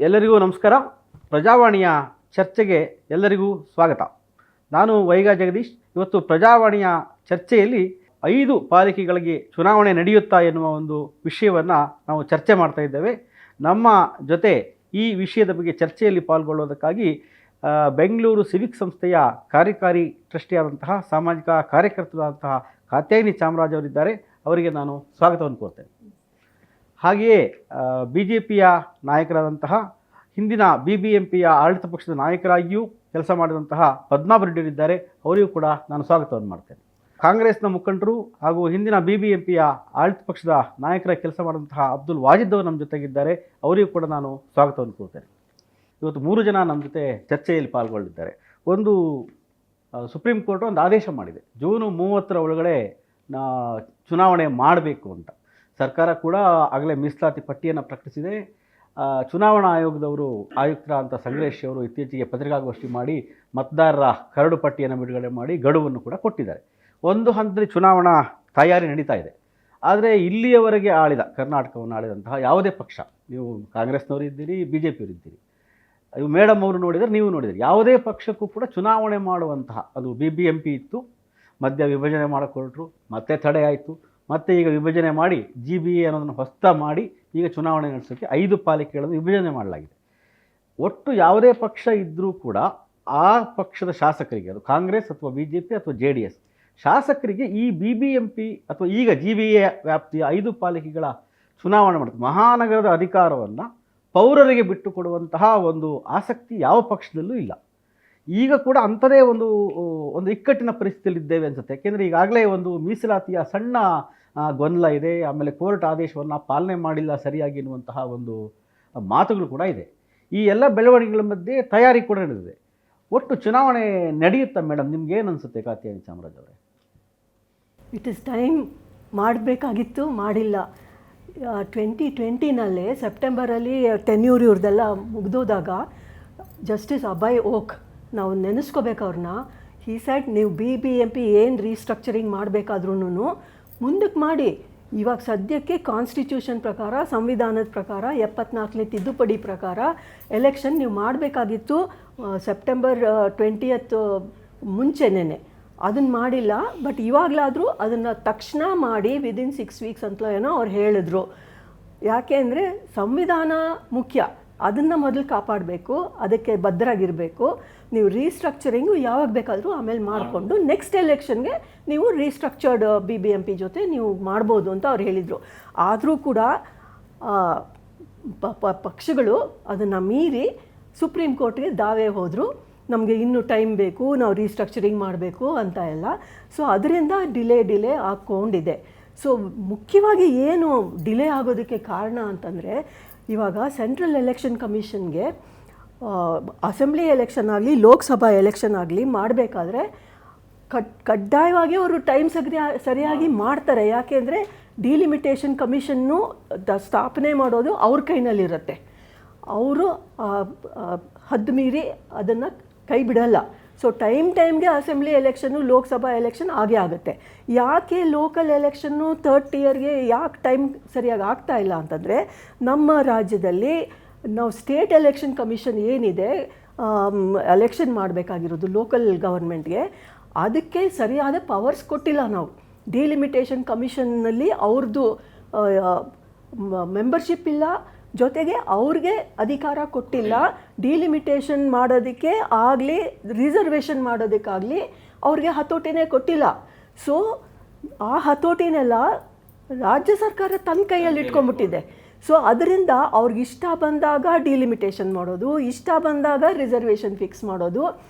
ಎಲ್ಲರಿಗೂ ನಮಸ್ಕಾರ. ಪ್ರಜಾವಾಣಿಯ ಚರ್ಚೆಗೆ ಎಲ್ಲರಿಗೂ ಸ್ವಾಗತ. ನಾನು ವೈಗಾ ಜಗದೀಶ್. ಇವತ್ತು ಪ್ರಜಾವಾಣಿಯ ಚರ್ಚೆಯಲ್ಲಿ 5 ಪಾಲಿಕೆಗಳಿಗೆ ಚುನಾವಣೆ ನಡೆಯುತ್ತಾ ಎನ್ನುವ ಒಂದು ವಿಷಯವನ್ನು ನಾವು ಚರ್ಚೆ ಮಾಡ್ತಾ ಇದ್ದೇವೆ. ನಮ್ಮ ಜೊತೆ ಈ ವಿಷಯದ ಬಗ್ಗೆ ಚರ್ಚೆಯಲ್ಲಿ ಪಾಲ್ಗೊಳ್ಳುವುದಕ್ಕಾಗಿ ಬೆಂಗಳೂರು ಸಿವಿಕ್ ಸಂಸ್ಥೆಯ ಕಾರ್ಯಕಾರಿ ಟ್ರಸ್ಟಿಯಾದಂತಹ ಸಾಮಾಜಿಕ ಕಾರ್ಯಕರ್ತರಾದಂತಹ ಕಾತ್ಯಾಯಿನಿ ಚಾಮರಾಜ್ ಅವರಿದ್ದಾರೆ. ಅವರಿಗೆ ನಾನು ಸ್ವಾಗತವನ್ನು ಕೋರ್ತೇನೆ. ಹಾಗೆಯೇ BJPಯ ನಾಯಕರಾದಂತಹ ಹಿಂದಿನ BBMPಯ ಆಡಳಿತ ಪಕ್ಷದ ನಾಯಕರಾಗಿಯೂ ಕೆಲಸ ಮಾಡಿದಂತಹ ಪದ್ಮಾಬ್ ರೆಡ್ಡಿಯವರಿದ್ದಾರೆ. ಅವರಿಗೂ ಕೂಡ ನಾನು ಸ್ವಾಗತವನ್ನು ಮಾಡ್ತೇನೆ. ಕಾಂಗ್ರೆಸ್ನ ಮುಖಂಡರು ಹಾಗೂ ಹಿಂದಿನ BBMPಯ ಆಡಳಿತ ಪಕ್ಷದ ನಾಯಕರ ಕೆಲಸ ಮಾಡಿದಂತಹ ಅಬ್ದುಲ್ ವಾಜಿದ್ ಅವರು ನಮ್ಮ ಜೊತೆಗಿದ್ದಾರೆ. ಅವರಿಗೂ ಕೂಡ ನಾನು ಸ್ವಾಗತವನ್ನು ಕೋರ್ತೇನೆ. ಇವತ್ತು 3 ಜನ ನಮ್ಮ ಜೊತೆ ಚರ್ಚೆಯಲ್ಲಿ ಪಾಲ್ಗೊಳ್ಳಿದ್ದಾರೆ. ಒಂದು ಸುಪ್ರೀಂ ಕೋರ್ಟ್ ಒಂದು ಆದೇಶ ಮಾಡಿದೆ, ಜೂನ್ 30 ಒಳಗಡೆ ಚುನಾವಣೆ ಮಾಡಬೇಕು ಅಂತ. ಸರ್ಕಾರ ಕೂಡ ಆಗಲೇ ಮೀಸಲಾತಿ ಪಟ್ಟಿಯನ್ನು ಪ್ರಕಟಿಸಿದೆ. ಚುನಾವಣಾ ಆಯೋಗದವರು ಆಯುಕ್ತರಾದಂಥ ಸಂಗ್ರೇಶ್ ಅವರು ಇತ್ತೀಚೆಗೆ ಪತ್ರಿಕಾಗೋಷ್ಠಿ ಮಾಡಿ ಮತದಾರರ ಕರಡು ಪಟ್ಟಿಯನ್ನು ಬಿಡುಗಡೆ ಮಾಡಿ ಗಡುವನ್ನು ಕೂಡ ಕೊಟ್ಟಿದ್ದಾರೆ. ಒಂದು ಹಂತದಲ್ಲಿ ಚುನಾವಣಾ ತಯಾರಿ ನಡೀತಾ ಇದೆ. ಆದರೆ ಇಲ್ಲಿಯವರೆಗೆ ಕರ್ನಾಟಕವನ್ನು ಆಳಿದಂತಹ ಯಾವುದೇ ಪಕ್ಷ, ನೀವು ಕಾಂಗ್ರೆಸ್ನವರು ಇದ್ದೀರಿ, BJPಯವರು ಇದ್ದೀರಿ, ಇವು ಮೇಡಮ್ ಅವರು ನೋಡಿದರೆ, ನೀವು ನೋಡಿದರೆ, ಯಾವುದೇ ಪಕ್ಷಕ್ಕೂ ಕೂಡ ಚುನಾವಣೆ ಮಾಡುವಂತಹ, ಅದು BBMP ಇತ್ತು, ಮಧ್ಯ ವಿಭಜನೆ ಮಾಡಿಕೊಟ್ರು, ಮತ್ತೆ ತಡೆ ಆಯಿತು, ಮತ್ತು ಈಗ ವಿಭಜನೆ ಮಾಡಿ GBA ಅನ್ನೋದನ್ನು ಹೊಸ ಮಾಡಿ ಈಗ ಚುನಾವಣೆ ನಡೆಸೋಕ್ಕೆ 5 ಪಾಲಿಕೆಗಳನ್ನು ವಿಭಜನೆ ಮಾಡಲಾಗಿದೆ. ಒಟ್ಟು ಯಾವುದೇ ಪಕ್ಷ ಇದ್ದರೂ ಕೂಡ ಆ ಪಕ್ಷದ ಶಾಸಕರಿಗೆ, ಅದು ಕಾಂಗ್ರೆಸ್ ಅಥವಾ BJP ಅಥವಾ JDS ಶಾಸಕರಿಗೆ ಈ BBMP ಅಥವಾ ಈಗ GBA ವ್ಯಾಪ್ತಿಯ 5 ಪಾಲಿಕೆಗಳ ಚುನಾವಣೆ ಮಾಡುತ್ತೆ ಮಹಾನಗರದ ಅಧಿಕಾರವನ್ನು ಪೌರರಿಗೆ ಬಿಟ್ಟು ಕೊಡುವಂತಹ ಒಂದು ಆಸಕ್ತಿ ಯಾವ ಪಕ್ಷದಲ್ಲೂ ಇಲ್ಲ. ಈಗ ಕೂಡ ಅಂಥದೇ ಒಂದು ಇಕ್ಕಟ್ಟಿನ ಪರಿಸ್ಥಿತಿಯಲ್ಲಿದ್ದೇವೆ ಅನಿಸುತ್ತೆ. ಯಾಕೆಂದರೆ ಈಗಾಗಲೇ ಒಂದು ಮೀಸಲಾತಿಯ ಸಣ್ಣ ಗೊಂದಲ ಇದೆ. ಆಮೇಲೆ ಕೋರ್ಟ್ ಆದೇಶವನ್ನು ಪಾಲನೆ ಮಾಡಿಲ್ಲ ಸರಿಯಾಗಿ ಎನ್ನುವಂತಹ ಒಂದು ಮಾತುಗಳು ಕೂಡ ಇದೆ. ಈ ಎಲ್ಲ ಬೆಳವಣಿಗೆಗಳ ಮಧ್ಯೆ ತಯಾರಿ ಕೂಡ ನಡೆದಿದೆ. ಒಟ್ಟು ಚುನಾವಣೆ ನಡೆಯುತ್ತಾ ಮೇಡಮ್? ನಿಮ್ಗೇನು ಅನಿಸುತ್ತೆ ಕಾತ್ಯಾಯಿನಿ ಚಾಮರಾಜ್ ಅವರೇ? ಇಟ್ ಇಸ್ ಟೈಮ್ ಮಾಡಬೇಕಾಗಿತ್ತು, ಮಾಡಿಲ್ಲ. 2020 ಸೆಪ್ಟೆಂಬರಲ್ಲಿ ಟೆನ್ಯೂರ್ ಇವ್ರದ್ದೆಲ್ಲ ಮುಗಿದೋದಾಗ ಜಸ್ಟಿಸ್ ಅಭಯ್ ಓಕ್, ನಾವು ನೆನೆಸ್ಕೋಬೇಕು ಅವ್ರನ್ನ. ಈ ಸೈಡ್ ನೀವು BBMP ಏನು ರೀಸ್ಟ್ರಕ್ಚರಿಂಗ್ ಮಾಡಬೇಕಾದ್ರೂ ಮುಂದಕ್ಕೆ ಮಾಡಿ. ಇವಾಗ ಸದ್ಯಕ್ಕೆ ಕಾನ್ಸ್ಟಿಟ್ಯೂಷನ್ ಪ್ರಕಾರ, ಸಂವಿಧಾನದ ಪ್ರಕಾರ 74ನೇ ತಿದ್ದುಪಡಿ ಪ್ರಕಾರ ಎಲೆಕ್ಷನ್ ನೀವು ಮಾಡಬೇಕಾಗಿತ್ತು ಸೆಪ್ಟೆಂಬರ್ 20th ಮುಂಚೆನೇ. ಅದನ್ನು ಮಾಡಿಲ್ಲ. ಬಟ್ ಇವಾಗಲಾದರೂ ಅದನ್ನು ತಕ್ಷಣ ಮಾಡಿ ವಿದಿನ್ 6 weeks ಅಂತ ಏನೋ ಅವ್ರು ಹೇಳಿದ್ರು. ಯಾಕೆ ಅಂದರೆ ಸಂವಿಧಾನ ಮುಖ್ಯ, ಅದನ್ನು ಮೊದಲು ಕಾಪಾಡಬೇಕು, ಅದಕ್ಕೆ ಬದ್ಧರಾಗಿರಬೇಕು. ನೀವು ರೀಸ್ಟ್ರಕ್ಚರಿಂಗು ಯಾವಾಗ ಬೇಕಾದರೂ ಆಮೇಲೆ ಮಾಡಿಕೊಂಡು ನೆಕ್ಸ್ಟ್ ಎಲೆಕ್ಷನ್ಗೆ ನೀವು ರೀಸ್ಟ್ರಕ್ಚರ್ಡ್ BBMP ಜೊತೆ ನೀವು ಮಾಡ್ಬೋದು ಅಂತ ಅವ್ರು ಹೇಳಿದರು. ಆದರೂ ಕೂಡ ಪಕ್ಷಗಳು ಅದನ್ನು ಮೀರಿ ಸುಪ್ರೀಂ ಕೋರ್ಟ್ಗೆ ದಾವೆ ಹೋದರು, ನಮಗೆ ಇನ್ನೂ ಟೈಮ್ ಬೇಕು, ನಾವು ರೀಸ್ಟ್ರಕ್ಚರಿಂಗ್ ಮಾಡಬೇಕು ಅಂತ ಎಲ್ಲ. ಸೊ ಅದರಿಂದ ಡಿಲೇ ಆಗ್ಕೊಂಡಿದೆ. ಸೊ ಮುಖ್ಯವಾಗಿ ಏನು ಡಿಲೇ ಆಗೋದಕ್ಕೆ ಕಾರಣ ಅಂತಂದರೆ, ಇವಾಗ ಸೆಂಟ್ರಲ್ ಎಲೆಕ್ಷನ್ ಕಮಿಷನ್ಗೆ ಅಸೆಂಬ್ಲಿ ಎಲೆಕ್ಷನ್ ಆಗಲಿ ಲೋಕಸಭಾ ಎಲೆಕ್ಷನ್ ಆಗಲಿ ಮಾಡಬೇಕಾದ್ರೆ ಕಡ್ಡಾಯವಾಗಿ ಅವರು ಟೈಮ್ ಸರಿಯಾಗಿ ಮಾಡ್ತಾರೆ. ಯಾಕೆಂದರೆ ಡಿಲಿಮಿಟೇಷನ್ ಕಮಿಷನ್ನು ಸ್ಥಾಪನೆ ಮಾಡೋದು ಅವ್ರ ಕೈನಲ್ಲಿರುತ್ತೆ. ಅವರು ಹದ್ದು ಮೀರಿ ಅದನ್ನು ಕೈ ಬಿಡಲ್ಲ. ಸೊ ಟೈಮ್ಗೆ ಅಸೆಂಬ್ಲಿ ಎಲೆಕ್ಷನ್ನು ಲೋಕಸಭಾ ಎಲೆಕ್ಷನ್ ಆಗುತ್ತೆ. ಯಾಕೆ ಲೋಕಲ್ ಎಲೆಕ್ಷನ್ನು 3rd tier ಯಾಕೆ ಟೈಮ್ ಸರಿಯಾಗಿ ಆಗ್ತಾ ಇಲ್ಲ ಅಂತಂದರೆ, ನಮ್ಮ ರಾಜ್ಯದಲ್ಲಿ ನಾವು ಸ್ಟೇಟ್ ಎಲೆಕ್ಷನ್ ಕಮಿಷನ್ ಏನಿದೆ ಎಲೆಕ್ಷನ್ ಮಾಡಬೇಕಾಗಿರೋದು ಲೋಕಲ್ ಗವರ್ಮೆಂಟ್ಗೆ, ಅದಕ್ಕೆ ಸರಿಯಾದ ಪವರ್ಸ್ ಕೊಟ್ಟಿಲ್ಲ ನಾವು. ಡಿಲಿಮಿಟೇಷನ್ ಕಮಿಷನ್ನಲ್ಲಿ ಅವ್ರದ್ದು ಮೆಂಬರ್ಶಿಪ್ ಇಲ್ಲ, ಜೊತೆಗೆ ಅವ್ರಿಗೆ ಅಧಿಕಾರ ಕೊಟ್ಟಿಲ್ಲ. ಡಿಲಿಮಿಟೇಷನ್ ಮಾಡೋದಕ್ಕೆ ಆಗಲಿ ರಿಸರ್ವೇಷನ್ ಮಾಡೋದಕ್ಕಾಗಲಿ ಅವ್ರಿಗೆ ಹತೋಟಿನೇ ಕೊಟ್ಟಿಲ್ಲ. ಸೊ ಆ ಹತೋಟಿನೆಲ್ಲ ರಾಜ್ಯ ಸರ್ಕಾರ ತನ್ನ ಕೈಯಲ್ಲಿ ಇಟ್ಕೊಂಡ್ಬಿಟ್ಟಿದೆ. ಸೊ ಅದರಿಂದ ಅವ್ರಿಗೆ ಇಷ್ಟ ಬಂದಾಗ ಡಿಲಿಮಿಟೇಷನ್ ಮಾಡೋದು, ಇಷ್ಟ ಬಂದಾಗ ರಿಸರ್ವೇಷನ್ ಫಿಕ್ಸ್ ಮಾಡೋದು,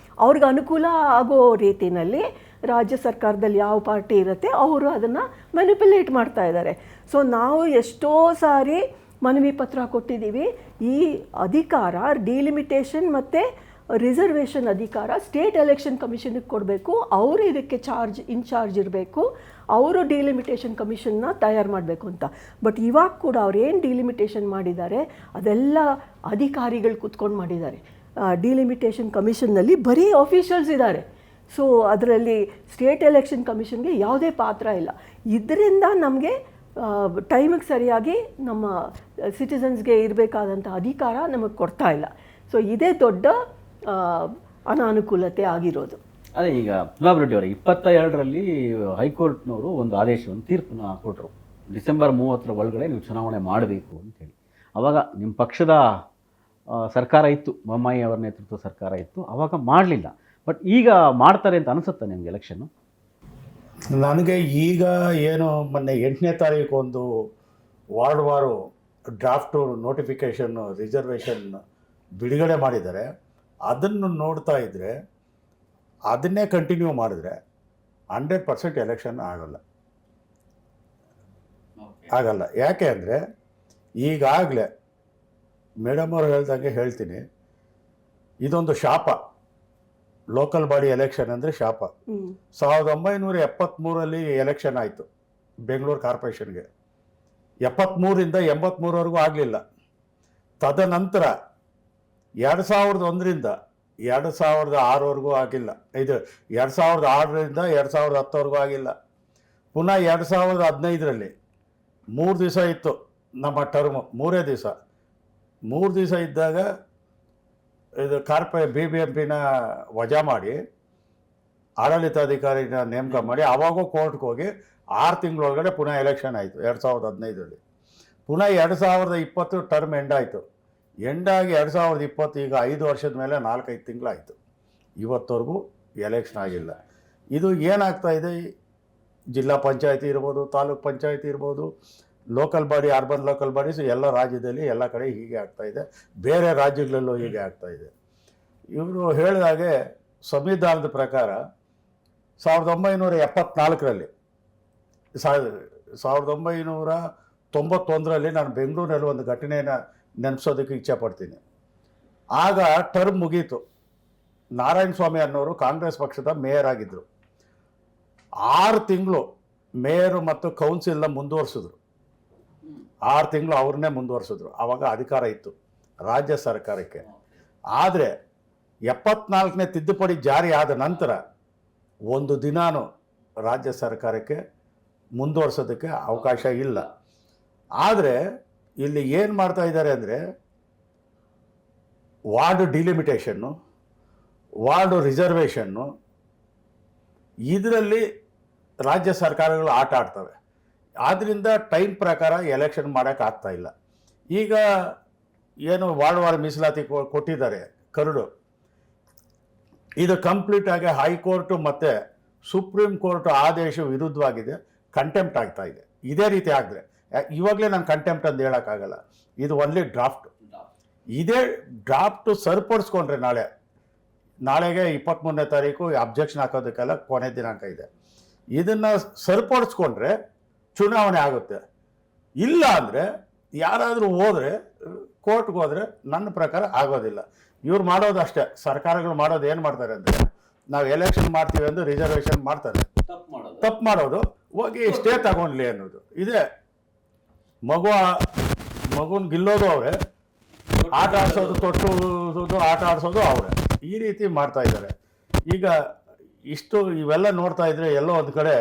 ಅವ್ರಿಗೆ ಅನುಕೂಲ ಆಗೋ ರೀತಿಯಲ್ಲಿ ರಾಜ್ಯ ಸರ್ಕಾರದಲ್ಲಿ ಯಾವ ಪಾರ್ಟಿ ಇರುತ್ತೆ ಅವರು ಅದನ್ನು ಮ್ಯಾನಿಪ್ಯುಲೇಟ್ ಮಾಡ್ತಾ ಇದ್ದಾರೆ. ಸೊ ನಾವು ಎಷ್ಟೋ ಸಾರಿ ಮನವಿ ಪತ್ರ ಕೊಟ್ಟಿದ್ದೀವಿ. ಈ ಅಧಿಕಾರ ಡಿಲಿಮಿಟೇಷನ್ ಮತ್ತು ರಿಸರ್ವೇಷನ್ ಅಧಿಕಾರ ಸ್ಟೇಟ್ ಎಲೆಕ್ಷನ್ ಕಮಿಷನ್ಗೆ ಕೊಡಬೇಕು. ಅವರು ಇದಕ್ಕೆ ಇನ್ಚಾರ್ಜ್ ಇರಬೇಕು. ಅವರು ಡಿಲಿಮಿಟೇಷನ್ ಕಮಿಷನ್ನ ತಯಾರು ಮಾಡಬೇಕು ಅಂತ. ಬಟ್ ಇವಾಗ ಕೂಡ ಅವ್ರು ಏನು ಡಿಲಿಮಿಟೇಷನ್ ಮಾಡಿದ್ದಾರೆ ಅದೆಲ್ಲ ಅಧಿಕಾರಿಗಳು ಕೂತ್ಕೊಂಡು ಮಾಡಿದ್ದಾರೆ. ಡಿಲಿಮಿಟೇಷನ್ ಕಮಿಷನ್ನಲ್ಲಿ ಬರೀ ಆಫೀಷಿಯಲ್ಸ್ ಇದ್ದಾರೆ. ಸೊ ಅದರಲ್ಲಿ ಸ್ಟೇಟ್ ಎಲೆಕ್ಷನ್ ಕಮಿಷನ್ಗೆ ಯಾವುದೇ ಪಾತ್ರ ಇಲ್ಲ. ಇದರಿಂದ ನಮಗೆ ಟೈಮಿಗೆ ಸರಿಯಾಗಿ ನಮ್ಮ ಸಿಟಿಸನ್ಸ್ಗೆ ಇರಬೇಕಾದಂಥ ಅಧಿಕಾರ ನಮಗೆ ಕೊಡ್ತಾ ಇಲ್ಲ. ಸೊ ಇದೇ ದೊಡ್ಡ ಅನಾನುಕೂಲತೆ ಆಗಿರೋದು. ಅದೇ ಈಗ ಪ್ರಭಾಬ್ ರೆಡ್ಡಿ ಅವರೇ 22ರಲ್ಲಿ ಹೈಕೋರ್ಟ್ನವರು ಒಂದು ಆದೇಶವನ್ನು ತೀರ್ಪನ್ನು ಕೊಟ್ಟರು, ಡಿಸೆಂಬರ್ 30 ಒಳಗಡೆ ನೀವು ಚುನಾವಣೆ ಮಾಡಬೇಕು ಅಂತೇಳಿ. ಆವಾಗ ನಿಮ್ಮ ಪಕ್ಷದ ಸರ್ಕಾರ ಇತ್ತು, ಬೊಮ್ಮಾಯಿ ಅವರ ನೇತೃತ್ವದ ಸರ್ಕಾರ ಇತ್ತು, ಆವಾಗ ಮಾಡಲಿಲ್ಲ. ಬಟ್ ಈಗ ಮಾಡ್ತಾರೆ ಅಂತ ಅನಿಸುತ್ತೆ ನಿಮಗೆ ಎಲೆಕ್ಷನ್ನು? ನನಗೆ ಈಗ ಏನು ಮೊನ್ನೆ 8ನೇ ತಾರೀಕು ಒಂದು ವಾರ್ಡು ಡ್ರಾಫ್ಟು ನೋಟಿಫಿಕೇಷನ್ನು ರಿಸರ್ವೇಷನ್ ಬಿಡುಗಡೆ ಮಾಡಿದ್ದಾರೆ. ಅದನ್ನು ನೋಡ್ತಾ ಇದ್ದರೆ ಅದನ್ನೇ ಕಂಟಿನ್ಯೂ ಮಾಡಿದ್ರೆ 100% ಎಲೆಕ್ಷನ್ ಆಗಲ್ಲ. ಯಾಕೆ ಅಂದರೆ ಈಗಾಗಲೇ ಮೇಡಮ್ ಅವರು ಹೇಳ್ದಂಗೆ ಹೇಳ್ತೀನಿ, ಇದೊಂದು ಶಾಪ. ಲೋಕಲ್ ಬಾಡಿ ಎಲೆಕ್ಷನ್ ಅಂದರೆ ಶಾಪ. 1973ರಲ್ಲಿ ಎಲೆಕ್ಷನ್ ಆಯಿತು ಬೆಂಗಳೂರು ಕಾರ್ಪೊರೇಷನ್ಗೆ. 73ರಿಂದ 83ವರೆಗೂ ಆಗಲಿಲ್ಲ. ತದನಂತರ 2001ರಿಂದ 2006ವರೆಗೂ ಆಗಿಲ್ಲ. ಇದು 2006ರಿಂದ 2010ವರೆಗೂ ಆಗಿಲ್ಲ. ಪುನಃ 2015ರಲ್ಲಿ 3 ದಿವಸ ಇತ್ತು ನಮ್ಮ ಟರ್ಮು, 3 ದಿವಸ ಇದ್ದಾಗ ಇದು BBMPನ ವಜಾ ಮಾಡಿ ಆಡಳಿತಾಧಿಕಾರಿನ ನೇಮಕ ಮಾಡಿ ಆವಾಗೂ ಕೋರ್ಟ್ಗೆ ಹೋಗಿ 6 ತಿಂಗಳೊಳಗಡೆ ಪುನಃ ಎಲೆಕ್ಷನ್ ಆಯಿತು 2015ರಲ್ಲಿ. ಪುನಃ 2020 ಟರ್ಮ್ ಎಂಡಾಯಿತು. ಎಂಡಾಗಿ 2020 ಈಗ 5 ವರ್ಷದ ಮೇಲೆ 4-5 ತಿಂಗಳಾಯಿತು. ಇವತ್ತವರೆಗೂ ಎಲೆಕ್ಷನ್ ಆಗಿಲ್ಲ. ಇದು ಏನಾಗ್ತಾ ಇದೆ, ಜಿಲ್ಲಾ ಪಂಚಾಯತಿ ಇರ್ಬೋದು, ತಾಲೂಕ್ ಪಂಚಾಯತಿ ಇರ್ಬೋದು, local body, urban local bodies ಎಲ್ಲ ರಾಜ್ಯದಲ್ಲಿ ಎಲ್ಲ ಕಡೆ ಹೀಗೆ ಆಗ್ತಾಯಿದೆ. ಬೇರೆ ರಾಜ್ಯಗಳಲ್ಲೂ ಹೀಗೆ ಆಗ್ತಾಯಿದೆ. ಇವರು ಹೇಳಿದಾಗೆ ಸಂವಿಧಾನದ ಪ್ರಕಾರ 1974ರಲ್ಲಿ 1991ರಲ್ಲಿ ನಾನು ಬೆಂಗಳೂರಿನಲ್ಲಿ ಒಂದು ಘಟನೆಯನ್ನು ನೆನಪಿಸೋದಕ್ಕೆ ಇಚ್ಛೆ ಪಡ್ತೀನಿ. ಆಗ ಟರ್ಮ್ ಮುಗೀತು. ನಾರಾಯಣ ಸ್ವಾಮಿ ಅನ್ನೋರು ಕಾಂಗ್ರೆಸ್ ಪಕ್ಷದ ಮೇಯರ್ ಆಗಿದ್ದರು. 6 ತಿಂಗಳು ಮೇಯರು ಮತ್ತು ಕೌನ್ಸಿಲ್ನ ಮುಂದುವರಿಸಿದ್ರು. 6 ತಿಂಗಳು ಅವ್ರನ್ನೇ ಮುಂದುವರಿಸಿದ್ರು. ಆವಾಗ ಅಧಿಕಾರ ಇತ್ತು ರಾಜ್ಯ ಸರ್ಕಾರಕ್ಕೆ. ಆದರೆ 74ನೇ ತಿದ್ದುಪಡಿ ಜಾರಿ ಆದ ನಂತರ ಒಂದು ದಿನಾನು ರಾಜ್ಯ ಸರ್ಕಾರಕ್ಕೆ ಮುಂದುವರಿಸೋದಕ್ಕೆ ಅವಕಾಶ ಇಲ್ಲ. ಆದರೆ ಇಲ್ಲಿ ಏನು ಮಾಡ್ತಾ ಇದ್ದಾರೆ ಅಂದರೆ, ವಾರ್ಡ್ ಡಿಲಿಮಿಟೇಷನ್ನು, ವಾರ್ಡ್ ರಿಸರ್ವೇಷನ್ನು, ಇದರಲ್ಲಿ ರಾಜ್ಯ ಸರ್ಕಾರಗಳು ಆಟ ಆಡ್ತವೆ. ಆದ್ದರಿಂದ ಟೈಮ್ ಪ್ರಕಾರ ಎಲೆಕ್ಷನ್ ಮಾಡೋಕ್ಕಾಗ್ತಾ ಇಲ್ಲ. ಈಗ ಏನು ವಾರ್ಡ್ ಮೀಸಲಾತಿ ಕೊಟ್ಟಿದ್ದಾರೆ ಕರಡು, ಇದು ಕಂಪ್ಲೀಟಾಗಿ ಹೈಕೋರ್ಟು ಮತ್ತು ಸುಪ್ರೀಂ ಕೋರ್ಟ್ ಆದೇಶ ವಿರುದ್ಧವಾಗಿದೆ, ಕಂಟೆಂಪ್ಟ್ ಆಗ್ತಾ ಇದೆ. ಇದೇ ರೀತಿ ಆಗಿದ್ರೆ ಇವಾಗಲೇ ನಾನು ಕಂಟೆಂಪ್ಟ್ ಅಂತ ಹೇಳೋಕ್ಕಾಗಲ್ಲ. ಇದು ಒನ್ಲಿ ಡ್ರಾಫ್ಟ್. ಇದೇ ಡ್ರಾಫ್ಟು ಸರಿಪಡಿಸ್ಕೊಂಡ್ರೆ ನಾಳೆಗೆ 23ನೇ ತಾರೀಕು ಅಬ್ಜೆಕ್ಷನ್ ಹಾಕೋದಕ್ಕೆಲ್ಲ ಕೊನೆ ದಿನಾಂಕ ಇದೆ. ಇದನ್ನು ಸರಿಪಡಿಸ್ಕೊಂಡ್ರೆ ಚುನಾವಣೆ ಆಗುತ್ತೆ. ಇಲ್ಲ ಅಂದರೆ ಯಾರಾದರೂ ಹೋದರೆ ಕೋರ್ಟ್ಗೆ ಹೋದರೆ ನನ್ನ ಪ್ರಕಾರ ಆಗೋದಿಲ್ಲ. ಇವ್ರು ಮಾಡೋದು ಅಷ್ಟೇ, ಸರ್ಕಾರಗಳು ಮಾಡೋದು ಏನು ಮಾಡ್ತಾರೆ ಅಂದರೆ, ನಾವು ಎಲೆಕ್ಷನ್ ಮಾಡ್ತೀವಿ ಎಂದು ರಿಸರ್ವೇಷನ್ ಮಾಡ್ತಾರೆ. ತಪ್ಪು ಮಾಡೋದು, ಹೋಗಿ ಸ್ಟೇ ತಗೊಂಡ್ಲಿ ಅನ್ನೋದು. ಇದೇ ಮಗುನ ಗಿಲ್ಲೋದು ಅವರೇ, ಆಟ ಆಡಿಸೋದು, ತೊಟ್ಟು ಆಟ ಆಡಿಸೋದು ಅವರೇ. ಈ ರೀತಿ ಮಾಡ್ತಾ ಇದ್ದಾರೆ. ಈಗ ಇವೆಲ್ಲ ನೋಡ್ತಾ ಇದ್ರೆ ಎಲ್ಲೋ ಒಂದು ಕಡೆ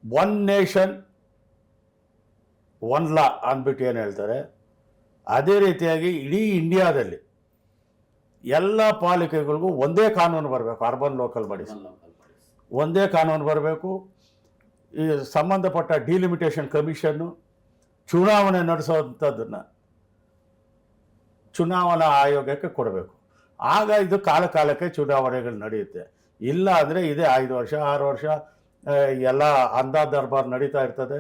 ಒನ್ ನೇಷನ್ ಒನ್ ಲಾ ಅಂದ್ಬಿಟ್ಟು ಏನು ಹೇಳ್ತಾರೆ, ಅದೇ ರೀತಿಯಾಗಿ ಇಡೀ ಇಂಡಿಯಾದಲ್ಲಿ ಎಲ್ಲ ಪಾಲಿಕೆಗಳಿಗೂ ಒಂದೇ ಕಾನೂನು ಬರಬೇಕು. ಅರ್ಬನ್ ಲೋಕಲ್ ಬಾಡೀಸ್ ಒಂದೇ ಕಾನೂನು ಬರಬೇಕು. ಈ ಸಂಬಂಧಪಟ್ಟ ಡಿಲಿಮಿಟೇಷನ್ ಕಮಿಷನ್ನು ಚುನಾವಣೆ ನಡೆಸೋವಂಥದ್ದನ್ನು ಚುನಾವಣಾ ಆಯೋಗಕ್ಕೆ ಕೊಡಬೇಕು. ಆಗ ಇದು ಕಾಲಕ್ಕೆ ಚುನಾವಣೆಗಳು ನಡೆಯುತ್ತೆ. ಇಲ್ಲ ಅಂದರೆ ಇದೇ 5 ವರ್ಷ 6 ವರ್ಷ ಎಲ್ಲ ಅಂದಾಜ್ ದರ್ಬಾರ್ ನಡೀತಾ ಇರ್ತದೆ,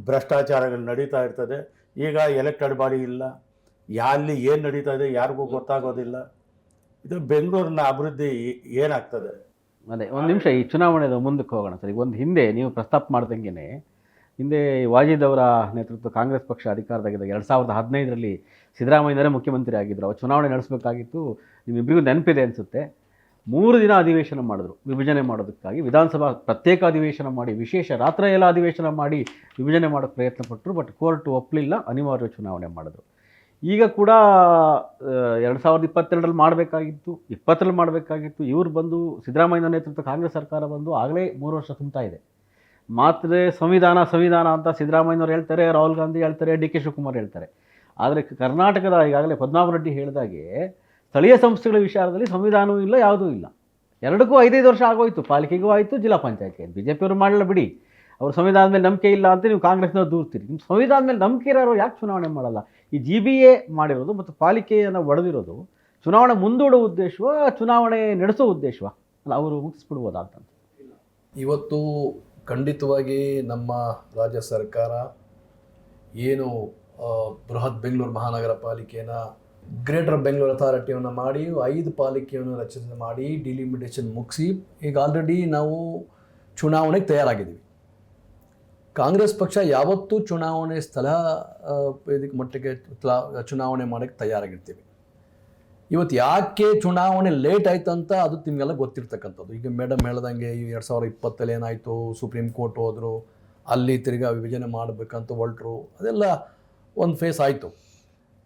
ಭ್ರಷ್ಟಾಚಾರಗಳು ನಡೀತಾ ಇರ್ತದೆ. ಈಗ ಎಲೆಕ್ಟೆಡ್ ಬಾಡಿ ಇಲ್ಲ, ಅಲ್ಲಿ ಏನು ನಡೀತಾ ಇದೆ ಯಾರಿಗೂ ಗೊತ್ತಾಗೋದಿಲ್ಲ. ಇದು ಬೆಂಗಳೂರಿನ ಅಭಿವೃದ್ಧಿ ಏನಾಗ್ತದೆ? ಅದೇ ಒಂದು ನಿಮಿಷ ಈ ಚುನಾವಣೆದು ಮುಂದಕ್ಕೆ ಹೋಗೋಣ ಸರ್. ಈಗ ಒಂದು ಹಿಂದೆ ನೀವು ಪ್ರಸ್ತಾಪ ಮಾಡ್ದಂಗೆ ಹಿಂದೆ ವಾಜೀದ್ ಅವರ ನೇತೃತ್ವ ಕಾಂಗ್ರೆಸ್ ಪಕ್ಷ ಅಧಿಕಾರದಾಗಿದ್ದಾಗ 2015ರಲ್ಲಿ ಸಿದ್ದರಾಮಯ್ಯನವರೇ ಮುಖ್ಯಮಂತ್ರಿ ಆಗಿದ್ದರು. ಅವ್ರು ಚುನಾವಣೆ ನಡೆಸಬೇಕಾಗಿತ್ತು. ನಿಮ್ಮಿಬ್ಬರಿಗೂ ನೆನಪಿದೆ ಅನಿಸುತ್ತೆ. 3 ದಿನ ಅಧಿವೇಶನ ಮಾಡಿದ್ರು ವಿಭಜನೆ ಮಾಡೋದಕ್ಕಾಗಿ. ವಿಧಾನಸಭಾ ಪ್ರತ್ಯೇಕ ಅಧಿವೇಶನ ಮಾಡಿ, ವಿಶೇಷ ರಾತ್ರಿ ಎಲ್ಲ ಅಧಿವೇಶನ ಮಾಡಿ ವಿಭಜನೆ ಮಾಡೋಕ್ಕೆ ಪ್ರಯತ್ನ ಪಟ್ಟರು. ಬಟ್ ಕೋರ್ಟ್ ಒಪ್ಪಲಿಲ್ಲ, ಅನಿವಾರ್ಯ ಚುನಾವಣೆ ಮಾಡಿದ್ರು. ಈಗ ಕೂಡ 2022ರಲ್ಲಿ ಮಾಡಬೇಕಾಗಿತ್ತು, 20ರಲ್ಲಿ ಮಾಡಬೇಕಾಗಿತ್ತು. ಇವ್ರು ಬಂದು ಸಿದ್ದರಾಮಯ್ಯ ನೇತೃತ್ವ ಕಾಂಗ್ರೆಸ್ ಸರ್ಕಾರ ಬಂದು ಆಗಲೇ 3 ವರ್ಷ ತುಂಬ್ತಾ ಇದೆ. ಮಾತ್ರ ಸಂವಿಧಾನ ಸಂವಿಧಾನ ಅಂತ ಸಿದ್ದರಾಮಯ್ಯನವ್ರು ಹೇಳ್ತಾರೆ, ರಾಹುಲ್ ಗಾಂಧಿ ಹೇಳ್ತಾರೆ, ಡಿ ಕೆ ಶಿವಕುಮಾರ್ ಹೇಳ್ತಾರೆ. ಆದರೆ ಕರ್ನಾಟಕದ ಈಗಾಗಲೇ ಪದ್ಮನಾಭ ರೆಡ್ಡಿ ಹೇಳಿದಾಗೆ ಸ್ಥಳೀಯ ಸಂಸ್ಥೆಗಳ ವಿಚಾರದಲ್ಲಿ ಸಂವಿಧಾನವೂ ಇಲ್ಲ, ಯಾವುದೂ ಇಲ್ಲ. ಎರಡಕ್ಕೂ 5-5 ವರ್ಷ ಆಗೋಯ್ತು. ಪಾಲಿಕೆಗೂ ಆಯಿತು, ಜಿಲ್ಲಾ ಪಂಚಾಯತ್ಗೆ. ಬಿ ಜೆ ಪಿಯವರು ಮಾಡಲ್ಲ ಬಿಡಿ, ಅವ್ರು ಸಂವಿಧಾನದ ಮೇಲೆ ನಂಬಿಕೆ ಇಲ್ಲ ಅಂತ ನೀವು ಕಾಂಗ್ರೆಸ್ನವ್ರು ದೂರ್ತೀರಿ. ನಿಮ್ಮ ಸಂವಿಧಾನದ ಮೇಲೆ ನಂಬಿಕೆ ಇರೋರು ಯಾಕೆ ಚುನಾವಣೆ ಮಾಡಲ್ಲ? ಈ GBA ಮಾಡಿರೋದು ಮತ್ತು ಪಾಲಿಕೆಯನ್ನು ಒಡೆದಿರೋದು ಚುನಾವಣೆ ಮುಂದೂಡೋ ಉದ್ದೇಶವ, ಚುನಾವಣೆ ನಡೆಸೋ ಉದ್ದೇಶವ ಅಲ್ಲ, ಅವರು ಮುಗಿಸ್ಬಿಡ್ಬೋದಾ ಅಂತ. ಇವತ್ತು ಖಂಡಿತವಾಗಿ ನಮ್ಮ ರಾಜ್ಯ ಸರ್ಕಾರ ಏನು ಬೃಹತ್ ಬೆಂಗಳೂರು ಮಹಾನಗರ ಪಾಲಿಕೆನ ಗ್ರೇಟರ್ ಬೆಂಗಳೂರು ಅಥಾರಿಟಿಯನ್ನು ಮಾಡಿ 5 ಪಾಲಿಕೆಯನ್ನು ರಚನೆ ಮಾಡಿ ಡಿಲಿಮಿಟೇಷನ್ ಮುಗಿಸಿ ಈಗ ಆಲ್ರೆಡಿ ನಾವು ಚುನಾವಣೆಗೆ ತಯಾರಾಗಿದ್ದೀವಿ. ಕಾಂಗ್ರೆಸ್ ಪಕ್ಷ ಯಾವತ್ತೂ ಚುನಾವಣೆ ಸ್ಥಳ ಇದಕ್ಕೆ ಮಟ್ಟಿಗೆ ಚುನಾವಣೆ ಮಾಡೋಕ್ಕೆ ತಯಾರಾಗಿರ್ತೀವಿ. ಇವತ್ತು ಯಾಕೆ ಚುನಾವಣೆ ಲೇಟ್ ಆಯ್ತು ಅಂತ ಅದು ನಿಮಗೆಲ್ಲ ಗೊತ್ತಿರ್ತಕ್ಕಂಥದ್ದು. ಈಗ ಮೇಡಮ್ ಹೇಳ್ದಂಗೆ ಈ 2020 ಏನಾಯಿತು, ಸುಪ್ರೀಂ ಕೋರ್ಟ್ ಹೋದರು, ಅಲ್ಲಿ ತಿರ್ಗಾ ವಿಭಜನೆ ಮಾಡಬೇಕಂತ ಹೊರಟರು, ಅದೆಲ್ಲ ಒಂದು ಫೇಸ್ ಆಯಿತು.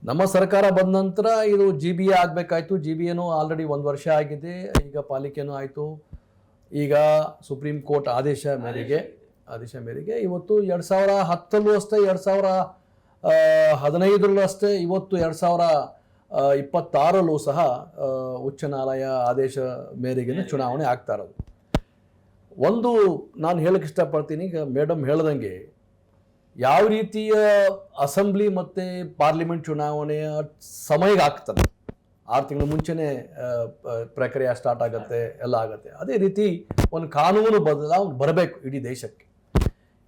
ನಮ್ಮ ಸರ್ಕಾರ ಬಂದ ನಂತರ ಇದು GBA ಆಗಬೇಕಾಯ್ತು. GBAನೂ ಆಲ್ರೆಡಿ 1 ವರ್ಷ ಆಗಿದೆ, ಈಗ ಪಾಲಿಕೆನೂ ಆಯಿತು. ಈಗ ಸುಪ್ರೀಂ ಕೋರ್ಟ್ ಆದೇಶ ಮೇರೆಗೆ ಇವತ್ತು 2010 ಅಷ್ಟೇ, 2015 ಅಷ್ಟೇ, ಇವತ್ತು 2026 ಸಹ ಉಚ್ಚ ನ್ಯಾಯಾಲಯ ಆದೇಶ ಮೇರೆಗೆ ಚುನಾವಣೆ ಆಗ್ತಾ ಇರೋದು. ಒಂದು ನಾನು ಹೇಳಕ್ಕೆ ಇಷ್ಟಪಡ್ತೀನಿ, ಈಗ ಮೇಡಮ್ ಹೇಳ್ದಂಗೆ ಯಾವ ರೀತಿಯ ಅಸೆಂಬ್ಲಿ ಮತ್ತು ಪಾರ್ಲಿಮೆಂಟ್ ಚುನಾವಣೆಯ ಸಮಯಕ್ಕೆ ಆಗ್ತದೆ, 6 ತಿಂಗಳ ಮುಂಚೆನೇ ಪ್ರಕ್ರಿಯೆ ಸ್ಟಾರ್ಟ್ ಆಗುತ್ತೆ, ಎಲ್ಲ ಆಗುತ್ತೆ. ಅದೇ ರೀತಿ ಒಂದು ಕಾನೂನು ಬದಲಾವಣೆ ಬರಬೇಕು ಇಡೀ ದೇಶಕ್ಕೆ.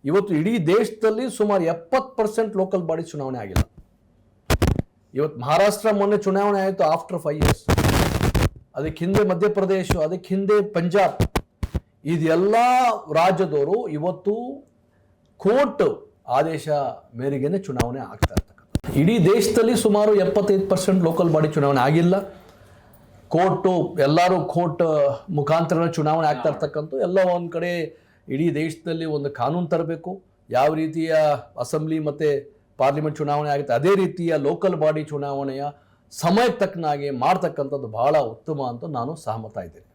ಇವತ್ತು ಇಡೀ ದೇಶದಲ್ಲಿ ಸುಮಾರು 70% ಲೋಕಲ್ ಬಾಡಿ ಚುನಾವಣೆ ಆಗಿಲ್ಲ. ಇವತ್ತು ಮಹಾರಾಷ್ಟ್ರ ಮೊನ್ನೆ ಚುನಾವಣೆ ಆಯಿತು ಆಫ್ಟರ್ 5 years. ಅದಕ್ಕೆ ಹಿಂದೆ ಮಧ್ಯಪ್ರದೇಶ, ಅದಕ್ಕೆ ಹಿಂದೆ ಪಂಜಾಬ್, ಇದೆಲ್ಲ ರಾಜ್ಯದವರು ಇವತ್ತು ಕೋರ್ಟ್ ಆದೇಶ ಮೇರೆಗೆ ಚುನಾವಣೆ ಆಗ್ತಾ ಇರ್ತಕ್ಕಂಥ. ಇಡೀ ದೇಶದಲ್ಲಿ ಸುಮಾರು 75% ಲೋಕಲ್ ಬಾಡಿ ಚುನಾವಣೆ ಆಗಿಲ್ಲ. ಎಲ್ಲರೂ ಕೋರ್ಟ್ ಮುಖಾಂತರ ಚುನಾವಣೆ ಆಗ್ತಾ ಇರ್ತಕ್ಕಂಥ. ಎಲ್ಲ ಒಂದು ಕಡೆ ಇಡೀ ದೇಶದಲ್ಲಿ ಒಂದು ಕಾನೂನು ತರಬೇಕು. ಯಾವ ರೀತಿಯ ಅಸೆಂಬ್ಲಿ ಮತ್ತು ಪಾರ್ಲಿಮೆಂಟ್ ಚುನಾವಣೆ ಆಗುತ್ತೆ, ಅದೇ ರೀತಿಯ ಲೋಕಲ್ ಬಾಡಿ ಚುನಾವಣೆಯ ಸಮಯಕ್ಕೆ ತಕ್ಕನಾಗಿ ಮಾಡ್ತಕ್ಕಂಥದ್ದು ಬಹಳ ಉತ್ತಮ ಅಂತ ನಾನು ಸಹಮತ ಇದ್ದೇನೆ.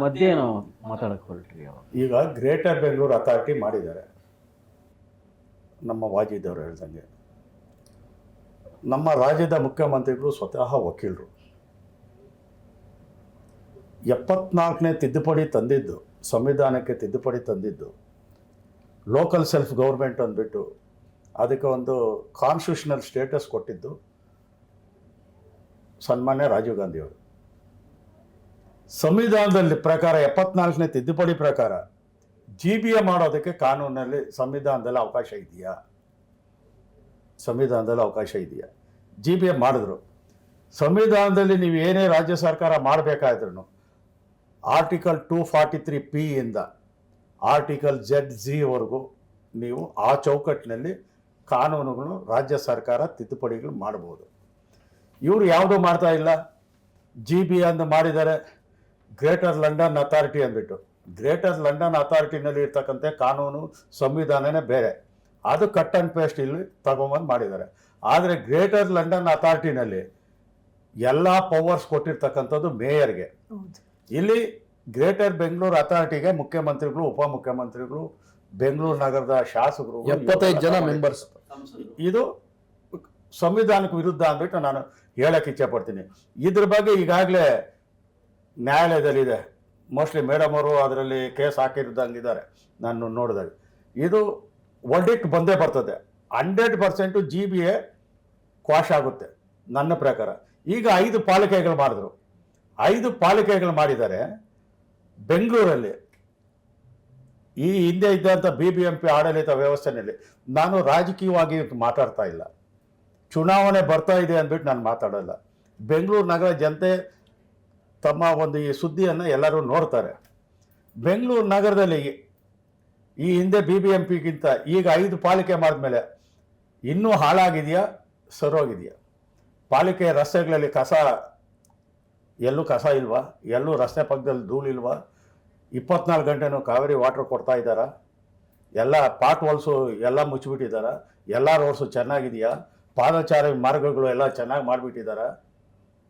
ಮಧ್ಯೆ ಏನೋ ಮಾತಾಡಕ್ಕೆ ಹೊರಟ್ರಿ. ಈಗ ಗ್ರೇಟರ್ ಬೆಂಗಳೂರು ಅಥಾರಿಟಿ ಮಾಡಿದ್ದಾರೆ, ನಮ್ಮ ವಾಜಿದವರು ಹೇಳ್ದಂಗೆ. ನಮ್ಮ ರಾಜ್ಯದ ಮುಖ್ಯಮಂತ್ರಿಗಳು ಸ್ವತಃ ವಕೀಲರು. 74ನೇ ತಿದ್ದುಪಡಿ ತಂದಿದ್ದು, ಸಂವಿಧಾನಕ್ಕೆ ತಿದ್ದುಪಡಿ ತಂದಿದ್ದು, ಲೋಕಲ್ ಸೆಲ್ಫ್ ಗೌರ್ಮೆಂಟ್ ಅಂದ್ಬಿಟ್ಟು ಅದಕ್ಕೆ ಒಂದು ಕಾನ್ಸ್ಟಿಟ್ಯೂಷನಲ್ ಸ್ಟೇಟಸ್ ಕೊಟ್ಟಿದ್ದು ಸನ್ಮಾನ್ಯ ರಾಜೀವ್ ಗಾಂಧಿಯವರು. ಸಂವಿಧಾನದಲ್ಲಿ ಪ್ರಕಾರ 74ನೇ ತಿದ್ದುಪಡಿ ಪ್ರಕಾರ GBA ಮಾಡೋದಕ್ಕೆ ಕಾನೂನಲ್ಲಿ ಸಂವಿಧಾನದಲ್ಲಿ ಅವಕಾಶ ಇದೆಯಾ? ಸಂವಿಧಾನದಲ್ಲಿ ಅವಕಾಶ ಇದೆಯಾ? GBA ಮಾಡಿದ್ರು. ಸಂವಿಧಾನದಲ್ಲಿ ನೀವು ಏನೇ ರಾಜ್ಯ ಸರ್ಕಾರ ಮಾಡಬೇಕಾದ್ರೂ ಆರ್ಟಿಕಲ್ 243P ಇಂದ ಆರ್ಟಿಕಲ್ ZZವರೆಗೂ ನೀವು ಆ ಚೌಕಟ್ಟಿನಲ್ಲಿ ಕಾನೂನುಗಳು ರಾಜ್ಯ ಸರ್ಕಾರ ತಿದ್ದುಪಡಿಗಳು ಮಾಡ್ಬೋದು. ಇವರು ಯಾವುದೂ ಮಾಡ್ತಾ ಇಲ್ಲ. GBA ಅಂತ ಮಾಡಿದ್ದಾರೆ, ಗ್ರೇಟರ್ ಲಂಡನ್ ಅಥಾರಿಟಿ ಅಂದ್ಬಿಟ್ಟು. ಗ್ರೇಟರ್ ಲಂಡನ್ ಅಥಾರಿಟಿನಲ್ಲಿ ಇರ್ತಕ್ಕಂಥ ಕಾನೂನು ಸಂವಿಧಾನನೇ ಬೇರೆ, ಅದು ಕಟ್ ಆ್ಯಂಡ್ ಪೇಸ್ಟ್ ಇಲ್ಲಿ ತಗೊಂಬಂದು ಮಾಡಿದ್ದಾರೆ. ಆದರೆ ಗ್ರೇಟರ್ ಲಂಡನ್ ಅಥಾರಿಟಿನಲ್ಲಿ ಎಲ್ಲ ಪವರ್ಸ್ ಕೊಟ್ಟಿರ್ತಕ್ಕಂಥದ್ದು ಮೇಯರ್ಗೆ. ಇಲ್ಲಿ ಗ್ರೇಟರ್ ಬೆಂಗಳೂರು ಅಥಾರಿಟಿಗೆ ಮುಖ್ಯಮಂತ್ರಿಗಳು, ಉಪಮುಖ್ಯಮಂತ್ರಿಗಳು, ಬೆಂಗಳೂರು ನಗರದ ಶಾಸಕರು 75 ಜನ ಮೆಂಬರ್ಸ್. ಇದು ಸಂವಿಧಾನಕ್ಕೆ ವಿರುದ್ಧ ಅಂದ್ಬಿಟ್ಟು ನಾನು ಹೇಳಕ್ಕೆ ಇಚ್ಛೆ ಪಡ್ತೀನಿ. ಇದ್ರ ಬಗ್ಗೆ ಈಗಾಗಲೇ ನ್ಯಾಯಾಲಯದಲ್ಲಿದೆ. ಮೋಸ್ಟ್ಲಿ ಮೇಡಮ್ ಅವರು ಅದರಲ್ಲಿ ಕೇಸ್ ಹಾಕಿರೋದಂಗಿದ್ದಾರೆ ನಾನು ನೋಡಿದಾಗ. ಇದು ವರ್ಡಿಕ್ಟ್ ಬಂದೇ ಬರ್ತದೆ. 100% GBA ಕ್ವಾಶ್ ಆಗುತ್ತೆ ನನ್ನ ಪ್ರಕಾರ. ಈಗ 5 ಪಾಲಿಕೆಗಳು ಮಾಡಿದ್ರು, 5 ಪಾಲಿಕೆಗಳು ಮಾಡಿದ್ದಾರೆ ಬೆಂಗಳೂರಲ್ಲಿ. ಈ ಹಿಂದೆ ಇದ್ದಂಥ BBMP ಆಡಳಿತ ವ್ಯವಸ್ಥೆಯಲ್ಲಿ ನಾನು ರಾಜಕೀಯವಾಗಿ ಮಾತಾಡ್ತಾ ಇಲ್ಲ. ಚುನಾವಣೆ ಬರ್ತಾ ಇದೆ ಅಂದ್ಬಿಟ್ಟು ನಾನು ಮಾತಾಡಲ್ಲ. ಬೆಂಗಳೂರು ನಗರ ಜನತೆ ತಮ್ಮ ಒಂದು ಈ ಸುದ್ದಿಯನ್ನು ಎಲ್ಲರೂ ನೋಡ್ತಾರೆ. ಬೆಂಗಳೂರು ನಗರದಲ್ಲಿ ಈ ಹಿಂದೆ BBMPಗಿಂತ ಈಗ 5 ಪಾಲಿಕೆ ಮಾಡಿದ್ಮೇಲೆ ಇನ್ನೂ ಹಾಳಾಗಿದೆಯಾ, ಸರೋಗಿದೆಯಾ? ಪಾಲಿಕೆ ರಸ್ತೆಗಳಲ್ಲಿ ಎಲ್ಲೂ ಕಸ ಇಲ್ವಾ? ಎಲ್ಲೂ ರಸ್ತೆ ಪಕ್ಕದಲ್ಲಿ ಧೂಳಿಲ್ವಾ? 24 ಗಂಟೆನೂ ಕಾವೇರಿ ವಾಟರ್ ಕೊಡ್ತಾ ಇದ್ದಾರಾ? ಎಲ್ಲ ಪಾಟ್ ಹೋಲ್ಸು ಎಲ್ಲ ಮುಚ್ಚಿಬಿಟ್ಟಿದ್ದಾರಾ? ಎಲ್ಲ ರೋಡ್ಸು ಚೆನ್ನಾಗಿದೆಯಾ? ಪಾದಚಾರಿ ಮಾರ್ಗಗಳು ಎಲ್ಲ ಚೆನ್ನಾಗಿ ಮಾಡಿಬಿಟ್ಟಿದ್ದಾರಾ?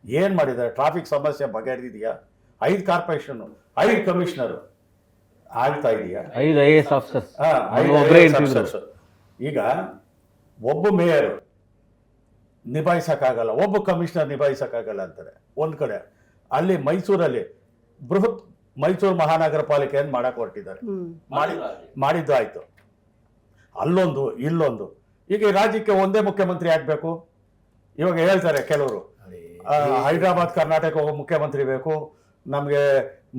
ಏನು ಮಾಡಿದ್ದಾರೆ? ಟ್ರಾಫಿಕ್ ಸಮಸ್ಯೆ ಬಗೆಹರಿದಿದೆಯಾ? 5 ಕಾರ್ಪೊರೇಷನ್ನು, 5 ಕಮಿಷನರು, ಆಗ್ತಾ ಇದೆಯಾ? 5 IAS ಆಫೀಸರ್ಸ್ ಹಾ, ಒಬ್ಬರೇ ಐದು ಇರ್ತಿದ್ರು. officers. ಈಗ ಒಬ್ಬ ಮೇಯರ್ ನಿಭಾಯಿಸಕ್ಕಾಗಲ್ಲ, ಒಬ್ಬ ಕಮಿಷನರ್ ನಿಭಾಯಿಸಕ್ಕಾಗಲ್ಲ ಅಂತಾರೆ ಒಂದ್ ಕಡೆ. ಅಲ್ಲಿ ಮೈಸೂರಲ್ಲಿ ಬೃಹತ್ ಮೈಸೂರು ಮಹಾನಗರ ಪಾಲಿಕೆಯನ್ನು ಮಾಡಕ್ ಹೊರಟಿದ್ದಾರೆ. ಮಾಡಿದ್ದು ಆಯ್ತು, ಅಲ್ಲೊಂದು ಇಲ್ಲೊಂದು. ಈಗ ಈ ರಾಜ್ಯಕ್ಕೆ ಒಂದೇ ಮುಖ್ಯಮಂತ್ರಿ ಆಗ್ಬೇಕು. ಇವಾಗ ಹೇಳ್ತಾರೆ ಕೆಲವರು, ಹೈದರಾಬಾದ್ ಕರ್ನಾಟಕ ಹೋಗೋ ಮುಖ್ಯಮಂತ್ರಿ ಬೇಕು, ನಮಗೆ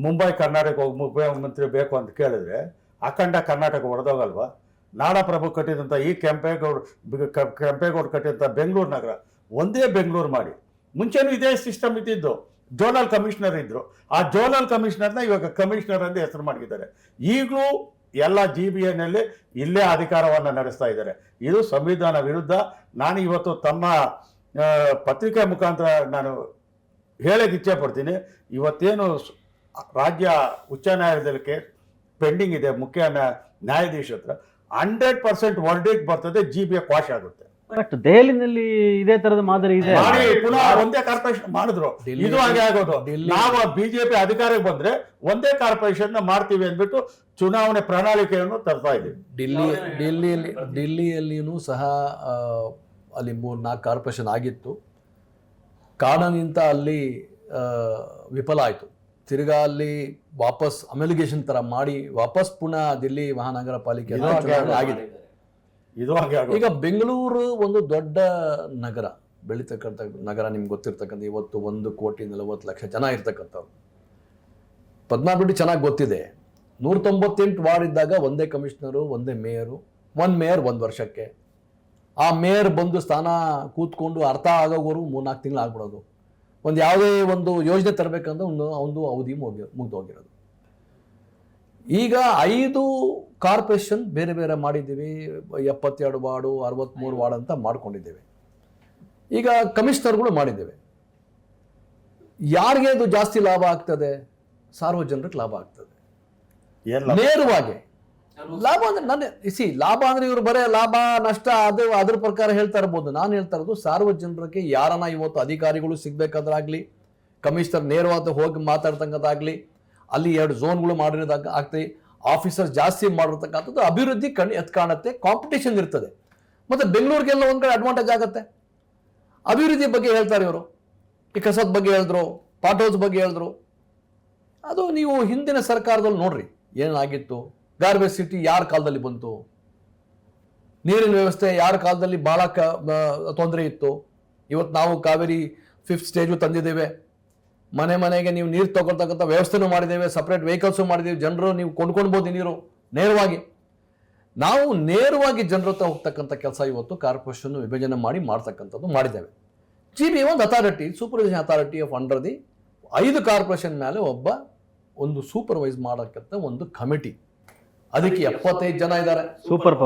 ಮುಂಬೈ ಕರ್ನಾಟಕ ಹೋಗೋ ಮುಖ್ಯಮಂತ್ರಿ ಬೇಕು ಅಂತ ಕೇಳಿದ್ರೆ ಅಖಂಡ ಕರ್ನಾಟಕ ಹೊಡೆದೋಗಲ್ವಾ? ನಾಡಪ್ರಭು ಕಟ್ಟಿದಂಥ ಈ ಕೆಂಪೇಗೌಡ ಕಟ್ಟಿದಂಥ ಬೆಂಗಳೂರು ನಗರ ಒಂದೇ ಬೆಂಗಳೂರು ಮಾಡಿ. ಮುಂಚೆನೂ ಇದೇ ಸಿಸ್ಟಮ್ ಇದ್ದಿದ್ದು. ಜೋನಲ್ ಕಮಿಷನರ್ ಇದ್ರು, ಆ ಜೋನಲ್ ಕಮಿಷನರ್ನ ಇವಾಗ ಕಮಿಷನರ್ ಅಂತ ಹೆಸರು ಮಾಡಿದ್ದಾರೆ. ಈಗಲೂ ಎಲ್ಲ GBAನಲ್ಲಿ ಇಲ್ಲೇ ಅಧಿಕಾರವನ್ನು ನಡೆಸ್ತಾ ಇದ್ದಾರೆ. ಇದು ಸಂವಿಧಾನ ವಿರುದ್ಧ. ನಾನು ಇವತ್ತು ತಮ್ಮ ಪತ್ರಿಕೆ ಮುಖಾಂತರ ನಾನು ಹೇಳಕ್ಕೆ ಇಚ್ಛೆ ಪಡ್ತೀನಿ, ಇವತ್ತೇನು ರಾಜ್ಯ ಉಚ್ಚ ನ್ಯಾಯಾಲಯಕ್ಕೆ ಪೆಂಡಿಂಗ್ ಇದೆ ಮುಖ್ಯ ನ್ಯಾಯಾಧೀಶ ಹತ್ರ, 100% ವರ್ಡಿಕ್ಟ್ ಬರ್ತದೆ, GBA ಕ್ವಾಶ್ ಆಗುತ್ತೆ. ಬಟ್ ದೆಹಲಿನಲ್ಲಿ ಇದೇ ತರದ ಮಾದರಿ ಇದೆ. ಮಾಡಿ ಪುನಃ ಒಂದೇ ಕಾರ್ಪೊರೇಷನ್ ಮಾಡಿದ್ರು. ಇದು ಹಾಗೆ ಆಗೋದು. ನಾವು BJP ಅಧಿಕಾರಕ್ಕೆ ಬಂದ್ರೆ ಒಂದೇ ಕಾರ್ಪೊರೇಷನ್ ಮಾಡ್ತೀವಿ ಅಂದ್ಬಿಟ್ಟು ಚುನಾವಣೆ ಪ್ರಣಾಳಿಕೆಯನ್ನು ತರ್ತಾ ಇದ್ದೀವಿ. ಡೆಲ್ಲಿಯಲ್ಲಿಯೂ ಸಹ ಅಲ್ಲಿ 3-4 ಕಾರ್ಪೊರೇಷನ್ ಆಗಿತ್ತು. ಕಾರಣದಿಂದ ಅಲ್ಲಿ ವಿಫಲ ಆಯಿತು. ತಿರ್ಗಾ ಅಲ್ಲಿ ವಾಪಸ್ ಅಮೆಲಿಗೇಷನ್ ತರ ಮಾಡಿ ವಾಪಸ್ ಪುನಃ ದಿಲ್ಲಿ ಮಹಾನಗರ ಪಾಲಿಕೆ ಆಗಿದೆ. ಇದು ಹಾಗೆ ಆಗೋದು. ಈಗ ಬೆಂಗಳೂರು ಒಂದು ದೊಡ್ಡ ನಗರ, ಬೆಳೀತಕ್ಕಂಥ ನಗರ. ನಿಮ್ಗೆ ಗೊತ್ತಿರ್ತಕ್ಕಂಥ ಇವತ್ತು 1,40,00,000 ಜನ ಇರ್ತಕ್ಕಂಥವ್ರು. ಪದ್ಮಾಬಿಡಿ ಚೆನ್ನಾಗಿ ಗೊತ್ತಿದೆ. 198 ವಾರ್ಡ್ ಇದ್ದಾಗ ಒಂದೇ ಕಮಿಷನರು, ಒಂದೇ ಮೇಯರು, ಒಂದು ಮೇಯರ್ 1 ವರ್ಷಕ್ಕೆ. ಆ ಮೇಯರ್ ಬಂದು ಸ್ಥಾನ ಕೂತ್ಕೊಂಡು ಅರ್ಥ ಆಗೋವರು 3-4 ತಿಂಗಳು ಆಗ್ಬಿಡೋದು. ಒಂದು ಯಾವುದೇ ಒಂದು ಯೋಜನೆ ತರಬೇಕಂದ್ರೆ ಒಂದು ಅವಧಿ ಮುಗ್ದೋಗಿರೋದು. ಈಗ 5 ಕಾರ್ಪೊರೇಷನ್ ಬೇರೆ ಬೇರೆ ಮಾಡಿದ್ದೀವಿ. 72 ವಾರ್ಡು, 63 ವಾರ್ಡ್ ಅಂತ ಮಾಡ್ಕೊಂಡಿದ್ದೇವೆ. ಈಗ ಕಮಿಷನರ್ಗಳು ಮಾಡಿದ್ದೇವೆ. ಯಾರಿಗೆ ಅದು ಜಾಸ್ತಿ ಲಾಭ ಆಗ್ತದೆ? ಸಾರ್ವಜನಿಕರಿಗೆ ಲಾಭ ಆಗ್ತದೆ ನೇರವಾಗಿ. ಲಾಭ ಅಂದ್ರೆ ಲಾಭ ಅಂದ್ರೆ ಇವರು ಬರೇ ಲಾಭ ನಷ್ಟ ಅದ್ರ ಪ್ರಕಾರ ಹೇಳ್ತಾ ಇರ್ಬೋದು. ನಾನು ಹೇಳ್ತಾ ಇರೋದು ಸಾರ್ವಜನಿಕರಿಗೆ ಯಾರನ್ನ ಇವತ್ತು ಅಧಿಕಾರಿಗಳು ಸಿಗ್ಬೇಕಾದ್ರಾಗ್ಲಿ, ಕಮಿಷನರ್ ನೇರವಾದ ಹೋಗಿ ಮಾತಾಡ್ತಕ್ಕಂಥದ್ದಾಗ್ಲಿ, ಅಲ್ಲಿ 2 ಝೋನ್ಗಳು ಮಾಡಿರೋದಾಗ ಆಗ್ತದೆ. ಆಫೀಸರ್ಸ್ ಜಾಸ್ತಿ ಮಾಡಿರ್ತಕ್ಕಂಥದ್ದು ಅಭಿವೃದ್ಧಿ ಎತ್ ಕಾಣುತ್ತೆ, ಕಾಂಪಿಟೇಷನ್ ಇರ್ತದೆ. ಮತ್ತೆ ಬೆಂಗಳೂರಿಗೆಲ್ಲ ಒಂದ್ ಕಡೆ ಅಡ್ವಾಂಟೇಜ್ ಆಗುತ್ತೆ. ಅಭಿವೃದ್ಧಿ ಬಗ್ಗೆ ಹೇಳ್ತಾರೆ ಇವರು. ಈ ಕಸದ ಬಗ್ಗೆ ಹೇಳಿದ್ರು, ಪಾಟ್ ಹೌಸ್ ಬಗ್ಗೆ ಹೇಳಿದ್ರು. ಅದು ನೀವು ಹಿಂದಿನ ಸರ್ಕಾರದಲ್ಲಿ ನೋಡ್ರಿ ಏನಾಗಿತ್ತು. ಗಾರ್ಬೇಜ್ ಸಿಟಿ ಯಾರ ಕಾಲದಲ್ಲಿ ಬಂತು? ನೀರಿನ ವ್ಯವಸ್ಥೆ ಯಾರ ಕಾಲದಲ್ಲಿ ಬಹಳ ತೊಂದರೆ ಇತ್ತು. ಇವತ್ತು ನಾವು ಕಾವೇರಿ 5th ಸ್ಟೇಜು ತಂದಿದ್ದೇವೆ. ಮನೆಗೆ ನೀವು ನೀರು ತಗೊಳ್ತಕ್ಕಂಥ ವ್ಯವಸ್ಥೆನೂ ಮಾಡಿದ್ದೇವೆ, ಸಪ್ರೇಟ್ ವೆಹಿಕಲ್ಸು ಮಾಡಿದ್ದೇವೆ. ಜನರು ನೀವು ಕೊಂಡ್ಕೊಳ್ಬೋದು ನೀರು ನೇರವಾಗಿ. ನಾವು ನೇರವಾಗಿ ಜನರ ಹತ್ರ ಹೋಗ್ತಕ್ಕಂಥ ಕೆಲಸ ಇವತ್ತು ಕಾರ್ಪೊರೇಷನ್ ವಿಭಜನೆ ಮಾಡ್ತಕ್ಕಂಥದ್ದು ಮಾಡಿದ್ದೇವೆ. GB ಒಂದು authority, supervision authority of under the 5 corporation ಮೇಲೆ ಒಂದು ಸೂಪರ್ವೈಸ್ ಮಾಡಕ್ಕಂಥ ಒಂದು ಕಮಿಟಿ. ಅದಕ್ಕೆ 75 ಜನ ಇದ್ದಾರೆ. ಸೂಪರ್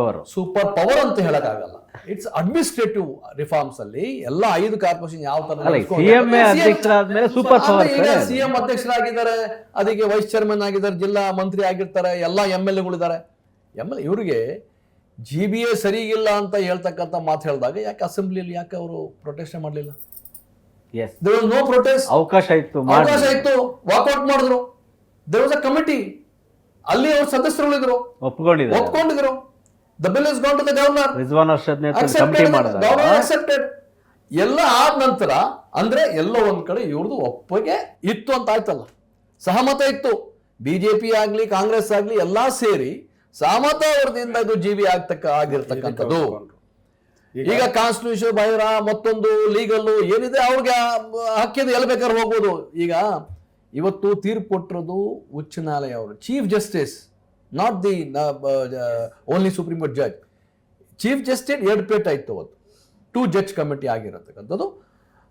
ಪವರ್ ಅಂತ ಹೇಳಕ್ಕಾಗಲ್ಲ. ಇಟ್ಸ್ ಅಡ್ಮಿನಿಸ್ಟ್ರೇಟಿವ್ ರಿಫಾರ್ಮ್ಸ್ ಅಲ್ಲಿ ಎಲ್ಲ 5 ಕಾರ್ಪೊರೇಷನ್ ಯಾವ ತರ CM ಅಧ್ಯಕ್ಷರಾಗಿದ್ದಾರೆ, ಅದಕ್ಕೆ ವೈಸ್ ಚೇರ್ಮನ್ ಆಗಿದ್ದಾರೆ, ಜಿಲ್ಲಾ ಮಂತ್ರಿ ಆಗಿರ್ತಾರೆ, ಎಲ್ಲ MLAಗಳಿದ್ದಾರೆ. ಇವರಿಗೆ GBA ಸರಿಗಿಲ್ಲ ಅಂತ ಹೇಳ್ತಕ್ಕಂಥ ಮಾತು ಹೇಳಿದಾಗ ಯಾಕೆ ಅಸೆಂಬ್ಲಿಯಲ್ಲಿ ಯಾಕೆ ಅವರು ಪ್ರೊಟೆಸ್ಟ್ ಮಾಡಲಿಲ್ಲ? No protest. ಅವಕಾಶ ಇತ್ತು, ವಾಕೌಟ್ ಮಾಡಿದ್ರು. ದೇರ್ ವಾಸ್ ಅ ಕಮಿಟಿ, ಅಲ್ಲಿ ಅವ್ರ ಸದಸ್ಯರುಗಳಿದ್ರು, ಒಪ್ಕೊಂಡಿದ್ರು. The bill has gone to the governor. Governor accepted. ಎಲ್ಲ ಆದ ನಂತರ ಅಂದ್ರೆ ಎಲ್ಲ ಒಂದ್ ಕಡೆ ಇವ್ರದ್ದು ಒಪ್ಪಿಗೆ ಇತ್ತು ಅಂತ ಆಯ್ತಲ್ಲ, ಸಹಮತ ಇತ್ತು. BJP ಆಗ್ಲಿ ಕಾಂಗ್ರೆಸ್ ಆಗ್ಲಿ ಎಲ್ಲಾ ಸೇರಿ ಸಹಮತ ವರದಿಯಿಂದ ಇದು GB ಆಗಿರ್ತಕ್ಕಂಥದ್ದು. ಈಗ ಕಾನ್ಸ್ಟಿಟ್ಯೂಷನ್ ಬೈರ ಮತ್ತೊಂದು ಲೀಗಲ್ಲು ಏನಿದೆ ಅವ್ರಿಗೆ ಹಕ್ಕಿದೆ, ಎಲ್ಲಿ ಬೇಕಾದ್ರೆ ಹೋಗ್ಬೋದು. ಈಗ ಇವತ್ತು ತೀರ್ಪು ಕೊಟ್ಟಿರೋದು ಉಚ್ಚ ನ್ಯಾಯಾಲಯ ಅವರು, chief justice, not the only supreme court judge. Chief justice 2 plate ಆಯ್ತು ಅವತ್ತು. 2 ಜಡ್ಜ್ ಕಮಿಟಿ ಆಗಿರತಕ್ಕಂಥದ್ದು.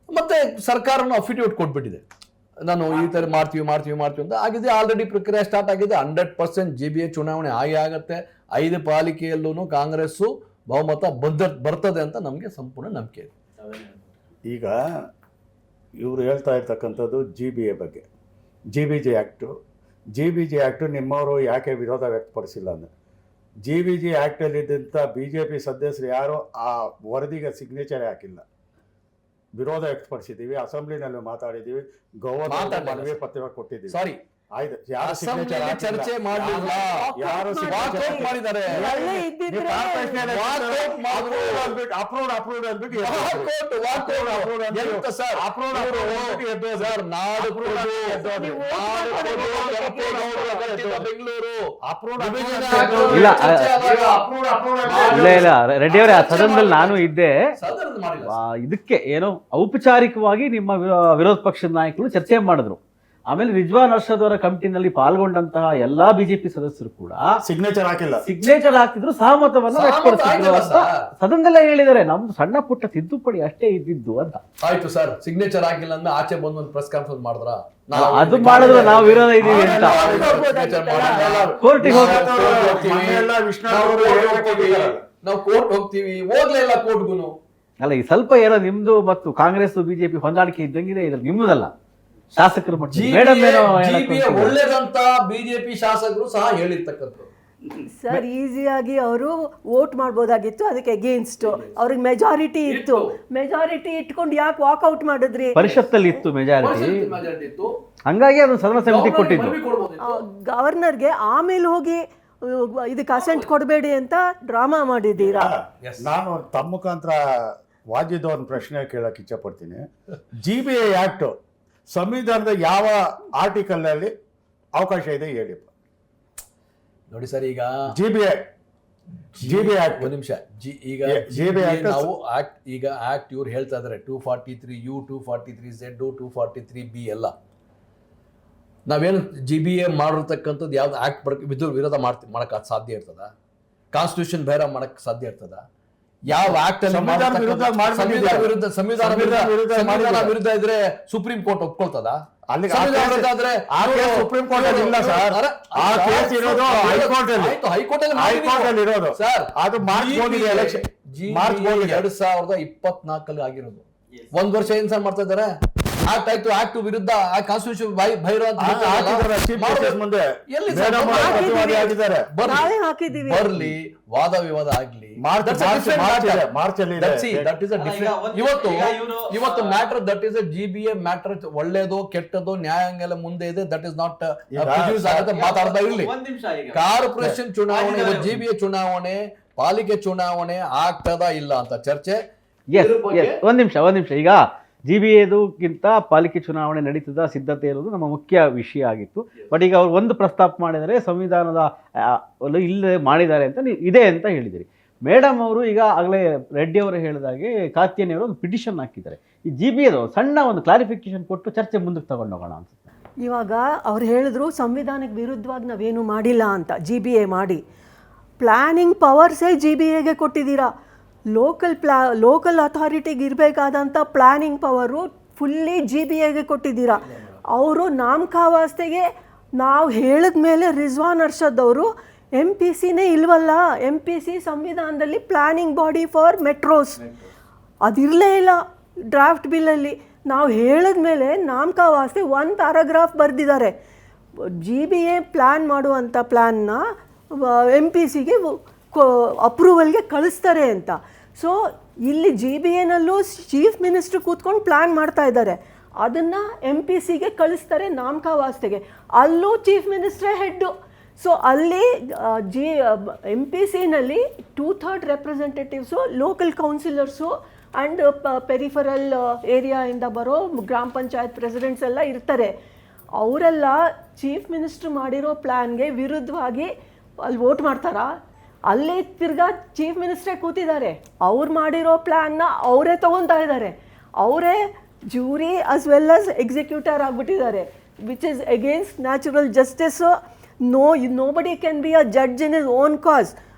ಮತ್ತೆ ಸರ್ಕಾರನ ಅಫಿಡೇವಿಟ್ ಕೊಟ್ಬಿಟ್ಟಿದೆ, ನಾನು ಈ ತರ ಮಾಡ್ತೀವಿ ಅಂತ ಆಗಿದೆ. ಆಲ್ರೆಡಿ ಪ್ರಕ್ರಿಯೆ ಸ್ಟಾರ್ಟ್ ಆಗಿದೆ. 100% GBA ಚುನಾವಣೆ ಆಗತ್ತೆ. 5 ಪಾಲಿಕೆಯಲ್ಲೂ ಕಾಂಗ್ರೆಸ್ ಬಹುಮತ ಬರ್ತದೆ ಅಂತ ನಮಗೆ ಸಂಪೂರ್ಣ ನಂಬಿಕೆ ಇದೆ. ಈಗ ಇವರು ಹೇಳ್ತಾ ಇರ್ತಕ್ಕಂಥದ್ದು GBA ಬಗ್ಗೆ, GBG ಆ್ಯಕ್ಟು ನಿಮ್ಮವರು ಯಾಕೆ ವಿರೋಧ ವ್ಯಕ್ತಪಡಿಸಿಲ್ಲ ಅಂದರೆ, GBG ಆ್ಯಕ್ಟಲ್ಲಿದ್ದಂಥ BJP ಸದಸ್ಯರು ಯಾರು ಆ ವರದಿಗೆ ಸಿಗ್ನೇಚರೇ ಹಾಕಿಲ್ಲ. ವಿರೋಧ ವ್ಯಕ್ತಪಡಿಸಿದ್ದೀವಿ, ಅಸೆಂಬ್ಲಿನಲ್ಲಿ ಮಾತಾಡಿದ್ದೀವಿ, ಗವರ್ನರ್ ಮನವಿ ಪತ್ರ ಕೊಟ್ಟಿದ್ದೀವಿ. ಸಾರಿ, ಆಯ್ತು, ಯಾರು signature ಅಸೆಂಬ್ಲಿಯಲ್ಲಿ ಹಾಕಿಲ್ಲ. ಚರ್ಚೆ ಮಾಡಲಿಲ್ಲ, ಯಾರು ವಾಕ್ ಔಟ್ ಮಾಡಿದ್ದಾರೆ. ಅಲ್ಲೇ ಇದ್ದಿದ್ರೆ ಅಪ್ರೂವ್ಡ್ ಅಂದ್ಬಿಟ್ಟು ಎಂತ ಸರ್? ಸರ್, ನಾಡು ಪ್ರಭು, ಕೆಂಪೇಗೌಡರು ಕಟ್ಟಿದ ಬೆಂಗಳೂರು ಇಲ್ಲ, ಇಲ್ಲ ರೆಡ್ಡಿ ಅವರೇ, ಆ ಸದನದಲ್ಲಿ ನಾನು ಇದ್ದೆ. ಸದನದ ಮಾಡಿಲ್ಲ. ಇದಕ್ಕೆ ಏನೋ ಔಪಚಾರಿಕವಾಗಿ ನಿಮ್ಮ ವಿರೋಧ ಪಕ್ಷದ ನಾಯಕರು ಚರ್ಚೆ ಮಾಡಿದ್ರು. ಆಮೇಲೆ ರಿಜ್ವಾನ್ ಅರ್ಷದ್ ಅವರ ಕಮಿಟಿನಲ್ಲಿ ಪಾಲ್ಗೊಂಡಂತಹ ಎಲ್ಲಾ ಬಿಜೆಪಿ ಸದಸ್ಯರು ಕೂಡ ಸಿಗ್ನೇಚರ್ ಹಾಕಿಲ್ಲ, ಸಿಗ್ನೇಚರ್ ಹಾಕಿದ್ರು, ಸಹಮತವನ್ನ ವ್ಯಕ್ತಪಡಿಸಿದ್ರು ಅಂತ ಸದನದಲ್ಲೇ ಹೇಳಿದ್ದಾರೆ. ನಮ್ದು ಸಣ್ಣ ಪುಟ್ಟ ತಿದ್ದುಪಡಿ ಅಷ್ಟೇ ಇದ್ದಿದ್ದು ಅಂತ. ಆಯ್ತು ಸರ್, ಸಿಗ್ನೇಚರ್ ಆಗಿಲ್ಲ ಅಂದ್ರೆ ಆಚೆ ಬಂದು ಒಂದು ಪ್ರೆಸ್ ಕಾನ್ಫರೆನ್ಸ್ ಮಾಡಿದ್ರ? ಅದು ಮಾಡಿದ್ರೆ ನಾವು ವಿರೋಧ ಇದೀವಿ ಅಂತ ಕೋರ್ಟಿಗೆ ನಾವು ಕೋರ್ಟ್ ಹೋಗ್ತೀವಿ, ಹೋಗ್ಲೇ ಇಲ್ಲ ಕೋರ್ಟ್ಗುನು. ಅಲ್ಲ, ಈ ಸ್ವಲ್ಪ ಏನೋ ನಿಮ್ದು ಮತ್ತು ಕಾಂಗ್ರೆಸ್ ಬಿಜೆಪಿ ಹೊಂದಾಣಿಕೆ ಇದ್ದಂಗಿದೆ, ಇದು ನಿಮ್ಮದಲ್ಲ, ಶಾಸಕರು ಮೇಡಮ್ ಏನೋ ಒಳ್ಳೇದಂತ ಬಿಜೆಪಿ ಶಾಸಕರು ಸಹ ಹೇಳಿರ್ತಕ್ಕಂಥದ್ದು. ಸರ್ ಈಸಿಯಾಗಿ ಅವರು ವೋಟ್ ಮಾಡ್ಬೋದಾಗಿತ್ತು, ಅದಕ್ಕೆ ಅಗೇನ್ಸ್ಟ್ ಅವ್ರಿಗೆ ಮೆಜಾರಿಟಿ ಇತ್ತು. ಮೆಜಾರಿಟಿ ಇಟ್ಕೊಂಡು ಯಾಕೆ ವಾಕ್ಔಟ್ ಮಾಡಿದ್ರಿ? ಪರಿಷತ್ತಲ್ಲಿ ಇತ್ತು ಮೆಜಾರಿಟಿ, ಇತ್ತು, ಹಂಗಾಗಿ ಅದನ್ನು ಸದನ ಸಮಿತಿ ಕೊಟ್ಟಿದ್ದು. ಗವರ್ನರ್ಗೆ ಆಮೇಲೆ ಹೋಗಿ ಇದಕ್ಕೆ ಅಸೆಂಟ್ ಕೊಡಬೇಡಿ ಅಂತ ಡ್ರಾಮಾ ಮಾಡಿದ್ದೀರಾ. ನಾನು ತಮ್ಮ ಮುಖಾಂತರ ವಾಜಿದ್ ಅವ್ರನ್ನ ಪ್ರಶ್ನೆ ಕೇಳಕ್ಕೆ ಇಚ್ಛಪಡ್ತೀನಿ. GBA ಆಕ್ಟ್ ಸಂವಿಧಾನದ ಯಾವ ಆರ್ಟಿಕಲ್ ನಲ್ಲಿ ಅವಕಾಶ ಇದೆ ಹೇಳಿ ನೋಡಿ ಸರ್. ಈಗ GBA ಆಕ್ಟ್ ಒಂದು ನಿಮಿಷ, ಈಗ GBA ಆಕ್ಟ್ ನಾವು ಆಕ್ಟ್, ಈಗ ಆಕ್ಟ್ ಇವ್ರು ಹೇಳ್ತಾ ಇದಾರೆ 243U, 243Z, 243B ಎಲ್ಲ. ನಾವೇನು GBA ಮಾಡಿರ್ತಕ್ಕಂಥದ್ದು ಯಾವ್ದು ಆಕ್ಟ್ ವಿರೋಧ ಮಾಡಕ್ ಸಾಧ್ಯ ಇರ್ತದ? ಕಾನ್ಸ್ಟಿಟ್ಯೂಷನ್ ಬೇರೆ ಮಾಡಕ್ ಸಾಧ್ಯ ಇರ್ತದ? ಯಾವ ಆಕ್ಟ್ ಅಲ್ಲಿ ಸಂವಿಧಾನ ವಿರುದ್ಧ ಇದ್ರೆ ಸುಪ್ರೀಂ ಕೋರ್ಟ್ ಒಪ್ಕೊಳ್ತದ? ಸುಪ್ರೀಂ ಕೋರ್ಟ್ ಅಲ್ಲಿ ಇಲ್ಲ ಸರ್, ಆ ಕೇಸ್ ಇರೋದು ಹೈಕೋರ್ಟ್ ಅಲ್ಲಿ ಇರೋದು ಸರ್. ಅದು ಮಾರ್ಚ್ 2024 ಆಗಿರೋದು. ಒಂದ್ ವರ್ಷ ಏನ್ ಸರ್ ಮಾಡ್ತಾ ಇದಾರೆ? ಆಕ್ಟ್ ಆಯ್ತು, ಆಕ್ಟ್ ವಿರುದ್ಧ ಕಾನ್ಸ್ಟಿಟ್ಯೂಷನ್ ಭೈರ ಮುಂದೆ ಬರ್ಲಿ, ವಾದ ವಿವಾದ ಆಗ್ಲಿ, ಇವತ್ತು matter that is GBA matter ಒಳ್ಳೇದೋ ಕೆಟ್ಟದೋ ನ್ಯಾಯಾಂಗ ಮುಂದೆ ಇದೆ. ದಟ್ ಇಸ್ ನಾಟ್ ಮಾತಾಡ್ತಾ ಇರ್ಲಿ. ಕಾರ್ಪೊರೇಷನ್ ಚುನಾವಣೆ, GBA ಚುನಾವಣೆ, ಪಾಲಿಕೆ ಚುನಾವಣೆ ಆಗ್ತದ ಇಲ್ಲ ಅಂತ ಚರ್ಚೆ. ಒಂದ್ ನಿಮಿಷ. ಈಗ GBAದಕ್ಕಿಂತ ಪಾಲಿಕೆ ಚುನಾವಣೆ ನಡೀತದ ಸಿದ್ಧತೆ ಇರೋದು ನಮ್ಮ ಮುಖ್ಯ ವಿಷಯ ಆಗಿತ್ತು. ಬಟ್ ಈಗ ಅವ್ರು ಒಂದು ಪ್ರಸ್ತಾಪ ಮಾಡಿದರೆ ಸಂವಿಧಾನದ ಇಲ್ಲದೆ ಮಾಡಿದ್ದಾರೆ ಅಂತ ಇದೆ ಅಂತ ಹೇಳಿದಿರಿ. ಮೇಡಮ್ ಅವರು ಈಗ ಆಗಲೇ ರೆಡ್ಡಿ ಅವರು ಹೇಳಿದಾಗೆ ಕಾತ್ಯಾನಿ ಅವರು ಒಂದು ಪಿಟಿಷನ್ ಹಾಕಿದ್ದಾರೆ. ಈ GBAದು ಸಣ್ಣ ಒಂದು ಕ್ಲಾರಿಫಿಕೇಶನ್ ಕೊಟ್ಟು ಚರ್ಚೆ ಮುಂದಕ್ಕೆ ತಗೊಂಡು ಹೋಗೋಣ ಅನ್ಸುತ್ತೆ. ಇವಾಗ ಅವ್ರು ಹೇಳಿದ್ರು ಸಂವಿಧಾನಕ್ಕೆ ವಿರುದ್ಧವಾಗಿ ನಾವೇನು ಮಾಡಿಲ್ಲ ಅಂತ. GBA ಮಾಡಿ ಪ್ಲ್ಯಾನಿಂಗ್ ಪವರ್ಸೇ GBAಗೆ ಕೊಟ್ಟಿದ್ದೀರಾ. ಲೋಕಲ್ ಅಥಾರಿಟಿಗೆ ಇರಬೇಕಾದಂಥ ಪ್ಲ್ಯಾನಿಂಗ್ ಪವರು ಫುಲ್ಲಿ GBAಗೆ ಕೊಟ್ಟಿದ್ದೀರಾ. ಅವರು ನಾಮಕಾವಾಸ್ತೆಗೆ ನಾವು ಹೇಳಿದ ಮೇಲೆ ರಿಜ್ವಾನ್ ಅರ್ಷದ್ ಅವರು MPCನೇ ಇಲ್ವಲ್ಲ, MPC ಸಂವಿಧಾನದಲ್ಲಿ ಪ್ಲ್ಯಾನಿಂಗ್ ಬಾಡಿ ಫಾರ್ ಮೆಟ್ರೋಸ್ ಅದಿರಲೇ ಇಲ್ಲ ಡ್ರಾಫ್ಟ್ ಬಿಲ್ಲಲ್ಲಿ. ನಾವು ಹೇಳಿದ ಮೇಲೆ ನಾಮಕಾವಾಸ್ತೆ ಒಂದು ಪ್ಯಾರಾಗ್ರಾಫ್ ಬರೆದಿದ್ದಾರೆ. GBA ಪ್ಲ್ಯಾನ್ ಮಾಡುವಂಥ ಪ್ಲ್ಯಾನ್ನ MPCಗೆ ಅಪ್ರೂವಲ್ಗೆ ಕಳಿಸ್ತಾರೆ ಅಂತ. ಸೊ ಇಲ್ಲಿ GBAನಲ್ಲೂ ಚೀಫ್ ಮಿನಿಸ್ಟ್ರ್ ಕೂತ್ಕೊಂಡು ಪ್ಲ್ಯಾನ್ ಮಾಡ್ತಾ ಇದ್ದಾರೆ, ಅದನ್ನು MPCಗೆ ಕಳಿಸ್ತಾರೆ ನಾಮಕಾವಾಸ್ತೆಗೆ. ಅಲ್ಲೂ ಚೀಫ್ ಮಿನಿಸ್ಟ್ರೇ ಹೆಡ್ಡು. ಸೊ ಅಲ್ಲಿ MPCನಲ್ಲಿ 2/3 representatives local councillors and peripheral ಏರಿಯಾಯಿಂದ ಬರೋ ಗ್ರಾಮ ಪಂಚಾಯತ್ ಪ್ರೆಸಿಡೆಂಟ್ಸ್ ಎಲ್ಲ ಇರ್ತಾರೆ. ಅವರೆಲ್ಲ ಚೀಫ್ ಮಿನಿಸ್ಟ್ರ್ ಮಾಡಿರೋ ಪ್ಲ್ಯಾನ್ಗೆ ವಿರುದ್ಧವಾಗಿ ಅಲ್ಲಿ ವೋಟ್ ಮಾಡ್ತಾರಾ? ಅಲ್ಲಿ ತಿರ್ಗಾ ಚೀಫ್ ಮಿನಿಸ್ಟ್ರೇ ಕೂತಿದ್ದಾರೆ, ಅವ್ರು ಮಾಡಿರೋ ಪ್ಲ್ಯಾನ್ನ ಅವರೇ ತೊಗೊತಾ ಇದ್ದಾರೆ. ಅವರೇ jury as well as executor ಆಗಿಬಿಟ್ಟಿದ್ದಾರೆ, which is against natural justice. Nobody can be a judge in is own cause.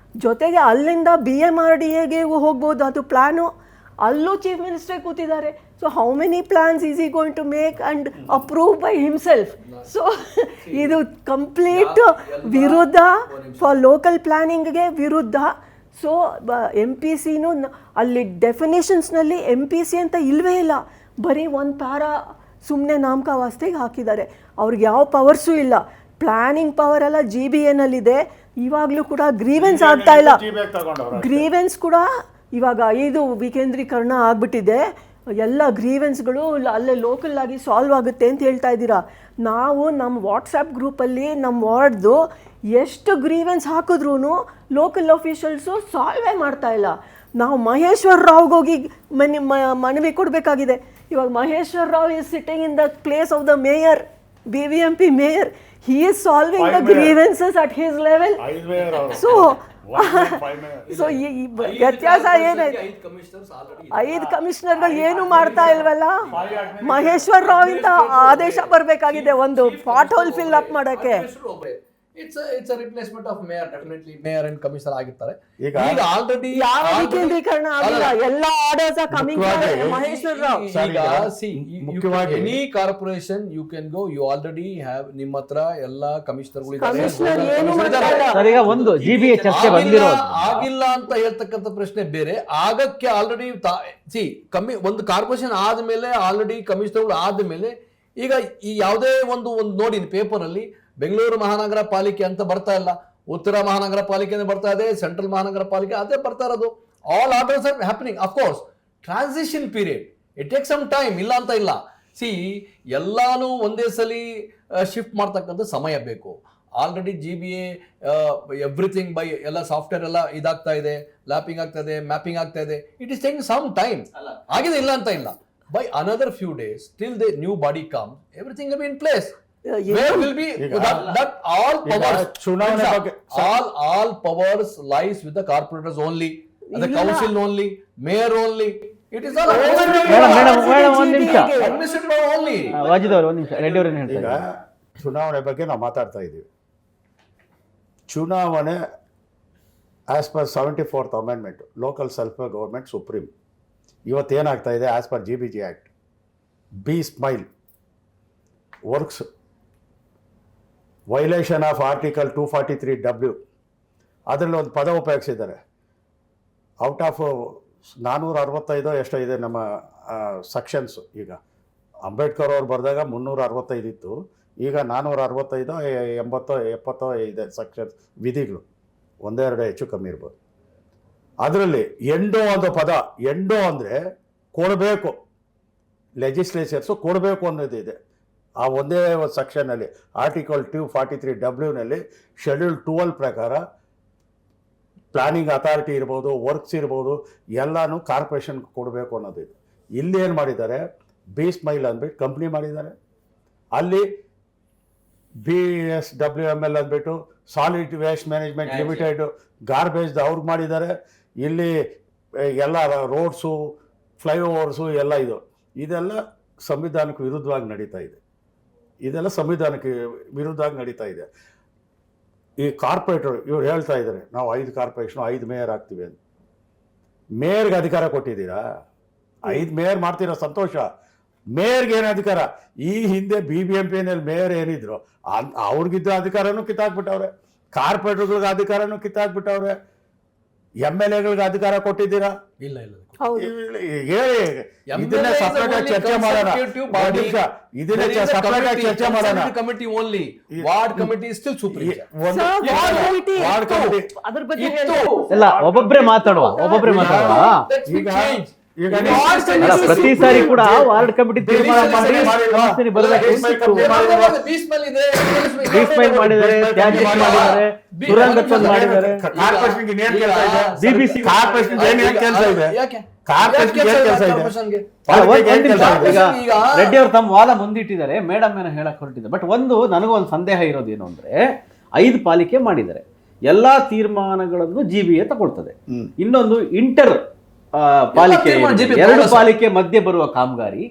ಜೊತೆಗೆ ಅಲ್ಲಿಂದ BMRDAಗೆ ಹೋಗ್ಬೋದು ಅದು ಪ್ಲ್ಯಾನು, ಅಲ್ಲೂ ಚೀಫ್ ಮಿನಿಸ್ಟ್ರೇ ಕೂತಿದ್ದಾರೆ. So how many plans is ಈ going to make and approve by himself? So ಇದು ಕಂಪ್ಲೀಟ್ ವಿರುದ್ಧ, ಫಾರ್ ಲೋಕಲ್ ಪ್ಲ್ಯಾನಿಂಗ್ಗೆ ವಿರುದ್ಧ. ಸೊ MPCನೂ ಅಲ್ಲಿ ಡೆಫಿನೇಷನ್ಸ್ನಲ್ಲಿ MPC ಅಂತ ಇಲ್ಲವೇ ಇಲ್ಲ, ಬರೀ ಒಂದು ಪ್ಯಾರಾ ಸುಮ್ಮನೆ ನಾಮಕಾವಾಸ್ತೆಗೆ ಹಾಕಿದ್ದಾರೆ. ಅವ್ರಿಗೆ ಯಾವ ಪವರ್ಸೂ ಇಲ್ಲ. ಪ್ಲ್ಯಾನಿಂಗ್ ಪವರ್ ಎಲ್ಲ GBAನಲ್ಲಿದೆ. ಇವಾಗಲೂ ಕೂಡ ಗ್ರೀವೆನ್ಸ್ ಆಗ್ತಾ ಇಲ್ಲ. ಗ್ರೀವೆನ್ಸ್ ಕೂಡ ಇವಾಗ 5 ವಿಕೇಂದ್ರೀಕರಣ ಆಗಿಬಿಟ್ಟಿದೆ. ಎಲ್ಲ ಗ್ರೀವೆನ್ಸ್ಗಳು ಅಲ್ಲೇ ಲೋಕಲ್ ಆಗಿ ಸಾಲ್ವ್ ಆಗುತ್ತೆ ಅಂತ ಹೇಳ್ತಾ ಇದ್ದೀರಾ. ನಾವು ನಮ್ಮ ವಾಟ್ಸಪ್ ಗ್ರೂಪಲ್ಲಿ ನಮ್ಮ ವಾರ್ಡ್ದು ಎಷ್ಟು ಗ್ರೀವೆನ್ಸ್ ಹಾಕಿದ್ರೂ ಲೋಕಲ್ ಆಫೀಷಿಯಲ್ಸು ಸಾಲ್ವೇ ಮಾಡ್ತಾ ಇಲ್ಲ. ನಾವು ಮಹೇಶ್ವರ್ ರಾವ್ಗೋಗಿ ಮನವಿ ಕೊಡಬೇಕಾಗಿದೆ. ಇವಾಗ Maheshwar Rao is sitting in the place of the mayor, BBMP mayor. He is solving the grievances at his level. So ಈ ವ್ಯತ್ಯಾಸ ಏನಾಯ್ತು? 5 ಕಮಿಷನರ್ಗಳು ಏನು ಮಾಡ್ತಾ ಇಲ್ವಲ್ಲ. ಮಹೇಶ್ವರ್ ರಾವ್ ಇಂದ ಆದೇಶ ಬರಬೇಕಾಗಿದೆ ಒಂದು ಪಾಟ್ ಹೋಲ್ ಫಿಲ್ ಅಪ್ ಮಾಡೋಕ್ಕೆ. It's a replacement of mayor. Definitely mayor and commissioner ಆಗಿರ್ತಾರೆ. ಈಗ ಆಲ್ರೆಡಿ ಯಾವ ವಿಕೇಂದ್ರೀಕರಣ ಆಗಿಲ್ಲ, ಎಲ್ಲ orders are coming from Maheshwar Rao. ಮುಖ್ಯವಾಗಿ any corporation you can go, you already have ನಿಮ್ಮ ಹತ್ರ ಎಲ್ಲ ಕಮಿಷನರ್ಗಳು ಇದ್ದಾರೆ. ಕಮಿಷನರ್ ಏನು ಮಾಡ್ತಾ ಇಲ್ಲ. ಸರ್, ಈಗ ಒಂದು GBA ಚರ್ಚೆ ಬಂದಿರೋದು ಆಗಿಲ್ಲ ಅಂತ ಹೇಳ್ತಕ್ಕಂಥ ಪ್ರಶ್ನೆ ಬೇರೆ. ಆಗಕ್ಕೆ ಆಲ್ರೆಡಿ ಒಂದು ಕಾರ್ಪೊರೇಷನ್ ಆದ್ಮೇಲೆ ಆಲ್ರೆಡಿ ಕಮಿಷನರ್ಗಳು ಆದ್ಮೇಲೆ ಈಗ ಈ ಯಾವುದೇ ಒಂದು ನೋಡಿ ಪೇಪರ್ ಅಲ್ಲಿ ಬೆಂಗಳೂರು ಮಹಾನಗರ ಪಾಲಿಕೆ ಅಂತ ಬರ್ತಾ ಇಲ್ಲ, ಉತ್ತರ ಮಹಾನಗರ ಪಾಲಿಕೆ ಬರ್ತಾ ಇದೆ, ಸೆಂಟ್ರಲ್ ಮಹಾನಗರ ಪಾಲಿಕೆ ಅದೇ ಬರ್ತಾ ಇರೋದು. All orders are happening. Of course transition period, it take some time, ಇಲ್ಲ ಅಂತ ಇಲ್ಲ. ಎಲ್ಲಾನು ಒಂದೇ ಸಲಿ ಶಿಫ್ಟ್ ಮಾಡ್ತಕ್ಕಂಥ ಸಮಯ ಬೇಕು. ಆಲ್ರೆಡಿ GBA ಎವ್ರಿಥಿಂಗ್ ಬೈ ಎಲ್ಲ ಸಾಫ್ಟ್ವೇರ್ ಎಲ್ಲ ಇದಾಗ್ತಾ ಇದೆ, ಲ್ಯಾಪಿಂಗ್ ಆಗ್ತಾ ಇದೆ, ಮ್ಯಾಪಿಂಗ್ ಆಗ್ತಾ ಇದೆ. It is taking some time. ಆಗಿದೆ, ಇಲ್ಲ ಅಂತ ಇಲ್ಲ. By another few days, till the new body comes, everything will be in place. Where will be that all powers? All powers lies with the corporators only, the council only, mayor only. It is all madam ಒಂದು ನಿಮಿಷ administrative only. Wajid ಅವರು ಒಂದು ನಿಮಿಷ, ರೆಡ್ಡಿ ಅವರು ಏನು ಈಗ ಹೇಳ್ತಾರೆ? ಚುನಾವಣೆ ಬಗ್ಗೆ ನಾವು ಮಾತಾಡ್ತಾ ಇದ್ದೀವಿ. ಚುನಾವಣೆ as per 74th amendment, local self government supreme. ಇವತ್ತೇನಾಗ್ತಾ ಇದೆ, ಆಸ್ ಪರ್ GBG ಆ್ಯಕ್ಟ್, ಬಿ ಸ್ಮೈಲ್ ವರ್ಕ್ಸ್ ವೈಲೇಷನ್ ಆಫ್ ಆರ್ಟಿಕಲ್ 243W, ಅದರಲ್ಲಿ ಒಂದು ಪದ ಉಪಯೋಗಿಸಿದ್ದಾರೆ. ಔಟ್ ಆಫ್ 465 ಎಷ್ಟೋ ಇದೆ ನಮ್ಮ ಸೆಕ್ಷನ್ಸ್. ಈಗ ಅಂಬೇಡ್ಕರ್ ಅವ್ರು ಬರೆದಾಗ 365 ಇತ್ತು, ಈಗ 465 80 70 ಇದೆ ಸೆಕ್ಷನ್ಸ್, ವಿಧಿಗಳು. ಒಂದೆರಡು ಹೆಚ್ಚು ಕಮ್ಮಿ ಇರ್ಬೋದು. ಅದರಲ್ಲಿ ಎಂಡೋ ಒಂದು ಪದ, ಎಂಡೋ ಅಂದರೆ ಕೊಡಬೇಕು, ಲೆಜಿಸ್ಲೇಚರ್ಸು ಕೊಡಬೇಕು ಅನ್ನೋದಿದೆ. ಆ ಒಂದೇ ಸೆಕ್ಷನಲ್ಲಿ ಆರ್ಟಿಕಲ್ 243W ಶೆಡ್ಯೂಲ್ 12 ಪ್ರಕಾರ ಪ್ಲಾನಿಂಗ್ ಅಥಾರಿಟಿ ಇರ್ಬೋದು, ವರ್ಕ್ಸ್ ಇರ್ಬೋದು, ಎಲ್ಲನೂ ಕಾರ್ಪೊರೇಷನ್ಗೆ ಕೊಡಬೇಕು ಅನ್ನೋದಿದೆ. ಇಲ್ಲಿ ಏನು ಮಾಡಿದ್ದಾರೆ, ಬಿ ಸ್ಮೈಲ್ ಅಂದ್ಬಿಟ್ಟು ಕಂಪ್ನಿ ಮಾಡಿದ್ದಾರೆ. ಅಲ್ಲಿ BSWML ಅಂದ್ಬಿಟ್ಟು ಸಾಲಿಡ್ ವೇಸ್ಟ್ ಮ್ಯಾನೇಜ್ಮೆಂಟ್ ಲಿಮಿಟೆಡ್ ಗಾರ್ಬೇಜ್ದು ಅವ್ರಿಗೆ ಮಾಡಿದ್ದಾರೆ. ಇಲ್ಲಿ ಎಲ್ಲ ರೋಡ್ಸು, ಫ್ಲೈಓವರ್ಸು ಎಲ್ಲ ಇದೆಲ್ಲ ಸಂವಿಧಾನಕ್ಕೆ ವಿರುದ್ಧವಾಗಿ ನಡೀತಾ ಇದೆ. ಇದೆಲ್ಲ ಸಂವಿಧಾನಕ್ಕೆ ವಿರುದ್ಧವಾಗಿ ನಡೀತಾ ಇದೆ. ಈ ಕಾರ್ಪೊರೇಟರ್ ಇವ್ರು ಹೇಳ್ತಾ ಇದ್ದಾರೆ, ನಾವು 5 ಕಾರ್ಪೊರೇಷನ್ 5 ಮೇಯರ್ ಆಗ್ತೀವಿ ಅಂತ. ಮೇಯರ್ಗೆ ಅಧಿಕಾರ ಕೊಟ್ಟಿದ್ದೀರಾ? 5 ಮೇಯರ್ ಮಾಡ್ತೀರಾ, ಸಂತೋಷ. ಮೇಯರ್ಗೆ ಏನು ಅಧಿಕಾರ? ಈ ಹಿಂದೆ BBMPನಲ್ಲಿ ಮೇಯರ್ ಏನಿದ್ರು ಅವ್ರಿಗಿದ್ದ ಅಧಿಕಾರನೂ ಕಿತ್ತಾಕ್ಬಿಟ್ಟವ್ರೆ, ಕಾರ್ಪೊರೇಟರ್ಗಳಿಗೆ ಅಧಿಕಾರನೂ ಕಿತ್ತಾಕ್ಬಿಟ್ಟವ್ರೆ. MLAಗಳಿಗೆ ಅಧಿಕಾರ ಕೊಟ್ಟಿದ್ದೀರಾ? ಇಲ್ಲ ಇಲ್ಲ. ಇದನ್ನ ಸಪರೇಟ್ ಆಗಿ ಚರ್ಚೆ ಮಾಡೋಣ. ಇದನ್ನ ಸಪರೇಟ್ ಆಗಿ ಚರ್ಚೆ ಮಾಡೋಣ. Committee only, ward committee still supreme. Ward committee ಅದ್ರ ಬಗ್ಗೆ ಇಲ್ಲ, ಒಬ್ಬೊಬ್ರೆ ಮಾತಾಡುವ. ಈಗ ಪ್ರತಿ ಸಾರಿ ಕೂಡ ವಾರ್ಡ್ ಕಮಿಟಿ ತೀರ್ಮಾನ ಮಾಡಿ ಮಾಡಿದ್ದಾರೆ, ತ್ಯಾಜ್ಯ ಮಾಡಿದ್ದಾರೆ, ಸುರಂಗತ್ವ ಮಾಡಿದ್ದಾರೆ. BBC ಈಗ ರೆಡ್ಡಿ ಅವರು ತಮ್ಮ ವಾದ ಮುಂದಿಟ್ಟಿದ್ದಾರೆ, ಮೇಡಮ್ ಏನೋ ಹೇಳಕ್ ಹೊರಟಿದ್ದಾರೆ. ಬಟ್ ನನಗೂ ಒಂದು ಸಂದೇಹ ಇರೋದೇನು ಅಂದ್ರೆ, 5 ಪಾಲಿಕೆ ಮಾಡಿದ್ದಾರೆ, ಎಲ್ಲಾ ತೀರ್ಮಾನಗಳನ್ನು GBA ತಗೊಳ್ತದೆ. ಇನ್ನೊಂದು ಇಂಟರ್ ಪಾಲಿಕೆ, 2 ಪಾಲಿಕೆ ಮಧ್ಯೆ ಬರುವ ಕಾಮಗಾರಿ,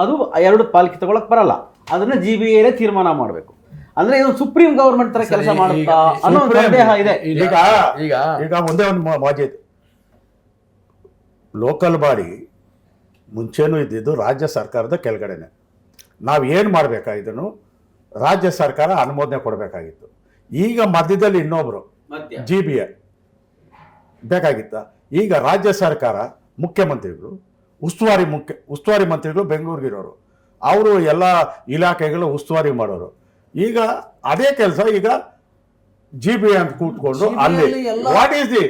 ಅದು 2 ಪಾಲಿಕೆ ತಗೊಳಕ್ ಬರಲ್ಲ, ಅದನ್ನ GBA ತೀರ್ಮಾನ ಮಾಡಬೇಕು. ಅಂದ್ರೆ ಇದು ಸುಪ್ರೀಂ ಗವರ್ಮೆಂಟ್ ತರ ಕೆಲಸ ಮಾಡುತ್ತಾ ಅನ್ನೋ ಸಂದೇಹ ಇದೆ. ಈಗ ಒಂದೇ ಒಂದು ಮಾಜಿದ್ ಲೋಕಲ್ ಬಾಡಿ ಮುಂಚೆನೂ ಇದ್ದಿದ್ದು ರಾಜ್ಯ ಸರ್ಕಾರದ ಕೆಳಗಡೆನೆ. ನಾವು ಏನು ಮಾಡಬೇಕಾಗಿದ್ದನು, ರಾಜ್ಯ ಸರ್ಕಾರ ಅನುಮೋದನೆ ಕೊಡಬೇಕಾಗಿತ್ತು. ಈಗ ಮಧ್ಯದಲ್ಲಿ ಇನ್ನೊಬ್ರು GBA ಬೇಕಾಗಿತ್ತ. ಈಗ ರಾಜ್ಯ ಸರ್ಕಾರ ಮುಖ್ಯಮಂತ್ರಿಗಳು, ಉಸ್ತುವಾರಿ ಮಂತ್ರಿಗಳು ಬೆಂಗಳೂರಿಗಿರೋರು, ಅವರು ಎಲ್ಲ ಇಲಾಖೆಗಳು ಉಸ್ತುವಾರಿ ಮಾಡೋರು. ಈಗ ಅದೇ ಕೆಲಸ ಈಗ GBA ಅಂತ ಕೂತ್ಕೊಂಡು ಅಲ್ಲಿ ವಾಟ್ ಈಸ್ ದಿ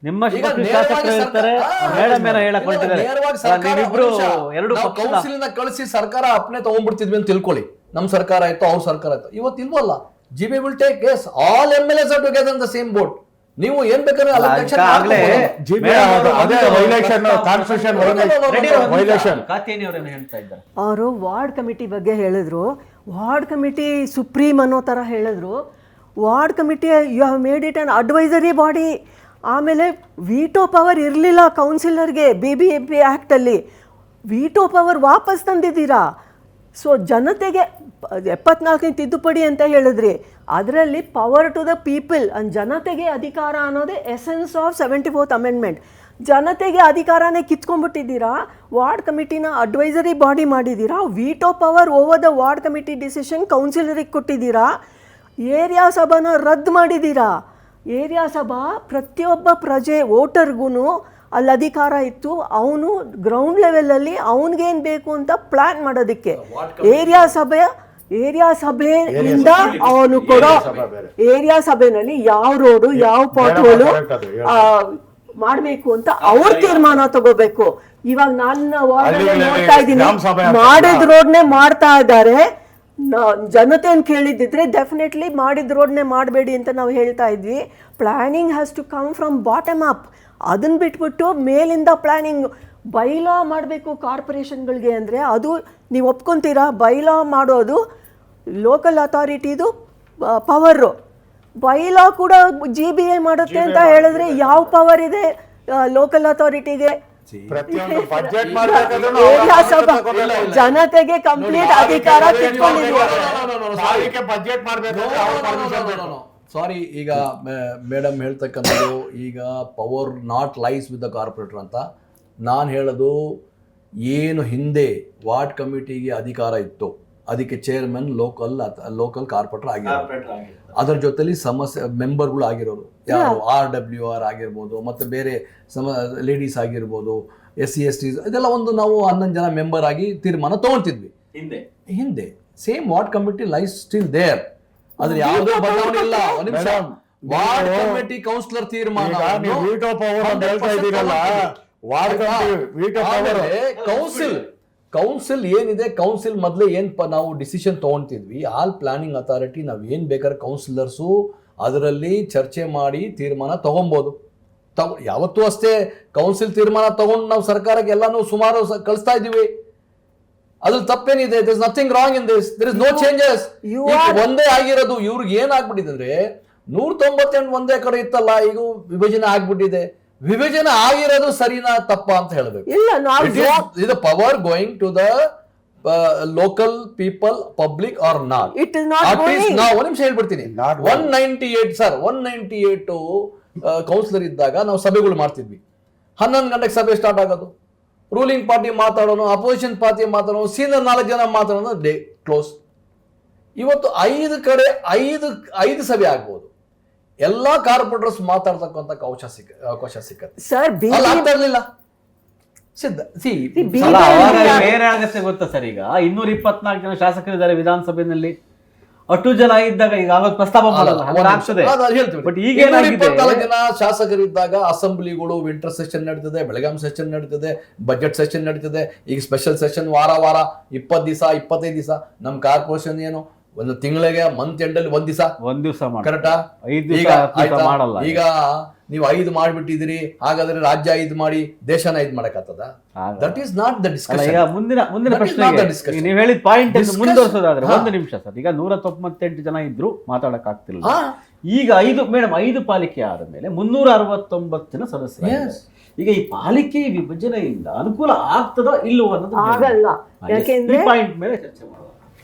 ನಿಮ್ಮ ಈಗ ಪಕ್ಷದ ನೇರವಾಗಿ ಶಾಸಕರು ಇರ್ತಾರೆ, ಸರ್ಕಾರ- ಮೇಡಮ್ ಏನೋ ಹೇಳಕ್ ಹೊರಟಿದ್ದಾರೆ. ನೇರವಾಗಿ ಅಲ್ಲ, ಸರ್ಕಾರ ನೀವಿಬ್ರು ಒಂದು ನಿಮಿಷ. ಎರಡು ನಾವು ಪಕ್ಷದ ಕೌನ್ಸಿಲಿಂದ ಕಳಿಸಿ ಸರ್ಕಾರ ಅಪ್ನೆ ತಗೊಂಡ್ಬಿಡ್ತಿದ್ವಿ ಅಂತ ತಿಳ್ಕೊಳ್ಳಿ. ನಮ್ ಸರ್ಕಾರ ಆಯ್ತು, ಅವ್ರ ಸರ್ಕಾರ ಆಯ್ತು. ಇವತ್ತು ಇಲ್ವಲ್ಲ. GB will take yes, all MLAs are together in the same boat. ನೀವು ಏನ್ ಬೇಕಾದ್ರೆ ಅಲ್ಲಿ election ಆಗ್ಲೇ ಮಾಡ್ಕೊಬೋದು. GB ಮೇಡಮ್ ಅವರು ಅದೇ ಒಂದು violation, ಪ್ರಸ್ತಾಪ- constitution ರೆಡ್ಡಿ ಅವರು ಒಂದು violation. ಕಾತ್ಯಾನಿ ಅವರೇನು ಹೇಳ್ತಾ ಇದ್ದಾರೆ. ಅವರು ವಾರ್ಡ್ ಕಮಿಟಿ ಬಗ್ಗೆ ಹೇಳಿದ್ರು. ವಾರ್ಡ್ ಕಮಿಟಿ ಸುಪ್ರೀಂ ಅನ್ನೋ ಥರ ಹೇಳಿದ್ರು. Ward committee you have made it an advisory body. ಆಮೇಲೆ ವೀಟೋ ಪವರ್ ಇರಲಿಲ್ಲ ಕೌನ್ಸಿಲರ್ಗೆ BBMP ಆ್ಯಕ್ಟಲ್ಲಿ. ವೀಟೋ ಪವರ್ ವಾಪಸ್ ತಂದಿದ್ದೀರಾ. ಸೊ ಜನತೆಗೆ 74ನೇ ತಿದ್ದುಪಡಿ ಅಂತ ಹೇಳಿದ್ರಿ, ಅದರಲ್ಲಿ power to the people and ಜನತೆಗೆ ಅಧಿಕಾರ ಅನ್ನೋದೇ ಎಸೆನ್ಸ್ ಆಫ್ 74th ಅಮೆಂಡ್ಮೆಂಟ್. ಜನತೆಗೆ ಅಧಿಕಾರನೇ ಕಿತ್ಕೊಂಡ್ಬಿಟ್ಟಿದ್ದೀರಾ. ವಾರ್ಡ್ ಕಮಿಟಿನ ಅಡ್ವೈಸರಿ ಬಾಡಿ ಮಾಡಿದ್ದೀರಾ. Veto power over the ward committee decision ಕೌನ್ಸಿಲರಿಗೆ ಕೊಟ್ಟಿದ್ದೀರಾ. ಏರಿಯಾ ಸಭಾನ ರದ್ದು ಮಾಡಿದ್ದೀರಾ. ಏರಿಯಾ ಸಭಾ ಪ್ರತಿಯೊಬ್ಬ ಪ್ರಜೆ ವೋಟರ್ಗೂ ಅಲ್ಲಿ ಅಧಿಕಾರ ಇತ್ತು. ಅವನು ಗ್ರೌಂಡ್ ಲೆವೆಲಲ್ಲಿ ಅವನಿಗೇನು ಬೇಕು ಅಂತ ಪ್ಲ್ಯಾನ್ ಮಾಡೋದಕ್ಕೆ ಏರಿಯಾ ಸಭೆಯಿಂದ ಅವನು ಕೊಡೋ ಏರಿಯಾ ಸಭೆನಲ್ಲಿ ಯಾವ ರೋಡು ಯಾವ ಪಾಟ್ಗಳು ಮಾಡಬೇಕು ಅಂತ ಅವ್ರ ತೀರ್ಮಾನ ತಗೋಬೇಕು. ಇವಾಗ ನನ್ನ ವಾರ್ಡಲ್ಲಿ ನೋಡ್ತಾ ಇದ್ದೀನಿ, ಮಾಡಿದ ರೋಡ್ನೇ ಮಾಡ್ತಾ ಇದ್ದಾರೆ. ಜನತೆಯನ್ನು ಕೇಳಿದ್ದಿದ್ರೆ ಡೆಫಿನೆಟ್ಲಿ ಮಾಡಿದ ರೋಡ್ನೇ ಮಾಡಬೇಡಿ ಅಂತ ನಾವು ಹೇಳ್ತಾ ಇದ್ವಿ. Planning has to come from bottom up. ಅದನ್ನು ಬಿಟ್ಬಿಟ್ಟು ಮೇಲಿಂದ ಪ್ಲ್ಯಾನಿಂಗ್ ಬೈಲಾ ಮಾಡಬೇಕು ಕಾರ್ಪೊರೇಷನ್ಗಳಿಗೆ ಅಂದರೆ ಅದು ನೀವು ಒಪ್ಕೊತೀರಾ? ಬೈಲಾ ಮಾಡೋದು ಲೋಕಲ್ ಅಥಾರಿಟಿದು ಪವರು. ಬೈಲಾ ಕೂಡ GBA ಮಾಡುತ್ತೆ ಅಂತ ಹೇಳಿದ್ರೆ ಯಾವ ಪವರ್ ಇದೆ ಲೋಕಲ್ ಅಥಾರಿಟಿಗೆ? ಪ್ರತಿಯೊಂದು ಬಜೆಟ್ ಮಾಡಬೇಕಾದ್ರೂ ಏರಿಯಾ ಸಭಾ ಜನತೆಗೆ ಕಂಪ್ಲೀಟ್ ಅಧಿಕಾರ ಕಿತ್ಕೊಂಡಿದ್ದೀರಾ. ಬಜೆಟ್ ಮಾಡಬೇಕು. ಸಾರಿ, ಈಗ ಮೇಡಮ್ ಹೇಳ್ತಕ್ಕಂಥದ್ದು ಈಗ power not lies with the corporator ಅಂತ. ನಾನು ಹೇಳೋದು ಏನು ಹಿಂದೆ ವಾರ್ಡ್ ಕಮಿಟಿಗೆ ಅಧಿಕಾರ ಇತ್ತು, ಅದಕ್ಕೆ ಚೇರ್ಮನ್ ಲೋಕಲ್ ಕಾರ್ಪೊರೇಟರ್ ಆಗಿರೋರು, ಅದರ ಜೊತೆಲಿ ಮೆಂಬರ್ಗಳು ಆಗಿರೋರು ಯಾರು RWR ಆಗಿರ್ಬೋದು, ಮತ್ತು ಬೇರೆ ಲೇಡೀಸ್ ಆಗಿರ್ಬೋದು, SC ST ಇದೆಲ್ಲ ಒಂದು ನಾವು 11 ಜನ ಮೆಂಬರ್ ಆಗಿ ತೀರ್ಮಾನ ತಗೊಳ್ತಿದ್ವಿ ಹಿಂದೆ. Same ward committee lies still there. ಅದ್ರ ಯಾವುದೋ ಬದಲಾವಣೆ ಇಲ್ಲ. ಒಂದು ನಿಮಿಷ, ವಾರ್ಡ್ ಕಮಿಟಿ ಕೌನ್ಸಿಲರ್ ತೀರ್ಮಾನ ವೀಟೋ ಪವರ್ ಅಂತ ಹೇಳ್ತಾ ಇದ್ದೀರಲ್ಲ, ward committee veto power. Council ಏನಿದೆ, ಕೌನ್ಸಿಲ್ ಮೊದಲೇ ನಾವು ಡಿಸಿಷನ್ ತಗೊಳ್ತಿದ್ವಿ. ಆಲ್ ಪ್ಲಾನಿಂಗ್ ಅಥಾರಿಟಿ ನಾವು ಏನು ಬೇಕಾದ್ರೆ ಕೌನ್ಸಿಲರ್ಸು ಅದರಲ್ಲಿ ಚರ್ಚೆ ಮಾಡಿ ತೀರ್ಮಾನ ತಗೊಬೋದು. ಯಾವತ್ತೂ ಅಷ್ಟೇ ಕೌನ್ಸಿಲ್ ತೀರ್ಮಾನ ತಗೊಂಡು ನಾವು ಸರ್ಕಾರಕ್ಕೆ ಎಲ್ಲಾನು ಸುಮಾರು ಕಳಿಸ್ತಾ ಇದ್ದೀವಿ. ಅದ್ರಲ್ಲಿ ತಪ್ಪೇನಿದೆ? there is nothing wrong in this, there is no changes. ಒಂದೇ ಆಗಿರೋದು ಇವ್ರಿಗೆ ಏನಾಗ್ಬಿಟ್ಟಿದೆ ಅಂದ್ರೆ 198 ಒಂದೇ ಕಡೆ ಇತ್ತಲ್ಲ, ಈಗ ವಿಭಜನೆ ಆಗ್ಬಿಟ್ಟಿದೆ. ವಿಭಜನೆ ಆಗಿರೋದು ಸರಿನಾ ತಪ್ಪ ಅಂತ ಹೇಳಬೇಕು. ಇದು power going to the local people public or not? It is not going. ನಾವು ಒಂದು ನಿಮಿಷ ಹೇಳ್ಬಿಡ್ತೀನಿ. 198 ಕೌನ್ಸಿಲರ್ ಇದ್ದಾಗ ನಾವು ಸಭೆಗಳು ಮಾಡ್ತಿದ್ವಿ. 11 ಗಂಟೆಗೆ ಸಭೆ ಸ್ಟಾರ್ಟ್ ಆಗೋದು. ರೂಲಿಂಗ್ ಪಾರ್ಟಿ ಮಾತಾಡೋನು, ಅಪೋಸಿಷನ್ ಪಾರ್ಟಿ ಮಾತಾಡೋನು, ಸೀನಿಯರ್ 4 ಜನ ಮಾತಾಡೋನು, ಡೇ ಕ್ಲೋಸ್. ಇವತ್ತು 5 ಕಡೆ 5 ಸಭೆ ಆಗ್ಬೋದು. ಎಲ್ಲಾ ಕಾರ್ಪೊರೇಟರ್ಸ್ ಮಾತಾಡ್ತಕ್ಕಂಥ ಅವಕಾಶ ಸಿಕ್ಕತ್ತೆ. ಸರ್ ಆಗ್ತಾ ಇರ್ಲಿಲ್ಲ. ಏನಾಗುತ್ತೆ ಗೊತ್ತಾ ಸರ್, ಈಗ 224 ಜನ ಶಾಸಕರಿದ್ದಾರೆ ವಿಧಾನಸಭೆಯಲ್ಲಿ. ಅಷ್ಟು ಜನ ಇದ್ದಾಗ ಈಗ ಆಗೋದು ಪ್ರಸ್ತಾಪ ಮಾಡಲ್ಲ, ಬಟ್ ಈಗ 224 ಜನ ಶಾಸಕರಿದ್ದಾಗ ಅಸೆಂಬ್ಲಿಗಳು ವಿಂಟರ್ ಸೆಷನ್ ನಡೀತದೆ, ಬೆಳಗಾಂ ಸೆಷನ್ ನಡೀತದೆ, ಬಜೆಟ್ ಸೆಷನ್ ನಡೀತದೆ, ಈಗ ಸ್ಪೆಷಲ್ ಸೆಷನ್ ವಾರ 20 ದಿವಸ 25 ದಿವಸ. ನಮ್ ಕಾರ್ಪೊರೇಷನ್ ಏನು ಒಂದು ತಿಂಗಳಿಗೆ ಮಂತ್ ಎಂಡಲ್ಲಿ ಒಂದ್ ದಿವಸ ಕರೆಕ್ಟಾ? ಈಗ ನೀವು 5 ಮಾಡ್ಬಿಟ್ಟಿದ್ದೀರಿ, ಹಾಗಾದ್ರೆ ರಾಜ್ಯ 5 ಮಾಡಿ ದೇಶನ 5 ಮಾಡಕ್ಕಾಗ್ತದ? That is not the discussion. ಮುಂದಿನ ಪ್ರಶ್ನೆ ನೀವು ಹೇಳಿದ ಪಾಯಿಂಟ್ ಮುಂದುವರಿಸೋದಾದ್ರೆ, ಒಂದು ನಿಮಿಷ ಸರ್. ಈಗ 198 ಜನ ಇದ್ರು ಮಾತಾಡಕ್ ಆಗ್ತಿಲ್ಲ. ಈಗ 5 ಪಾಲಿಕೆ ಆದ ಮೇಲೆ 369 ಜನ ಸದಸ್ಯರು. ಈಗ ಈ ಪಾಲಿಕೆ ವಿಭಜನೆಯಿಂದ ಅನುಕೂಲ ಆಗ್ತದೋ ಇಲ್ಲವೋ ಅನ್ನೋದು ಆಗಲ್ಲ. ಯಾಕೆಂದ್ರೆ ಪಾಯಿಂಟ್ ಮೇಲೆ ಚರ್ಚೆ ಮಾಡೋದು.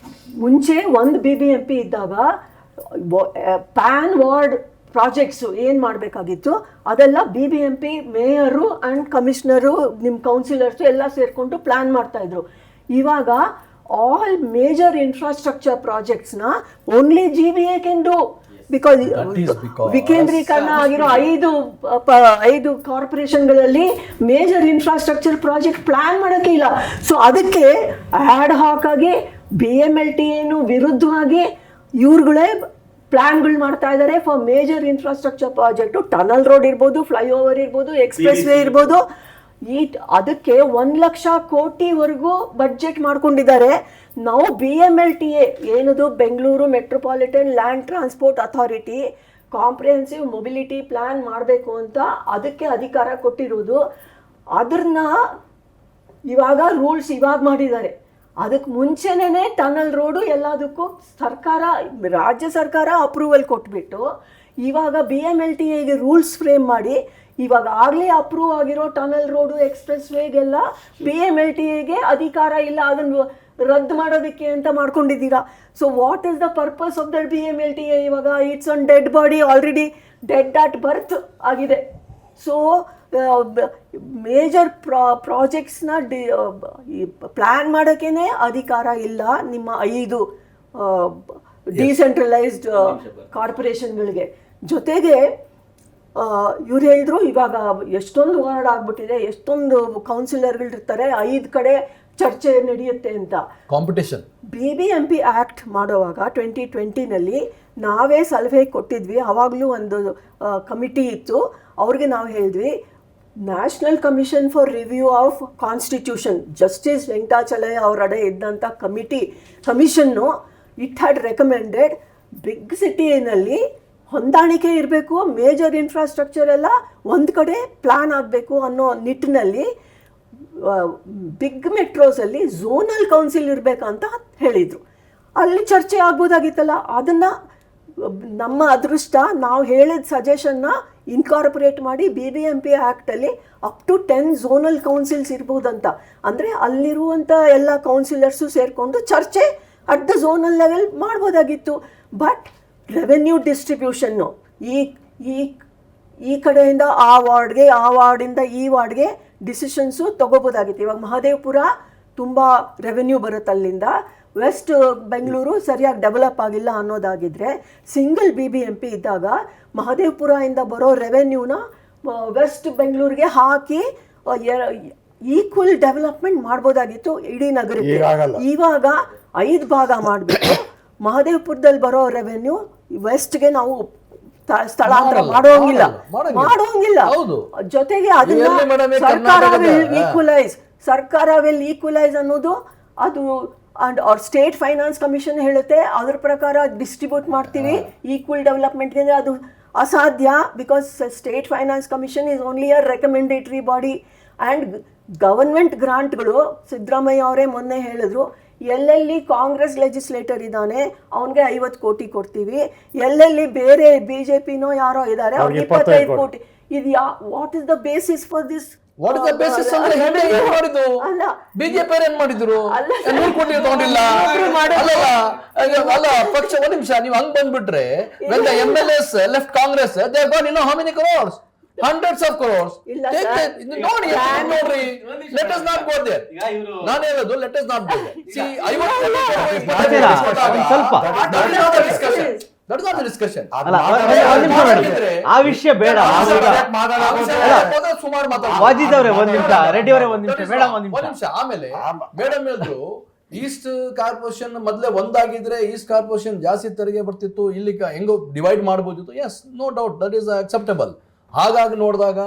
ಮುಂಚೆ ಒಂದು BBMP ಇದ್ದಾಗ ಪ್ಯಾನ್ ವಾರ್ಡ್ ಪ್ರಾಜೆಕ್ಟ್ಸು ಏನು ಮಾಡಬೇಕಾಗಿತ್ತು ಅದೆಲ್ಲ BBMP ಮೇಯರು ಆ್ಯಂಡ್ ಕಮಿಷನರು, ನಿಮ್ಮ ಕೌನ್ಸಿಲರ್ಸು ಎಲ್ಲ ಸೇರಿಕೊಂಡು ಪ್ಲ್ಯಾನ್ ಮಾಡ್ತಾಯಿದ್ರು. ಇವಾಗ ಆಲ್ ಮೇಜರ್ ಇನ್ಫ್ರಾಸ್ಟ್ರಕ್ಚರ್ ಪ್ರಾಜೆಕ್ಟ್ಸ್ನ only GBA can do. Because ವಿಕೇಂದ್ರೀಕರಣ ಆಗಿರೋ 5 ಕಾರ್ಪೊರೇಷನ್ಗಳಲ್ಲಿ ಮೇಜರ್ ಇನ್ಫ್ರಾಸ್ಟ್ರಕ್ಚರ್ ಪ್ರಾಜೆಕ್ಟ್ ಪ್ಲ್ಯಾನ್ ಮಾಡೋಕ್ಕೆ ಇಲ್ಲ. ಸೊ ಅದಕ್ಕೆ ಆ್ಯಡ್ ಹಾಕ್ ಆಗಿ BMLT ಏನು ವಿರುದ್ಧವಾಗಿ ಇವ್ರುಗಳೇ ಪ್ಲಾನ್ಗಳು ಮಾಡ್ತಾ ಇದ್ದಾರೆ for major infrastructure project. Tunnel road ಇರ್ಬೋದು, ಫ್ಲೈಓವರ್ ಇರ್ಬೋದು, ಎಕ್ಸ್ಪ್ರೆಸ್ ವೇ ಇರ್ಬೋದು. ಅದಕ್ಕೆ 1 ಲಕ್ಷ ಕೋಟಿವರೆಗೂ ಬಡ್ಜೆಟ್ ಮಾಡ್ಕೊಂಡಿದ್ದಾರೆ. ನಾವು BMLTA ಏನದು Bengaluru metropolitan land transport authority comprehensive mobility plan ಮಾಡಬೇಕು ಅಂತ ಅದಕ್ಕೆ ಅಧಿಕಾರ ಕೊಟ್ಟಿರೋದು. ಅದನ್ನ ಇವಾಗ ರೂಲ್ಸ್ ಇವಾಗ ಮಾಡಿದ್ದಾರೆ. ಅದಕ್ಕೆ ಮುಂಚೆನೇ ಟನಲ್ ರೋಡು ಎಲ್ಲದಕ್ಕೂ ರಾಜ್ಯ ಸರ್ಕಾರ ಅಪ್ರೂವಲ್ ಕೊಟ್ಬಿಟ್ಟು ಇವಾಗ BMLTAಗೆ ರೂಲ್ಸ್ ಫ್ರೇಮ್ ಮಾಡಿ ಇವಾಗ ಆಗಲೇ ಅಪ್ರೂವ್ ಆಗಿರೋ ಟನಲ್ ರೋಡು ಎಕ್ಸ್ಪ್ರೆಸ್ ವೇಗೆಲ್ಲ BMLTAಗೆ ಅಧಿಕಾರ ಇಲ್ಲ, ಅದನ್ನು ರದ್ದು ಮಾಡೋದಕ್ಕೆ ಅಂತ ಮಾಡ್ಕೊಂಡಿದ್ದೀರಾ. So what is the purpose of the BMLTA? ಇವಾಗ it's an dead body, already dead at birth ಆಗಿದೆ. ಸೊ ಮೇಜರ್ ಪ್ರಾಜೆಕ್ಟ್ಸ್ನ ಪ್ಲ್ಯಾನ್ ಮಾಡೋಕ್ಕೇ ಅಧಿಕಾರ ಇಲ್ಲ ನಿಮ್ಮ 5 ಡಿಸೆಂಟ್ರಲೈಸ್ಡ್ ಕಾರ್ಪೊರೇಷನ್ಗಳಿಗೆ. ಜೊತೆಗೆ ಇವ್ರು ಹೇಳಿದ್ರು ಇವಾಗ ಎಷ್ಟೊಂದು ವಾರ್ಡ್ ಆಗ್ಬಿಟ್ಟಿದೆ, ಎಷ್ಟೊಂದು ಕೌನ್ಸಿಲರ್ಗಳಿರ್ತಾರೆ, 5 ಕಡೆ ಚರ್ಚೆ ನಡೆಯುತ್ತೆ ಅಂತ. ಕಾಂಪಿಟೇಷನ್. BBMP ಆ್ಯಕ್ಟ್ ಮಾಡುವಾಗ 2020ನಲ್ಲಿ ನಾವೇ ಸಲಹೆ ಕೊಟ್ಟಿದ್ವಿ. ಆವಾಗಲೂ ಒಂದು ಕಮಿಟಿ ಇತ್ತು, ಅವ್ರಿಗೆ ನಾವು ಹೇಳಿದ್ವಿ national commission for review of constitution, justice Venkatachaliah ಅವರಡೆ ಇದ್ದಂಥ commission it had recommended big ಸಿಟಿನಲ್ಲಿ ಹೊಂದಾಣಿಕೆ ಇರಬೇಕು, ಮೇಜರ್ ಇನ್ಫ್ರಾಸ್ಟ್ರಕ್ಚರ್ ಎಲ್ಲ ಒಂದು ಕಡೆ ಪ್ಲ್ಯಾನ್ ಆಗಬೇಕು ಅನ್ನೋ ನಿಟ್ಟಿನಲ್ಲಿ ಬಿಗ್ ಮೆಟ್ರೋಸಲ್ಲಿ ಝೋನಲ್ ಕೌನ್ಸಿಲ್ ಇರಬೇಕಂತ ಹೇಳಿದರು. ಅಲ್ಲಿ ಚರ್ಚೆ ಆಗ್ಬೋದಾಗಿತ್ತಲ್ಲ. ಅದನ್ನು ನಮ್ಮ ಅದೃಷ್ಟ, ನಾವು ಹೇಳಿದ ಸಜೆಷನ್ನ ಇನ್ಕಾರ್ಪೊರೇಟ್ ಮಾಡಿ BBMP ಆ್ಯಕ್ಟಲ್ಲಿ ಅಪ್ ಟು 10 ಝೋನಲ್ ಕೌನ್ಸಿಲ್ಸ್ ಇರ್ಬೋದಂತ. ಅಂದರೆ ಅಲ್ಲಿರುವಂಥ ಎಲ್ಲ ಕೌನ್ಸಿಲರ್ಸು ಸೇರಿಕೊಂಡು ಚರ್ಚೆ ಅಟ್ ದ ಝೋನಲ್ ಲೆವೆಲ್ ಮಾಡ್ಬೋದಾಗಿತ್ತು. ಬಟ್ ರೆವೆನ್ಯೂ ಡಿಸ್ಟ್ರಿಬ್ಯೂಷನ್ನು ಈ ಕಡೆಯಿಂದ ಆ ವಾರ್ಡ್ಗೆ, ಆ ವಾರ್ಡಿಂದ ಈ ವಾರ್ಡ್ಗೆ ಡಿಸಿಷನ್ಸು ತೊಗೋಬೋದಾಗಿತ್ತು. ಇವಾಗ ಮಹದೇವಪುರ ತುಂಬ ರೆವೆನ್ಯೂ ಬರುತ್ತೆ ಅಲ್ಲಿಂದ, ವೆಸ್ಟ್ ಬೆಂಗಳೂರು ಸರಿಯಾಗಿ ಡೆವಲಪ್ ಆಗಿಲ್ಲ ಅನ್ನೋದಾಗಿದ್ದರೆ ಸಿಂಗಲ್ BBMP ಇದ್ದಾಗ ಮಹದೇವಪುರದಿಂದ ಬರೋ ರೆವೆನ್ಯೂನ ವೆಸ್ಟ್ ಬೆಂಗಳೂರಿಗೆ ಹಾಕಿ ಈಕ್ವಲ್ ಡೆವಲಪ್ಮೆಂಟ್ ಮಾಡ್ಬೋದಾಗಿತ್ತು ಇಡೀ ನಗರಕ್ಕೆ. ಇವಾಗ 5 ಭಾಗ ಮಾಡಿಬಿಟ್ಟು ಮಹದೇವಪುರದಲ್ಲಿ ಬರೋ ರೆವೆನ್ಯೂ ವೆಸ್ಟ್ಗೆ ನಾವು ಸ್ಥಳಾಂತರ ಮಾಡೋಂಗಿಲ್ಲ. ಜೊತೆಗೆ ಅದನ್ನ ಸರ್ಕಾರ ವಿಲ್ ಈಕ್ವಲೈಸ್ ಅನ್ನೋದು ಅದು ಸ್ಟೇಟ್ ಫೈನಾನ್ಸ್ ಕಮಿಷನ್ ಹೇಳುತ್ತೆ. ಅದ್ರ ಪ್ರಕಾರ ಡಿಸ್ಟ್ರಿಬ್ಯೂಟ್ ಮಾಡ್ತೀವಿ ಈಕ್ವಲ್ ಡೆವಲಪ್ಮೆಂಟ್ಗೆ. ಅಂದರೆ ಅದು ಅಸಾಧ್ಯ, because state finance commission is only a recommendatory body. And government ಗ್ರಾಂಟ್ಗಳು ಸಿದ್ದರಾಮಯ್ಯ ಅವರೇ ಮೊನ್ನೆ ಹೇಳಿದ್ರು, ಎಲ್ಲೆಲ್ಲಿ ಕಾಂಗ್ರೆಸ್ ಲೆಜಿಸ್ಲೇಟರ್ ಇದ್ದಾನೆ ಅವನಿಗೆ 50 ಕೋಟಿ ಕೊಡ್ತೀವಿ, ಎಲ್ಲೆಲ್ಲಿ ಬೇರೆ BJPನೋ ಯಾರೋ ಇದ್ದಾರೆ ಅವ್ರಿಗೆ 25 ಕೋಟಿ. ಇದು what is the basis for this? What is the basis ಅಂದ್ರೆ ಏನ್ ಮಾಡಿದ್ರು? ಅಲ್ಲ ಬಿಜೆಪಿ ಏನ್ ಮಾಡಿದ್ರು? 100 ಕೋಟಿ ತಗೊಂಡಿಲ್ಲ ಅಲ್ಲ ಪಕ್ಷ. ಒಂದು ನಿಮಿಷ, ನೀವು ಹಂಗ್ ಬಂದ್ಬಿಟ್ರೆ when the MLAs left Congress they have got how many crores? Hundreds of crores. ನೋಡಿ, let us not go there. ನಾನು ಹೇಳೋದು let us not go there. See, ಸ್ವಲ್ಪ that is not the discussion. ಆ ವಿಷಯ ಬೇಡ. ಸುಮಾರು ಮಾತಾಡ ವಾಜಿದ್ ಅವರೇ ಒಂದು ನಿಮಿಷ, ರೆಡ್ಡಿ ಅವರೇ ಒಂದು ನಿಮಿಷ, ಮೇಡಮ್ ಒಂದು ನಿಮಿಷ. ಆಮೇಲೆ ಮೇಡಮ್ ಹೇಳಿದ್ರು ಈಸ್ಟ್ ಕಾರ್ಪೊರೇಷನ್ ಮೊದಲೇ ಒಂದಾಗಿದ್ರೆ ಈಸ್ಟ್ ಕಾರ್ಪೊರೇಷನ್ ಜಾಸ್ತಿ ತೆರಿಗೆ ಬರ್ತಿತ್ತು, ಇಲ್ಲಿ ಹೆಂಗೋ ಡಿವೈಡ್ ಮಾಡ್ಬೋದಿತ್ತು. Yes, no doubt, that is acceptable. ಹಾಗಾಗಿ ನೋಡಿದಾಗ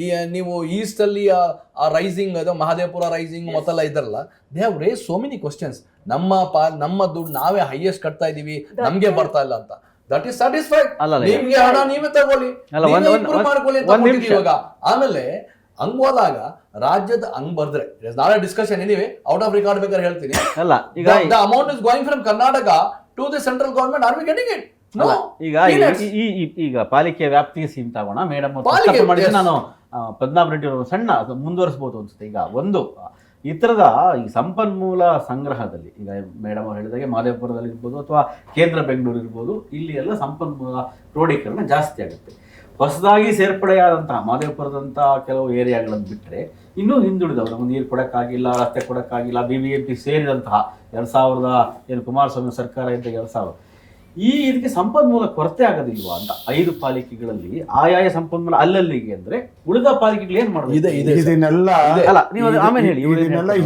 ಈ ನೀವು ಈಸ್ಟ್ ಅಲ್ಲಿ ಆ ರೈಸಿಂಗ್, ಅದು ಮಹದೇವಪುರ ರೈಸಿಂಗ್ ಮತ್ತೆಲ್ಲ ಇದ್ರಲ್ಲ, they have raise so many questions. ನಮ್ಮ ದುಡ್ಡು ನಾವೇ ಹೈಯೆಸ್ಟ್ ಕಟ್ತಾ ಇದೀವಿ, ನಮ್ಗೆ ಬರ್ತಾ ಇಲ್ಲ ಅಂತ. That is satisfied. ನಿಮ್ಗೆ ಹಣ ನೀವೇ ತಗೊಳ್ಳಿ, ಮಾಡ್ಕೊಳ್ಳಿ ಅಂತ ಇವಾಗ. ಆಮೇಲೆ ಹಂಗ್ ಹೋದಾಗ ರಾಜ್ಯದ ಹಂಗ್ ಬರ್ದ್ರೆ ನಾಳೆ ಡಿಸ್ಕಷನ್ ಏನಿವೆ ಔಟ್ ಆಫ್ ರಿಕಾರ್ಡ್ ಬೇಕಾದ್ರೆ ಹೇಳ್ತೀನಿ. The amount is going from Karnataka to the central government. Are we getting it? ಈಗ ಪಾಲಿಕೆ ವ್ಯಾಪ್ತಿಗೆ ಸೀಮಿತ ಆಗೋಣ. ಮೇಡಮ್ ಮಾಡಿದ್ರೆ ನಾನು ಪದ್ಮನಾಭ ರೆಡ್ಡಿ ಅವರು ಸಣ್ಣ ಮುಂದುವರಿಸಬಹುದು ಅನ್ಸುತ್ತೆ. ಈಗ ಒಂದು ಈ ಥರದ ಈ ಸಂಪನ್ಮೂಲ ಸಂಗ್ರಹದಲ್ಲಿ, ಈಗ ಮೇಡಮ್ ಅವ್ರು ಹೇಳಿದಾಗೆ ಮಹದೇವಪುರದಲ್ಲಿ ಇರ್ಬೋದು ಅಥವಾ ಕೇಂದ್ರ ಬೆಂಗಳೂರು ಇರ್ಬೋದು, ಇಲ್ಲಿ ಎಲ್ಲ ಸಂಪನ್ಮೂಲ ಕ್ರೋಢೀಕರಣ ಜಾಸ್ತಿ ಆಗುತ್ತೆ. ಹೊಸದಾಗಿ ಸೇರ್ಪಡೆಯಾದಂತಹ ಮಹದೇವಪುರದಂಥ ಕೆಲವು ಏರಿಯಾಗಳನ್ನು ಬಿಟ್ಟರೆ ಇನ್ನೂ ಹಿಂದುಳಿದವರು, ನೀರು ಕೊಡೋಕ್ಕಾಗಿಲ್ಲ, ರಸ್ತೆ ಕೊಡೋಕ್ಕಾಗಿಲ್ಲ, BBMP ಸೇರಿದಂತಹ 2000 ಕುಮಾರಸ್ವಾಮಿ ಸರ್ಕಾರ ಇದ್ದ 2000 ಇದಕ್ಕೆ ಸಂಪನ್ಮೂಲ ಕೊರತೆ ಆಗೋದಿಲ್ವಾ ಅಂತ 5 ಪಾಲಿಕೆಗಳಲ್ಲಿ ಆಯಾಯ ಸಂಪನ್ಮೂಲ ಅಲ್ಲಲ್ಲಿಗೆ ಅಂದ್ರೆ ಉಳಿದ ಪಾಲಿಕೆಗಳು ಏನ್ ಮಾಡೋದು? ಇದನ್ನೆಲ್ಲ ಆಮೇಲೆ ಹೇಳಿ.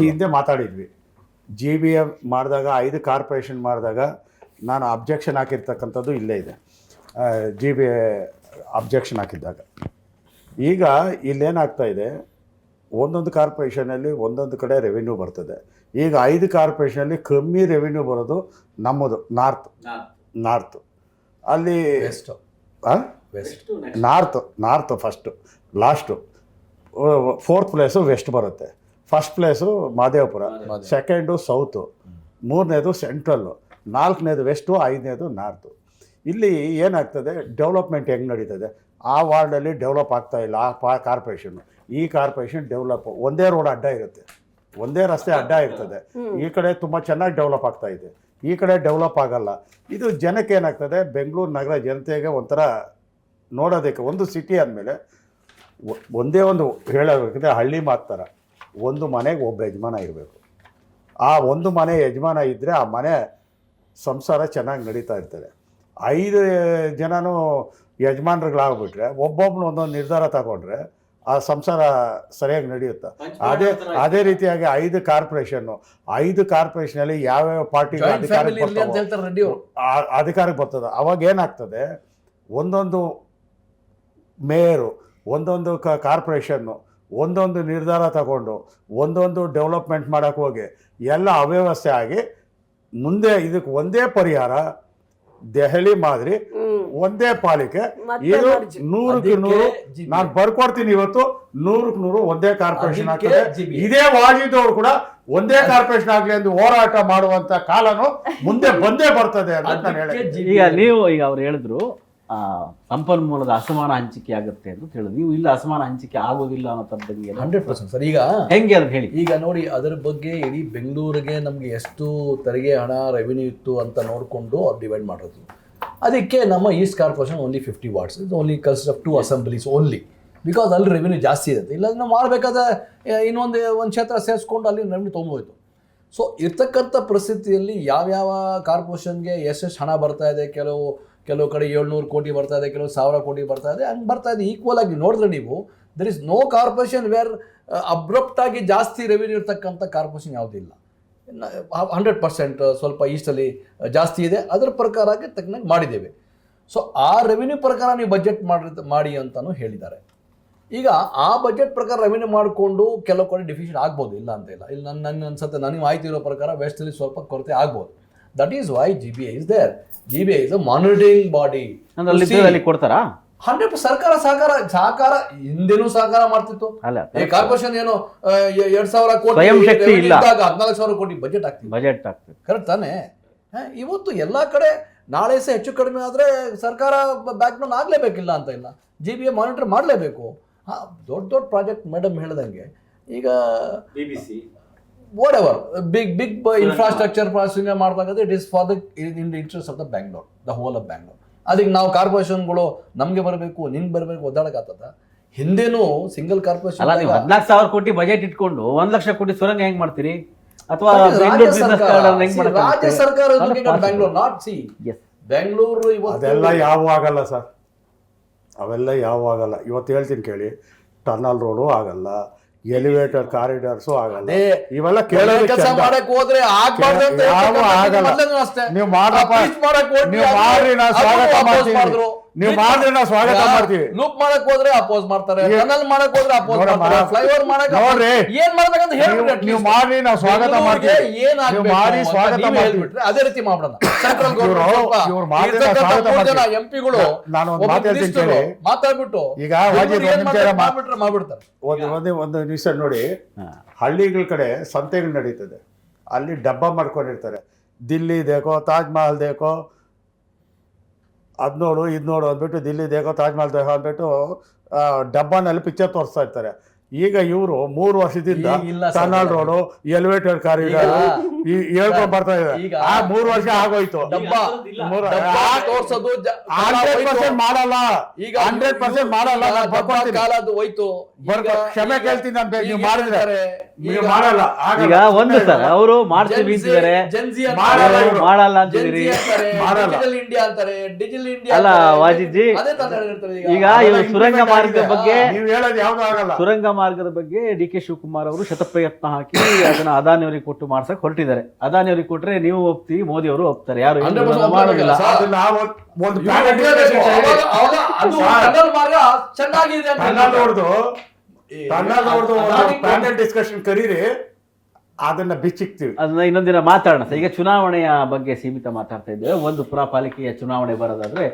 ಹಿಂದೆ ಮಾತಾಡಿದ್ವಿ. GBM ಮಾಡಿದಾಗ 5 ಕಾರ್ಪೊರೇಷನ್ ಮಾಡಿದಾಗ ನಾನು ಅಬ್ಜೆಕ್ಷನ್ ಹಾಕಿರ್ತಕ್ಕಂಥದ್ದು ಇಲ್ಲೇ ಇದೆ, ಜಿ ಬಿ ಅಬ್ಜೆಕ್ಷನ್ ಹಾಕಿದ್ದಾಗ. ಈಗ ಇಲ್ಲೇನಾಗ್ತಾ ಇದೆ, ಒಂದೊಂದು ಕಾರ್ಪೊರೇಷನಲ್ಲಿ ಒಂದೊಂದು ಕಡೆ ರೆವಿನ್ಯೂ ಬರ್ತದೆ. ಈಗ 5 ಕಾರ್ಪೊರೇಷನಲ್ಲಿ ಕಮ್ಮಿ ರೆವಿನ್ಯೂ ಬರೋದು ನಮ್ಮದು ನಾರ್ತು. ಅಲ್ಲಿ west north first, last. 4th place west ಬರುತ್ತೆ, 1st place Mahadevapura, 2nd south, 3ನೇದು ಸೆಂಟ್ರಲ್ಲು, 4ನೇದು ವೆಸ್ಟು, 5ನೇದು ನಾರ್ತು. ಇಲ್ಲಿ ಏನಾಗ್ತದೆ, ಡೆವಲಪ್ಮೆಂಟ್ ಹೆಂಗೆ ನಡೀತದೆ, ಆ ವಾರ್ಡಲ್ಲಿ ಡೆವಲಪ್ ಆಗ್ತಾ ಇಲ್ಲ ಆ ಕಾರ್ಪೊರೇಷನ್ನು. ಈ ಕಾರ್ಪೊರೇಷನ್ ಡೆವಲಪ್, ಒಂದೇ ರೋಡ್ ಅಡ್ಡ ಇರುತ್ತೆ, ಒಂದೇ ರಸ್ತೆ ಅಡ್ಡ ಇರ್ತದೆ. ಈ ಕಡೆ ತುಂಬ ಚೆನ್ನಾಗಿ ಡೆವಲಪ್ ಆಗ್ತಾ ಇದೆ, ಈ ಕಡೆ ಡೆವಲಪ್ ಆಗಲ್ಲ. ಇದು ಜನಕ್ಕೆ ಏನಾಗ್ತದೆ, ಬೆಂಗಳೂರು ನಗರ ಜನತೆಗೆ ಒಂಥರ ನೋಡೋದಕ್ಕೆ, ಒಂದು ಸಿಟಿ ಆದಮೇಲೆ ಒಂದೇ ಒಂದು ಹೇಳಬೇಕಂದ್ರೆ ಹಳ್ಳಿ ಮಾತ್ರ, ಒಂದು ಮನೆಗೆ ಒಬ್ಬ ಯಜಮಾನ ಇರಬೇಕು. ಆ ಒಂದು ಮನೆ ಯಜಮಾನ ಇದ್ದರೆ ಆ ಮನೆ ಸಂಸಾರ ಚೆನ್ನಾಗಿ ನಡೀತಾ ಇರ್ತದೆ. 5 ಜನನೂ ಯಜಮಾನ್ರುಗಳಾಗ್ಬಿಟ್ರೆ, ಒಬ್ಬೊಬ್ಬನು ಒಂದೊಂದು ನಿರ್ಧಾರ ತಗೊಂಡ್ರೆ ಆ ಸಂಸಾರ ಸರಿಯಾಗಿ ನಡೆಯುತ್ತೆ. ಅದೇ ರೀತಿಯಾಗಿ 5 ಕಾರ್ಪೊರೇಷನಲ್ಲಿ ಯಾವ್ಯಾವ ಪಾರ್ಟಿಗಳು ಅಧಿಕಾರಕ್ಕೆ ಬರ್ತದೆ. ಅವಾಗ ಏನಾಗ್ತದೆ, ಒಂದೊಂದು ಮೇಯರು, ಒಂದೊಂದು ಕಾರ್ಪೊರೇಷನ್ನು ಒಂದೊಂದು ನಿರ್ಧಾರ ತಗೊಂಡು ಒಂದೊಂದು ಡೆವಲಪ್ಮೆಂಟ್ ಮಾಡೋಕ್ಕೆ ಹೋಗಿ ಎಲ್ಲ ಅವ್ಯವಸ್ಥೆ ಆಗಿ, ಮುಂದೆ ಇದಕ್ಕೆ ಒಂದೇ ಪರಿಹಾರ, ದೆಹಲಿ ಮಾದರಿ ಒಂದೇ ಪಾಲಿಕೆ. ಇದು 100ಕ್ಕೆ 100 ನಾನು ಬರ್ಕೊಡ್ತೀನಿ. ಇವತ್ತು 100ಕ್ಕೆ 100 ಒಂದೇ ಕಾರ್ಪೊರೇಷನ್ ಆಗ್ತದೆ. ಇದೇ ವಾಜಿದವ್ರು ಕೂಡ ಒಂದೇ ಕಾರ್ಪೊರೇಷನ್ ಆಗ್ಲಿ ಎಂದು ಹೋರಾಟ ಮಾಡುವಂತ ಕಾಲನು ಮುಂದೆ ಬಂದೇ ಬರ್ತದೆ ಅಂತ ನಾನು ಹೇಳಿ. ಈಗ ಅವ್ರು ಹೇಳಿದ್ರು ಸಂಪನ್ಮೂಲದ ಅಸಮಾನ ಹಂಚಿಕೆ ಆಗುತ್ತೆ ಅಂತ ಹೇಳಿದ್ರು. ನೀವು ಇಲ್ಲ ಅಸಮಾನ ಹಂಚಿಕೆ ಆಗೋದಿಲ್ಲ ಅನ್ನೋ ಬಗ್ಗೆ 100% ಸರ್. ಈಗ ಹೆಂಗೆ ಅದು ಹೇಳಿ. ಈಗ ನೋಡಿ, ಅದರ ಬಗ್ಗೆ ಇಡೀ ಬೆಂಗಳೂರಿಗೆ ನಮಗೆ ಎಷ್ಟು ತೆರಿಗೆ ಹಣ ರೆವಿನ್ಯೂ ಇತ್ತು ಅಂತ ನೋಡಿಕೊಂಡು ಅವ್ರು ಡಿವೈಡ್ ಮಾಡೋದು. ಅದಕ್ಕೆ ನಮ್ಮ ಈಸ್ಟ್ ಕಾರ್ಪೊರೇಷನ್ ಓನ್ಲಿ 50 ವಾರ್ಡ್ಸ್, ಇದು only consist of 2 assemblies only, because ಅಲ್ಲಿ ರೆವಿನ್ಯೂ ಜಾಸ್ತಿ ಇರುತ್ತೆ. ಇಲ್ಲ ನಾವು ಮಾಡಬೇಕಾದ್ರೆ ಇನ್ನೊಂದು ಕ್ಷೇತ್ರ ಸೇರಿಸ್ಕೊಂಡು ಅಲ್ಲಿ ರೆವಿನ್ಯೂ ತೊಗೊಂಡೋಯ್ತು. ಸೊ ಇರ್ತಕ್ಕಂಥ ಪರಿಸ್ಥಿತಿಯಲ್ಲಿ ಯಾವ್ಯಾವ ಕಾರ್ಪೊರೇಷನ್ಗೆ ಎಷ್ಟೆಷ್ಟು ಹಣ ಬರ್ತಾ ಇದೆ, ಕೆಲವು ಕಡೆ 700 ಕೋಟಿ ಬರ್ತಾ ಇದೆ, ಕೆಲವು 1000 ಕೋಟಿ ಬರ್ತಾ ಇದೆ, ಹಂಗೆ ಬರ್ತಾ ಇದೆ. ಈಕ್ವಲ್ ಆಗಿ ನೋಡಿದ್ರೆ ನೀವು, there is no corporation where abrupt ಆಗಿ ಜಾಸ್ತಿ ರೆವಿನ್ಯೂ ಇರ್ತಕ್ಕಂಥ ಕಾರ್ಪೊರೇಷನ್ ಯಾವುದಿಲ್ಲ. 100% ಸ್ವಲ್ಪ ಈಸ್ಟಲ್ಲಿ ಜಾಸ್ತಿ ಇದೆ, ಅದರ ಪ್ರಕಾರಕ್ಕೆ ತಕ್ಕನಾಗಿ ಮಾಡಿದ್ದೇವೆ. ಸೊ ಆ ರೆವಿನ್ಯೂ ಪ್ರಕಾರ ನೀವು ಬಜೆಟ್ ಮಾಡಿ ಅಂತಲೂ ಹೇಳಿದ್ದಾರೆ. ಈಗ ಆ ಬಜೆಟ್ ಪ್ರಕಾರ ರೆವಿನ್ಯೂ ಮಾಡಿಕೊಂಡು ಕೆಲವು ಕಡೆ ಡಿಫಿಷಿಟ್ ಆಗ್ಬೋದು, ಇಲ್ಲ ಅಂತ ಇಲ್ಲ. ಇಲ್ಲಿ ನನ್ನ ಅನ್ಸುತ್ತೆ, ನನಗೆ ಮಾಹಿತಿ ಇರೋ ಪ್ರಕಾರ ವೆಸ್ಟಲ್ಲಿ ಸ್ವಲ್ಪ ಕೊರತೆ ಆಗ್ಬೋದು. That is why GBA is there. GBA is a monitoring body. ಕೊಡ್ತಾರಾ 100% ಸಹಕಾರ ಹಿಂದೆನೂ ಸಹಕಾರ ಮಾಡ್ತಿತ್ತು. ಕಾರ್ಪೊರೇಷನ್ ಏನು 2000 ಕೋಟಿ 14,000 ಕೋಟಿ ಬಜೆಟ್ ಆಗ್ತಿತ್ತು, ಕರೆಕ್ಟ್ ತಾನೆ? ಇವತ್ತು ಎಲ್ಲ ಕಡೆ ನಾಳೆ ಸಹ ಹೆಚ್ಚು ಕಡಿಮೆ ಆದರೆ ಸರ್ಕಾರ ಬ್ಯಾಕ್ ಡೌನ್ ಆಗಲೇಬೇಕಿಲ್ಲ ಅಂತ ಇಲ್ಲ. GBA ಮಾನಿಟರ್ ಮಾಡಲೇಬೇಕು. ದೊಡ್ಡ ಪ್ರಾಜೆಕ್ಟ್ ಮೇಡಮ್ ಹೇಳ್ದಂಗೆ, ಈಗ whatever big infrastructure processing ಮಾಡಬೇಕಾದ್ರೆ it is for the in the interest of the Bangalore, the whole of Bangalore. ಅದಕ್ಕೆ ನಾವು ಕಾರ್ಪೊರೇಷನ್ಗಳು ನಮಗೆ ಬರಬೇಕು, ನಿನ್ಗೆ ಬರಬೇಕು ಒದ್ದಾಡಕ್ಕಾಗ್ತದ? ಹಿಂದೇನು ಸಿಂಗಲ್ ಕಾರ್ಪೊರೇಷನ್ 14,000 ಕೋಟಿ ಬಜೆಟ್ ಇಟ್ಕೊಂಡು 1 ಲಕ್ಷ ಕೋಟಿ ಸುರಂಗ ಹೆಂಗ್ ಮಾಡ್ತೀರಿ? ಅಥವಾ ರಾಜ್ಯ ಸರ್ಕಾರ ಬ್ಯಾಂಗ್ಳೂರ್ ನಾಟ್ ಸಿ ಬೆಂಗಳೂರು ಅದೆಲ್ಲ ಯಾವ ಆಗಲ್ಲ ಸರ್, ಅವೆಲ್ಲ ಯಾವ ಆಗಲ್ಲ. ಇವತ್ತು ಹೇಳ್ತೀನಿ ಕೇಳಿ, ಟನಲ್ ರೋಡು ಆಗಲ್ಲ, ಎಲಿವೇಟರ್ ಕಾರಿಡಾರ್ಸು ಆಗಲ್ಲ. ಇವೆಲ್ಲ ಕೆಲಸ ಮಾಡಕ್ ಹೋದ್ರೆ ಆಗಲ್ಲ. ನೀವು ಮಾಡ್ರಿ, ನಾವು ಸ್ವಾಗತ ಮಾಡ್ತೀವಿ. ನೀವು ಮಾಡ್ರಿ, ನಾವು ಸ್ವಾಗತ ಮಾಡ್ತೀವಿ. ಲೂಪ್ ಮಾಡಕ್ ಹೋದ್ರೆ ಅಪೋಸ್ ಮಾಡ್ತಾರೆ, ಟನಲ್ ಮಾಡಕ್ ಹೋದ್ರೆ ಅಪೋಸ್ ಮಾಡ್ತಾರೆ, ಫ್ಲೈಓವರ್ ಮಾಡಕ್ ನೋಡ್ರಿ ಏನ್ ಮಾಡ್ಬೇಕಂತ ಹೇಳ್ಬಿಟ್ರೆ ನೀವು ಮಾಡ್ರಿ, ನಾವು ಸ್ವಾಗತ ಮಾಡ್ತೀವಿ. ನೀವು ಮಾಡಿ ಸ್ವಾಗತ ಮಾಡ್ಬಿಟ್ರೆ ಅದೇ ರೀತಿ ಮಾಡೋಣ. ಸೆಂಟ್ರಲ್ ಗೌರ್ಮೆಂಟ್ ಎಂಪಿಗಳು ಮಾತಾಡ್ಬಿಟ್ಟು ಈಗ ಮಾಡ್ಬಿಡ್ತಾರೆ. ಒಂದು ನಿಮಿಷ ನೋಡಿ, ಹಳ್ಳಿಗಳ ಕಡೆ ಸಂತೆಗಳು ನಡೀತದೆ, ಅಲ್ಲಿ ಡಬ್ಬ ಮಾಡ್ಕೊಂಡಿರ್ತಾರೆ. ದಿಲ್ಲಿ ದೇಕೋ, ತಾಜ್ ಮಹಲ್ ದೇಕೋ, ಅದ್ ನೋಡು ಇದು ನೋಡು ಅಂದ್ಬಿಟ್ಟು, ದಿಲ್ಲಿ ದೇಕೋ ತಾಜ್ ಮಹಲ್ ದೇಕೋ ಅಂದ್ಬಿಟ್ಟು ಡಬ್ಬನಲ್ಲಿ ಪಿಕ್ಚರ್ ತೋರಿಸ್ತಾ ಇರ್ತಾರೆ. ಈಗ ಇವರು 3 ವರ್ಷದಿಂದ ಟನಲ್ ರೋಡು, ಎಲಿವೇಟೆಡ್ ಕಾರಿಡಾರ್ ಹೇಳ್ಕೊಂಡು ಬರ್ತಾ ಇದ್ದಾರೆ. ಆ 3 ವರ್ಷ ಆಗೋಯ್ತು. 100% ಮಾಡಲ್ಲ, ಈಗ 100% ಮಾಡಲ್ಲ. ಕ್ಷಮೆ ಕೇಳ್ತೀನಿ ನಾನು, ನೀವು ಮಾಡಿದ್ರೆ ನೀವು ಮಾಡಲ್ಲ. ಈಗ ಒಂದು ಸರ್ ಅವರು ಮಾಡ್ತೀವಿ ಅಂತಿದ್ದಾರೆ, ಮಾಡಲ್ಲ ಅಂತಿದ್ದೀರಿ. ಇಂಡಿಯಾ ಅಂತಾರೆ, ಡಿಜಿಟಲ್ ಇಂಡಿಯಾ ಅಲ್ಲ ವಾಜಿಜಿ. ಈಗ ಸುರಂಗ ಮಾರ್ಗದ ಬಗ್ಗೆ ನೀವು ಹೇಳೋದು ಯಾವ್ದು ಆಗಲ್ಲ. ಸುರಂಗ ಮಾರ್ಗದ ಬಗ್ಗೆ ಡಿ ಕೆ ಶಿವಕುಮಾರ್ ಅವರು ಶತಪ್ರಯತ್ನ ಹಾಕಿ ಅದನ್ನ ಅದಾನಿಯವರಿಗೆ ಕೊಟ್ಟು ಮಾಡ್ಸಕ್ ಹೊರಟಿದ್ದಾರೆ. ಅದಾನಿಯವರಿಗೆ ಕೊಟ್ರೆ ನೀವು ಒಪ್ತೀವಿ, ಮೋದಿ ಅವರು ಒಪ್ತಾರೆ, ಯಾರು ಏನು 100% ಮಾಡೋದಿಲ್ಲ. ಅದನ್ನ ಒಂದು ಚೆನ್ನಾಗಿದೆ ಪ್ಯಾನೆಲ್ ಡಿಸ್ಕಷನ್ ಕರೀರಿ, ಅದನ್ನ ಬಿಚ್ಚಿಕ್ತೀವಿ. ಅದನ್ನ ಇನ್ನೊಂದಿನ ಮಾತಾಡೋಣ. ಈಗ ಚುನಾವಣೆಯ ಬಗ್ಗೆ ಸೀಮಿತ ಮಾತಾಡ್ತಾ ಇದ್ದೇವೆ. ಒಂದು ಪುರಪಾಲಿಕೆಯ ಚುನಾವಣೆ ಬರೋದಾದ್ರೆ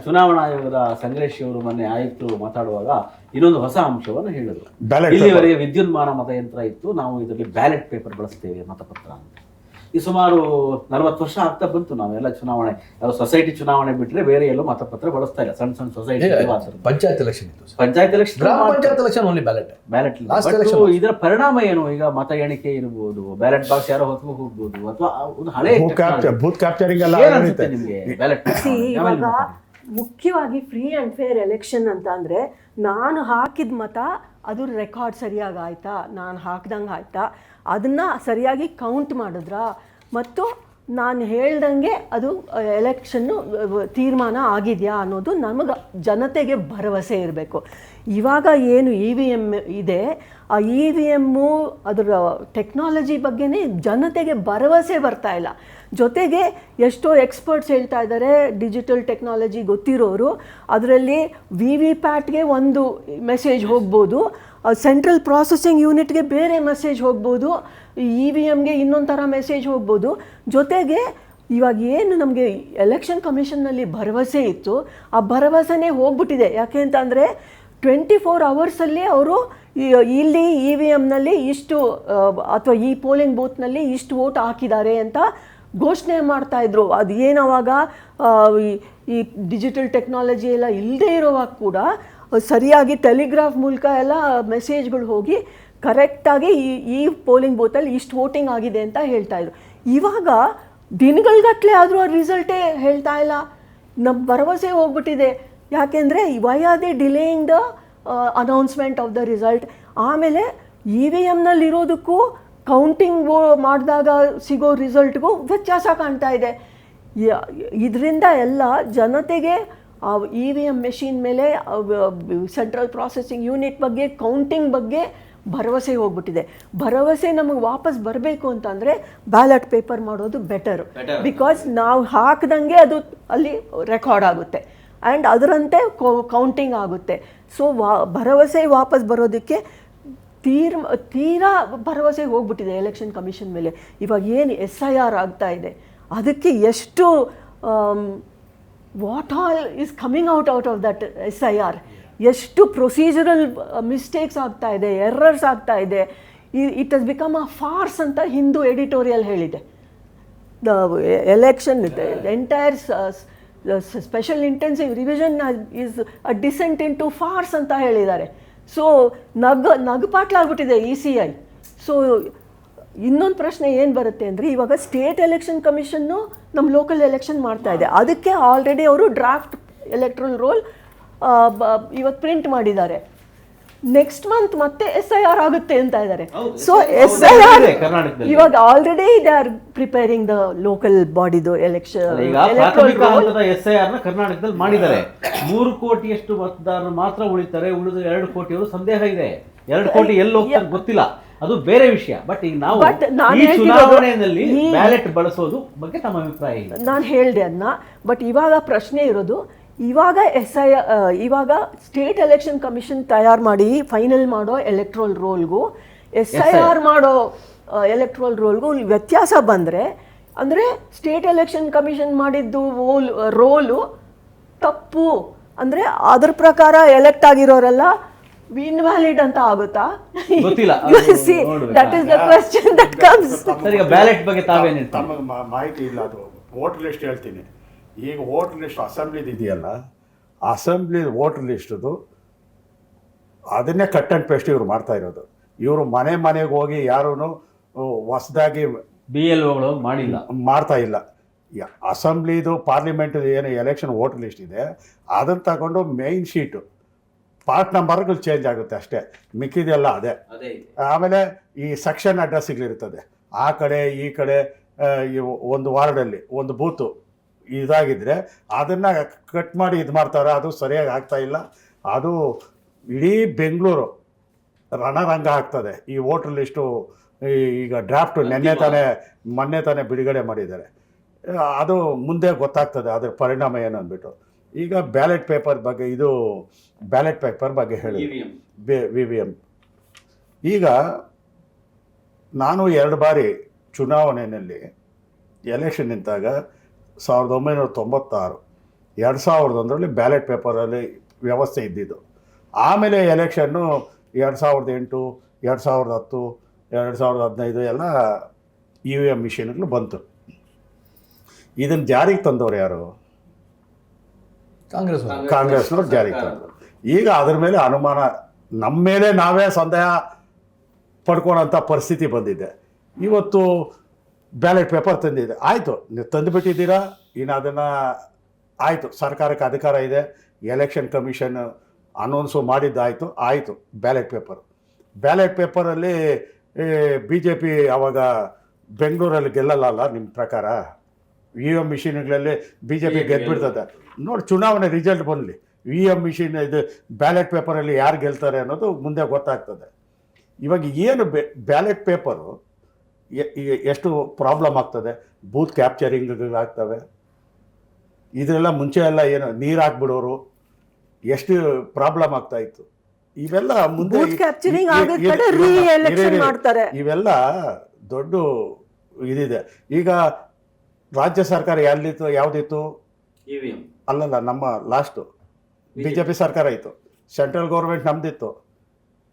ಚುನಾವಣಾ ಆಯೋಗದ ಸಂಗ್ರೇಶ್ ಅವರು ಮೊನ್ನೆ ಆಯುಕ್ತರು ಮಾತಾಡುವಾಗ ಇನ್ನೊಂದು ಹೊಸ ಅಂಶವನ್ನು ಹೇಳಿದ್ರು. ಇಲ್ಲಿವರೆಗೆ ವಿದ್ಯುನ್ಮಾನ ಮತಯಂತ್ರ ಇತ್ತು, ನಾವು ಇದರಲ್ಲಿ ಬ್ಯಾಲೆಟ್ ಪೇಪರ್ ಬಳಸ್ತೇವೆ ಮತಪತ್ರ ಅಂತ. ಈ ಸುಮಾರು 40 ವರ್ಷ ಆಗ್ತಾ ಬಂತು. ನಾವೆಲ್ಲ ಚುನಾವಣೆ, ಯಾವ ಸೊಸೈಟಿ ಚುನಾವಣೆ ಬಿಟ್ರೆ ಬೇರೆ ಎಲ್ಲೂ ಮತಪತ್ರ ಬಳಸ್ತಾ ಇಲ್ಲ. ಸಣ್ಣ ಸಣ್ಣ ಸೊಸೈಟಿ, ಪಂಚಾಯತ್ ಎಲೆಕ್ಷನ್ ಇತ್ತು, ಪಂಚಾಯತ್ ಎಲೆಕ್ಷನ್, ಗ್ರಾಮ ಪಂಚಾಯತ್ ಎಲೆಕ್ಷನ್ ಓನ್ಲಿ ಬ್ಯಾಲೆಟ್. ಇದರ ಪರಿಣಾಮ ಏನು? ಈಗ ಮತ ಎಣಿಕೆ ಇರಬಹುದು, ಬ್ಯಾಲೆಟ್ ಬಾಕ್ಸ್ ಯಾರೋ ಹೊತ್ತು ಹೋಗ್ಬೋದು, ಅಥವಾ ಒಂದು ಹಳೆ ಬೂತ್ ಕ್ಯಾಪ್ಚರಿಂಗ್ ಎಲ್ಲ ನಿಮಗೆ ಬ್ಯಾಲೆಟ್. ಇವಾಗ ಮುಖ್ಯವಾಗಿ ಫ್ರೀ ಆ್ಯಂಡ್ ಫೇರ್ ಎಲೆಕ್ಷನ್ ಅಂತ ಅಂದರೆ, ನಾನು ಹಾಕಿದ ಮತ ಅದು ರೆಕಾರ್ಡ್ ಸರಿಯಾಗಿ ಆಯಿತಾ, ನಾನು ಹಾಕ್ದಂಗೆ ಆಯಿತಾ, ಅದನ್ನು ಸರಿಯಾಗಿ ಕೌಂಟ್ ಮಾಡಿದ್ರಾ, ಮತ್ತು ನಾನು ಹೇಳ್ದಂಗೆ ಅದು ಎಲೆಕ್ಷನ್ನು ತೀರ್ಮಾನ ಆಗಿದೆಯಾ ಅನ್ನೋದು ನಮಗೆ ಜನತೆಗೆ ಭರವಸೆ ಇರಬೇಕು. ಇವಾಗ ಏನು EVM ಇದೆ, ಆ EVMಮು ಅದರ ಟೆಕ್ನಾಲಜಿ ಬಗ್ಗೆನೇ ಜನತೆಗೆ ಭರವಸೆ ಬರ್ತಾ ಇಲ್ಲ. ಜೊತೆಗೆ ಎಷ್ಟೋ ಎಕ್ಸ್ಪರ್ಟ್ಸ್ ಹೇಳ್ತಾ ಇದ್ದಾರೆ, ಡಿಜಿಟಲ್ ಟೆಕ್ನಾಲಜಿ ಗೊತ್ತಿರೋರು, ಅದರಲ್ಲಿ VVPATಗೆ ಒಂದು ಮೆಸೇಜ್ ಹೋಗ್ಬೋದು, ಸೆಂಟ್ರಲ್ ಪ್ರಾಸೆಸಿಂಗ್ ಯೂನಿಟ್ಗೆ ಬೇರೆ ಮೆಸೇಜ್ ಹೋಗ್ಬೋದು, EVMಗೆ ಇನ್ನೊಂದು ಥರ ಮೆಸೇಜ್ ಹೋಗ್ಬೋದು. ಜೊತೆಗೆ ಇವಾಗ ಏನು ನಮಗೆ ಎಲೆಕ್ಷನ್ ಕಮಿಷನ್ನಲ್ಲಿ ಭರವಸೆ ಇತ್ತು, ಆ ಭರವಸೆನೇ ಹೋಗ್ಬಿಟ್ಟಿದೆ. ಯಾಕೆ ಅಂತಂದರೆ 24 ಅವರ್ಸಲ್ಲಿ ಅವರು ಇಲ್ಲಿ EVMನಲ್ಲಿ ಇಷ್ಟು ಅಥವಾ ಈ ಪೋಲಿಂಗ್ ಬೂತ್ನಲ್ಲಿ ಇಷ್ಟು ವೋಟ್ ಹಾಕಿದ್ದಾರೆ ಅಂತ ಘೋಷಣೆ ಮಾಡ್ತಾಯಿದ್ರು. ಅದು ಏನವಾಗ ಈ ಡಿಜಿಟಲ್ ಟೆಕ್ನಾಲಜಿ ಎಲ್ಲ ಇಲ್ಲದೆ ಇರೋವಾಗ ಕೂಡ ಸರಿಯಾಗಿ ಟೆಲಿಗ್ರಾಫ್ ಮೂಲಕ ಎಲ್ಲ ಮೆಸೇಜ್ಗಳು ಹೋಗಿ ಕರೆಕ್ಟಾಗಿ ಈ ಪೋಲಿಂಗ್ ಬೂತಲ್ಲಿ ಇಷ್ಟು ವೋಟಿಂಗ್ ಆಗಿದೆ ಅಂತ ಹೇಳ್ತಾಯಿದ್ರು. ಇವಾಗ ದಿನಗಳ್ಗಟ್ಟಲೆ ಆದರೂ ಆ ರಿಸಲ್ಟೇ ಹೇಳ್ತಾ ಇಲ್ಲ. ನಮ್ಮ ಭರವಸೆ ಹೋಗ್ಬಿಟ್ಟಿದೆ. ಯಾಕೆಂದರೆ why are they delaying the announcement of the result. ಆಮೇಲೆ EVMನಲ್ಲಿರೋದಕ್ಕೂ ಕೌಂಟಿಂಗ್ ಮಾಡಿದಾಗ ಸಿಗೋ ರಿಸಲ್ಟ್ಗೂ ವ್ಯತ್ಯಾಸ ಕಾಣ್ತಾ ಇದೆ. ಇದರಿಂದ ಎಲ್ಲ ಜನತೆಗೆ EVM ಮೆಷಿನ್ ಮೇಲೆ, ಸೆಂಟ್ರಲ್ ಪ್ರಾಸೆಸಿಂಗ್ ಯೂನಿಟ್ ಬಗ್ಗೆ, ಕೌಂಟಿಂಗ್ ಬಗ್ಗೆ ಭರವಸೆ ಹೋಗ್ಬಿಟ್ಟಿದೆ. ಭರವಸೆ ನಮಗೆ ವಾಪಸ್ ಬರಬೇಕು ಅಂತಂದರೆ ಬ್ಯಾಲೆಟ್ ಪೇಪರ್ ಮಾಡೋದು ಬೆಟರು. ಬಿಕಾಸ್ ನಾವು ಹಾಕ್ದಂಗೆ ಅದು ಅಲ್ಲಿ ರೆಕಾರ್ಡ್ ಆಗುತ್ತೆ ಆ್ಯಂಡ್ ಅದರಂತೆ ಕೌಂಟಿಂಗ್ ಆಗುತ್ತೆ. ಸೊ ಭರವಸೆ ವಾಪಸ್ ಬರೋದಕ್ಕೆ ತೀರಾ ಭರವಸೆ ಹೋಗ್ಬಿಟ್ಟಿದೆ ಎಲೆಕ್ಷನ್ ಕಮಿಷನ್ ಮೇಲೆ. ಇವಾಗ ಏನು SIR ಆಗ್ತಾ ಇದೆ, ಅದಕ್ಕೆ ಎಷ್ಟು what all is coming out of that SIR, ಎಷ್ಟು ಪ್ರೊಸೀಜರಲ್ ಮಿಸ್ಟೇಕ್ಸ್ ಆಗ್ತಾ ಇದೆ, ಎರರ್ಸ್ ಆಗ್ತಾ ಇದೆ. It has become a farce ಅಂತ ಹಿಂದೂ ಎಡಿಟೋರಿಯಲ್ ಹೇಳಿದೆ. The election entire special intensive revision is a descent into farce ಅಂತ ಹೇಳಿದ್ದಾರೆ. So ನಗುಪಾಟ್ಲಾಗ್ಬಿಟ್ಟಿದೆ ECI. ಸೊ ಇನ್ನೊಂದು ಪ್ರಶ್ನೆ ಏನು ಬರುತ್ತೆ ಅಂದರೆ, ಇವಾಗ ಸ್ಟೇಟ್ ಎಲೆಕ್ಷನ್ ಕಮಿಷನ್ನು ನಮ್ಮ ಲೋಕಲ್ ಎಲೆಕ್ಷನ್ ಮಾಡ್ತಾ ಇದೆ. ಅದಕ್ಕೆ ಆಲ್ರೆಡಿ ಅವರು ಡ್ರಾಫ್ಟ್ ಎಲೆಕ್ಟ್ರಲ್ ರೋಲ್ ಇವತ್ತು ಪ್ರಿಂಟ್ ಮಾಡಿದ್ದಾರೆ. ನೆಕ್ಸ್ಟ್ ಮಂತ್ ಮತ್ತೆ SIR ಆಗುತ್ತೆ ಅಂತ ಇದ್ದಾರೆ. ಸೊ SIR ಇವಾಗ already they are preparing the local ಬಾಡಿದು ಎಲೆಕ್ಷನ್. SIR ಕರ್ನಾಟಕದಲ್ಲಿ ಮಾಡಿದ್ದಾರೆ. 3 ಕೋಟಿಯಷ್ಟು ಮತದಾರರು ಮಾತ್ರ ಉಳಿತಾರೆ, ಉಳಿದ 2 ಕೋಟಿಯವರು ಸಂದೇಹ ಇದೆ. 2 ಕೋಟಿ ಎಲ್ಲಿ ಹೋಗ್ತಾರೆ ಗೊತ್ತಿಲ್ಲ, ಅದು ಬೇರೆ ವಿಷಯ. ಬಟ್ ಈಗ ನಾವು ಈ ಚುನಾವಣೆಯಲ್ಲಿ ಬ್ಯಾಲೆಟ್ ಬಳಸೋದು ಬಗ್ಗೆ ತಮ್ಮ ಅಭಿಪ್ರಾಯ ಇಲ್ಲ. ನಾನು ಹೇಳಿದೆ ಅದನ್ನ. ಬಟ್ ಇವಾಗ ಪ್ರಶ್ನೆ ಇರೋದು, ಇವಾಗ ಇವಾಗ ಸ್ಟೇಟ್ ಎಲೆಕ್ಷನ್ ಕಮಿಷನ್ ತಯಾರು ಮಾಡಿ ಫೈನಲ್ ಮಾಡೋ ಎಲೆಕ್ಟ್ರೋಲ್ ರೋಲ್ಗೂ SIR ಮಾಡೋ ಎಲೆಕ್ಟ್ರೋಲ್ ರೋಲ್ಗೂ ವ್ಯತ್ಯಾಸ ಬಂದರೆ, ಅಂದರೆ ಸ್ಟೇಟ್ ಎಲೆಕ್ಷನ್ ಕಮಿಷನ್ ಮಾಡಿದ್ದು ರೋಲು ತಪ್ಪು ಅಂದರೆ ಅದ್ರ ಪ್ರಕಾರ ಎಲೆಕ್ಟ್ ಆಗಿರೋರೆಲ್ಲ ಇನ್ವ್ಯಾಲಿಡ್ ಅಂತ ಆಗುತ್ತಾ? ಗೊತ್ತಿಲ್ಲ. That is the question that comes. ಸರಿ, ಬ್ಯಾಲೆಟ್ ಬಗ್ಗೆ ತಾವೇನು ತಮಗೆ ಮಾಹಿತಿ ಇಲ್ಲ. ಅದು ವೋಟರ್ ಲಿಸ್ಟ್ ಹೇಳ್ತೀನಿ. ಈಗ ವೋಟರ್ ಲಿಸ್ಟ್ ಅಸೆಂಬ್ಲಿದು ಇದೆಯಲ್ಲ, ಅಸೆಂಬ್ಲಿ ವೋಟರ್ ಲಿಸ್ಟದು ಅದನ್ನೇ ಕಟ್ ಆ್ಯಂಡ್ ಪೇಸ್ಟ್ ಇವ್ರು ಮಾಡ್ತಾ ಇರೋದು. ಇವರು ಮನೆಗೆ ಹೋಗಿ ಯಾರೂ ಹೊಸದಾಗಿ BLOಗಳು ಮಾಡ್ತಾ ಇಲ್ಲ. ಅಸೆಂಬ್ಲಿದು ಪಾರ್ಲಿಮೆಂಟ್ದು ಏನು ಎಲೆಕ್ಷನ್ ವೋಟರ್ ಲಿಸ್ಟ್ ಇದೆ ಅದನ್ನು ತಗೊಂಡು ಮೇನ್ ಶೀಟು ಪಾರ್ಟ್ ನಂಬರ್ಗಳು ಚೇಂಜ್ ಆಗುತ್ತೆ ಅಷ್ಟೇ, ಮಿಕ್ಕಿದೆಲ್ಲ ಅದೇ. ಆಮೇಲೆ ಈ ಸೆಕ್ಷನ್ ಅಡ್ರೆಸ್ಗಳಿರ್ತದೆ, ಆ ಕಡೆ ಈ ಕಡೆ ಒಂದು ವಾರ್ಡಲ್ಲಿ ಒಂದು ಬೂತು ಇದಾಗಿದ್ದರೆ ಅದನ್ನು ಕಟ್ ಮಾಡಿ ಇದು ಮಾಡ್ತಾರೆ. ಅದು ಸರಿಯಾಗಿ ಆಗ್ತಾ ಇಲ್ಲ. ಅದು ಇಡೀ ಬೆಂಗಳೂರು ರಣರಂಗ ಆಗ್ತದೆ. ಈ ವೋಟರ್ ಲಿಸ್ಟು ಈಗ ಡ್ರಾಫ್ಟು ಮೊನ್ನೆ ತಾನೇ ಬಿಡುಗಡೆ ಮಾಡಿದ್ದಾರೆ. ಅದು ಮುಂದೆ ಗೊತ್ತಾಗ್ತದೆ ಅದರ ಪರಿಣಾಮ ಏನು ಅಂದ್ಬಿಟ್ಟು. ಈಗ ಬ್ಯಾಲೆಟ್ ಪೇಪರ್ ಬಗ್ಗೆ ಹೇಳಿ, VVM. ಈಗ ನಾನು 2 ಬಾರಿ ಚುನಾವಣೆಯಲ್ಲಿ ಎಲೆಕ್ಷನ್ ನಿಂತಾಗ 1996, 2001ರಲ್ಲಿ ಬ್ಯಾಲೆಟ್ ಪೇಪರಲ್ಲಿ ವ್ಯವಸ್ಥೆ ಇದ್ದಿದ್ದು. ಆಮೇಲೆ ಎಲೆಕ್ಷನ್ನು 2008, 2010, 2015 ಎಲ್ಲ EVM ಮಿಷಿನ್ಗಳು ಬಂತು. ಇದನ್ನು ಜಾರಿಗೆ ತಂದವರು ಯಾರು? ಕಾಂಗ್ರೆಸ್ನವ್ರು ಜಾರಿಗೆ ತಂದರು. ಈಗ ಅದ್ರ ಮೇಲೆ ಅನುಮಾನ, ನಮ್ಮ ಮೇಲೆ ನಾವೇ ಸಂದೇಹ ಪಡ್ಕೊಳ್ಳೋಂಥ ಪರಿಸ್ಥಿತಿ ಬಂದಿದೆ. ಇವತ್ತು ಬ್ಯಾಲೆಟ್ ಪೇಪರ್ ತಂದಿದೆ, ಆಯಿತು, ನೀವು ತಂದುಬಿಟ್ಟಿದ್ದೀರಾ, ಇನ್ನು ಅದನ್ನು ಆಯಿತು, ಸರ್ಕಾರಕ್ಕೆ ಅಧಿಕಾರ ಇದೆ, ಎಲೆಕ್ಷನ್ ಕಮಿಷನ್ ಅನೌನ್ಸು ಮಾಡಿದ್ದಾಯಿತು, ಆಯಿತು. ಬ್ಯಾಲೆಟ್ ಪೇಪರಲ್ಲಿ BJP ಅವಾಗ ಬೆಂಗಳೂರಲ್ಲಿ ಗೆಲ್ಲಲ್ಲ ನಿಮ್ಮ ಪ್ರಕಾರ? EVM ಮಿಷಿನ್ಗಳಲ್ಲಿ BJP ಗೆದ್ಬಿಡ್ತದೆ ನೋಡಿ. ಚುನಾವಣೆ ರಿಸಲ್ಟ್ ಬರಲಿ, EVM ಮಿಷಿನ್ ಇದು ಬ್ಯಾಲೆಟ್ ಪೇಪರಲ್ಲಿ ಯಾರು ಗೆಲ್ತಾರೆ ಅನ್ನೋದು ಮುಂದೆ ಗೊತ್ತಾಗ್ತದೆ. ಇವಾಗ ಏನು ಬ್ಯಾಲೆಟ್ ಪೇಪರು ಎಷ್ಟು ಪ್ರಾಬ್ಲಮ್ ಆಗ್ತದೆ, ಬೂತ್ ಕ್ಯಾಪ್ಚರಿಂಗ್ಗಳಾಗ್ತವೆ. ಇದರೆಲ್ಲ ಮುಂಚೆ ಎಲ್ಲ ಏನು ನೀರು ಹಾಕ್ಬಿಡೋರು, ಎಷ್ಟು ಪ್ರಾಬ್ಲಮ್ ಆಗ್ತಾ ಇತ್ತು. ಇವೆಲ್ಲ ಮುಂದೆ ಇವೆಲ್ಲ ದೊಡ್ಡ ಇದಿದೆ. ಈಗ ರಾಜ್ಯ ಸರ್ಕಾರ ಯಾವುದಿತ್ತು? ಅಲ್ಲಲ್ಲ, ನಮ್ಮ ಲಾಸ್ಟು BJP ಸರ್ಕಾರ ಇತ್ತು, ಸೆಂಟ್ರಲ್ ಗೌರ್ಮೆಂಟ್ ನಮ್ದಿತ್ತು.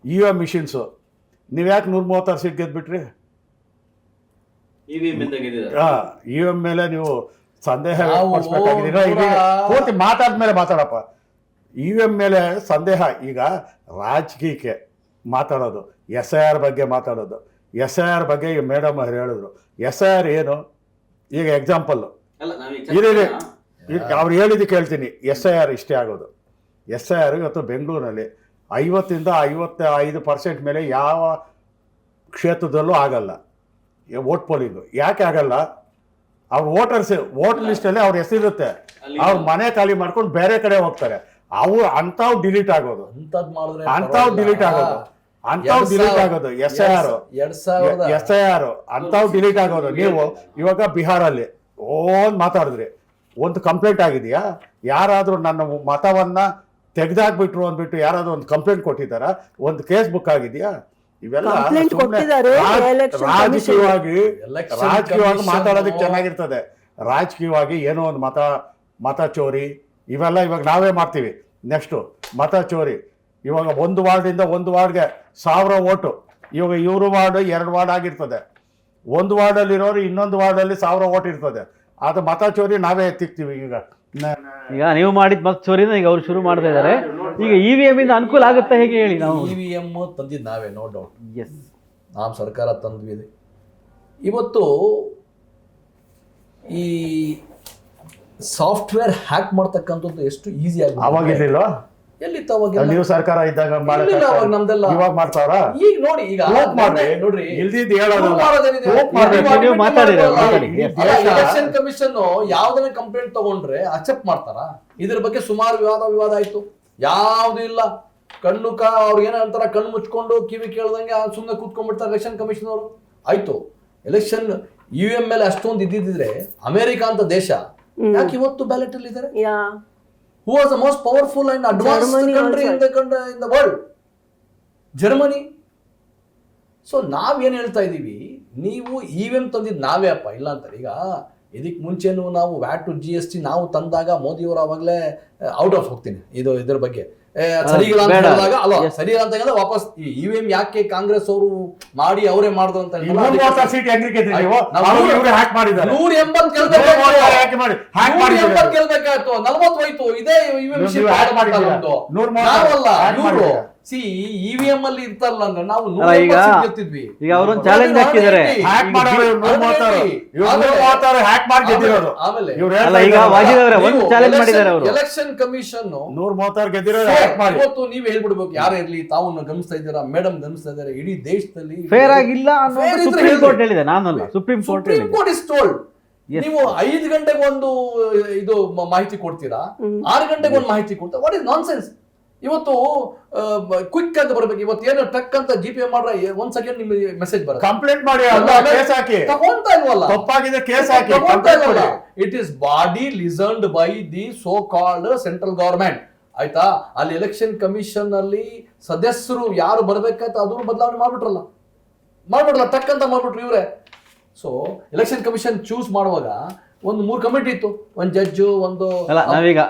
EVM ಮಿಷಿನ್ಸು ನೀವು ಯಾಕೆ 136 ಸೀಟ್ ಗೆದ್ಬಿಟ್ರಿ? EVM ಮೇಲೆ ನೀವು ಸಂದೇಹ ಪೂರ್ತಿ ಮಾತಾದ್ಮೇಲೆ ಮಾತಾಡಪ್ಪ. EVM ಮೇಲೆ ಸಂದೇಹ. ಈಗ ರಾಜಕೀಯಕ್ಕೆ ಮಾತಾಡೋದು, SIR ಬಗ್ಗೆ ಮಾತಾಡೋದು. SIR ಬಗ್ಗೆ ಈಗ ಮೇಡಮ್ ಅವ್ರು ಹೇಳಿದ್ರು. SIR ಏನು? ಈಗ ಎಕ್ಸಾಂಪಲ್ಲು ಅವ್ರು ಹೇಳಿದ್ದು ಕೇಳ್ತೀನಿ. SIR ಇಷ್ಟೇ ಆಗೋದು. SIR ಇವತ್ತು ಬೆಂಗಳೂರಿನಲ್ಲಿ 50 to 55% ಮೇಲೆ ಯಾವ ಕ್ಷೇತ್ರದಲ್ಲೂ ಆಗಲ್ಲ ವೋಟ್ ಪೋಲಿಂಗು. ಯಾಕೆ ಆಗಲ್ಲ? ಅವ್ರ ವೋಟರ್ ಲಿಸ್ಟಲ್ಲಿ ಅವ್ರ ಹೆಸರಿರುತ್ತೆ, ಅವ್ರ ಮನೆ ಖಾಲಿ ಮಾಡ್ಕೊಂಡು ಬೇರೆ ಕಡೆ ಹೋಗ್ತಾರೆ. ಅವ್ರು ಅಂಥವು ಡಿಲೀಟ್ ಆಗೋದು. SIR ಅಂಥವು ಡಿಲೀಟ್ ಆಗೋದು. ನೀವು ಇವಾಗ ಬಿಹಾರಲ್ಲಿ ಮಾತಾಡಿದ್ರಿ, ಒಂದು ಕಂಪ್ಲೇಂಟ್ ಆಗಿದೆಯಾ? ಯಾರಾದರೂ ನನ್ನ ಮತವನ್ನು ತೆಗೆದಾಕ್ಬಿಟ್ರು ಅಂದ್ಬಿಟ್ಟು ಯಾರಾದರೂ ಒಂದು ಕಂಪ್ಲೇಂಟ್ ಕೊಟ್ಟಿದ್ದಾರಾ? ಒಂದು ಕೇಸ್ ಬುಕ್ ಆಗಿದೆಯಾ? ಇವೆಲ್ಲ ರಾಜಕೀಯವಾಗಿ ಮಾತಾಡೋದಕ್ಕೆ ಚೆನ್ನಾಗಿರ್ತದೆ. ರಾಜಕೀಯವಾಗಿ ಏನೋ ಒಂದು ಮತ ಚೋರಿ ಇವೆಲ್ಲ ಇವಾಗ ನಾವೇ ಮಾಡ್ತೀವಿ. ನೆಕ್ಸ್ಟು ಮತ ಚೋರಿ. ಇವಾಗ ಒಂದು ವಾರ್ಡಿಂದ ಒಂದು ವಾರ್ಡ್ಗೆ 1000 ವೋಟು. ಇವಾಗ ಇವರು ವಾರ್ಡು 2 ವಾರ್ಡ್ ಆಗಿರ್ತದೆ. ಒಂದು ವಾರ್ಡಲ್ಲಿರೋರು ಇನ್ನೊಂದು ವಾರ್ಡಲ್ಲಿ 1000 ವೋಟ್ ಇರ್ತದೆ. ಅದು ಮತ ಚೋರಿ ನಾವೇ ಎತ್ತಿಕ್ತೀವಿ. ಈಗ ನೀವು ಮಾಡಿದ ಮತ ಚೋರಿನ ಈಗ ಅವ್ರು ಶುರು ಮಾಡ್ತಾ ಇದ್ದಾರೆ. ಈಗ EVM ಇಂದ ಅನುಕೂಲ ಆಗುತ್ತೆ ಹೇಗೆ ಹೇಳಿ? ನಾವು EVM ತಂದಿದ್ದು ನಾವೇ, ನೋ ಡೌಟ್. ಎಸ್, ನಾವು ಸರ್ಕಾರ ತಂದ್ವಿ. ಇವತ್ತು ಈ ಸಾಫ್ಟ್ವೇರ್ ಹ್ಯಾಕ್ ಮಾಡ್ತಕ್ಕಂಥದ್ದು ಎಷ್ಟು ಈಸಿ ಆಗಿ ಅವಾಗಿರ್ಲಿಲ್ಲ. ಎಲ್ಲಿತ್ತು ಅವಾಗ? ನೀವು ಸರ್ಕಾರ ಇದ್ದಾಗ ನಮ್ದೆಲ್ಲ ಇವಾಗ ಮಾಡ್ತಾರ. ಈಗ ನೋಡಿ, ಈಗ ನೋಡ್ರಿ, ಎಲೆಕ್ಷನ್ ಕಮಿಷನ್ ಯಾವ್ದನ್ನ ಕಂಪ್ಲೇಂಟ್ ತಗೊಂಡ್ರೆ ಅಕ್ಸೆಪ್ಟ್ ಮಾಡ್ತಾರ? ಇದ್ರ ಬಗ್ಗೆ ಸುಮಾರು ವಿವಾದ ಆಯ್ತು. ಯಾವ್ದು ಇಲ್ಲ, ಅವ್ರು ಏನ್ ಹೇಳ್ತಾರ, ಕಣ್ಣು ಮುಚ್ಕೊಂಡು ಕಿವಿ ಕೇಳ್ದಂಗೆ ಸುಮ್ಮನೆ ಕೂತ್ಕೊಂಡ್ಬಿಡ್ತಾರೆ ಎಲೆಕ್ಷನ್ ಕಮಿಷನ್ ಅವರು. ಆಯ್ತು, ಎಲೆಕ್ಷನ್ EVM ಮೇಲೆ ಅಷ್ಟೊಂದು ಇದ್ದಿದ್ರೆ ಅಮೆರಿಕ ಅಂತ ದೇಶ ಯಾಕೆ ಇವತ್ತು ಬ್ಯಾಲೆಟ್ ಅಲ್ಲಿ ಇದ್ದಾರೆ? Who was the most powerful and advanced country in the world? Germany. So ನಾವೇನು ಹೇಳ್ತಾ ಇದ್ದೀವಿ, ನೀವು EVM ತಂದಿದ್ದು ನಾವೇ ಅಪ್ಪ, ಇಲ್ಲ ಅಂತಾರೆ. ಈಗ ಇದಕ್ಕೆ ಮುಂಚೆನೂ ನಾವು VAT GST ನಾವು ತಂದಾಗ ಮೋದಿಯವರು ಅವಾಗಲೇ ಔಟ್ ಆಫ್ ಹೋಗ್ತೀನಿ ಇದ್ರ ಬಗ್ಗೆ ಸರಿಗಿಲ್ಲ ಅಂತ ಹೇಳಿದಾಗ, ಅಲ್ಲ ಸರಿಯಿಲ್ಲ ಅಂತ ಹೇಳಿದ್ರೆ ವಾಪಸ್ EVM ಯಾಕೆ ಕಾಂಗ್ರೆಸ್ ಅವರು ಮಾಡಿ ಅವರೇ ಮಾಡಿದ್ರು ಅಂತ 180 ಗೆಲ್ಬೇಕಾಯ್ತು, 40 ಹೋಯ್ತು. ಇದೇ EVM ಅಲ್ಲಿ ಇರ್ತಾರಲ್ಲ ಅಂದ್ರೆ ನಾವು ಗೆಲ್ತಿದ್ವಿ. ಈಗ ಅವರೊಂದು ಚಾಲೆಂಜ್ ಹಾಕಿದ್ದಾರೆ. ಎಲೆಕ್ಷನ್ ಕಮಿಷನ್ ಇವತ್ತು ನೀವ್ ಹೇಳ್ಬಿಡ್ಬೇಕು, ಯಾರೇ ಇರ್ಲಿ ತಾವು ಗಮನಿಸ್ತಾ ಇದ್ದೀರಾ, ಮೇಡಮ್ ಗಮನಿಸ್ತಾ ಇದ್ದಾರೆ, ಇಡೀ ದೇಶದಲ್ಲಿ ಫೇರ್ ಆಗಿಲ್ಲ ಸುಪ್ರೀಂ ಕೋರ್ಟ್ ಹೇಳಿದೆ, ನಾನಲ್ಲ, ಸುಪ್ರೀಂ ಕೋರ್ಟ್ ಇಸ್ ಟೋಲ್ಡ್. ನೀವು 5 ಗಂಟೆಗೆ ಒಂದು ಇದು ಮಾಹಿತಿ ಕೊಡ್ತೀರಾ, 6 ಗಂಟೆಗೆ ಒಂದು ಮಾಹಿತಿ ಕೊಡ್ತೀರಾ. What is non sense? ಇವತ್ತು ಕ್ವಿಕ್ ಅಂತ ಬರ್ಬೇಕು. ಇವತ್ತು ಏನು ಟಕ್ ಅಂತ GPay ಮಾಡ್ರೆ 1 ಸೆಕೆಂಡ್ ನಿಮ್ಗೆ ಮೆಸೇಜ್ ಬರುತ್ತೆ. ಕಂಪ್ಲೇಂಟ್ ಮಾಡಿ ಕೇಸ್ ಹಾಕಿ, ತಗೊಂತಾ ಇಲ್ವಲ್ಲ, ತಪ್ಪಾಗಿದೆ case hockey. It is body listened by the so called central government. ಆಯ್ತಾ, ಅಲ್ಲಿ ಎಲೆಕ್ಷನ್ ಕಮಿಷನ್ ಅಲ್ಲಿ ಸದಸ್ಯರು ಯಾರು ಬರ್ಬೇಕಂತ ಅದನ್ನು ಬದಲಾವಣೆ ಮಾಡ್ಬಿಟ್ರಲ್ಲ, ಟಕ್ ಅಂತ ಮಾಡ್ಬಿಟ್ರು ಇವ್ರೆ. ಸೊ ಎಲೆಕ್ಷನ್ ಕಮಿಷನ್ ಚೂಸ್ ಮಾಡುವಾಗ ಒಂದು 3 ಕಮಿಟಿ ಇತ್ತು, ಒಂದು ಜಡ್ಜು, ಒಂದು ನಾವೀಗ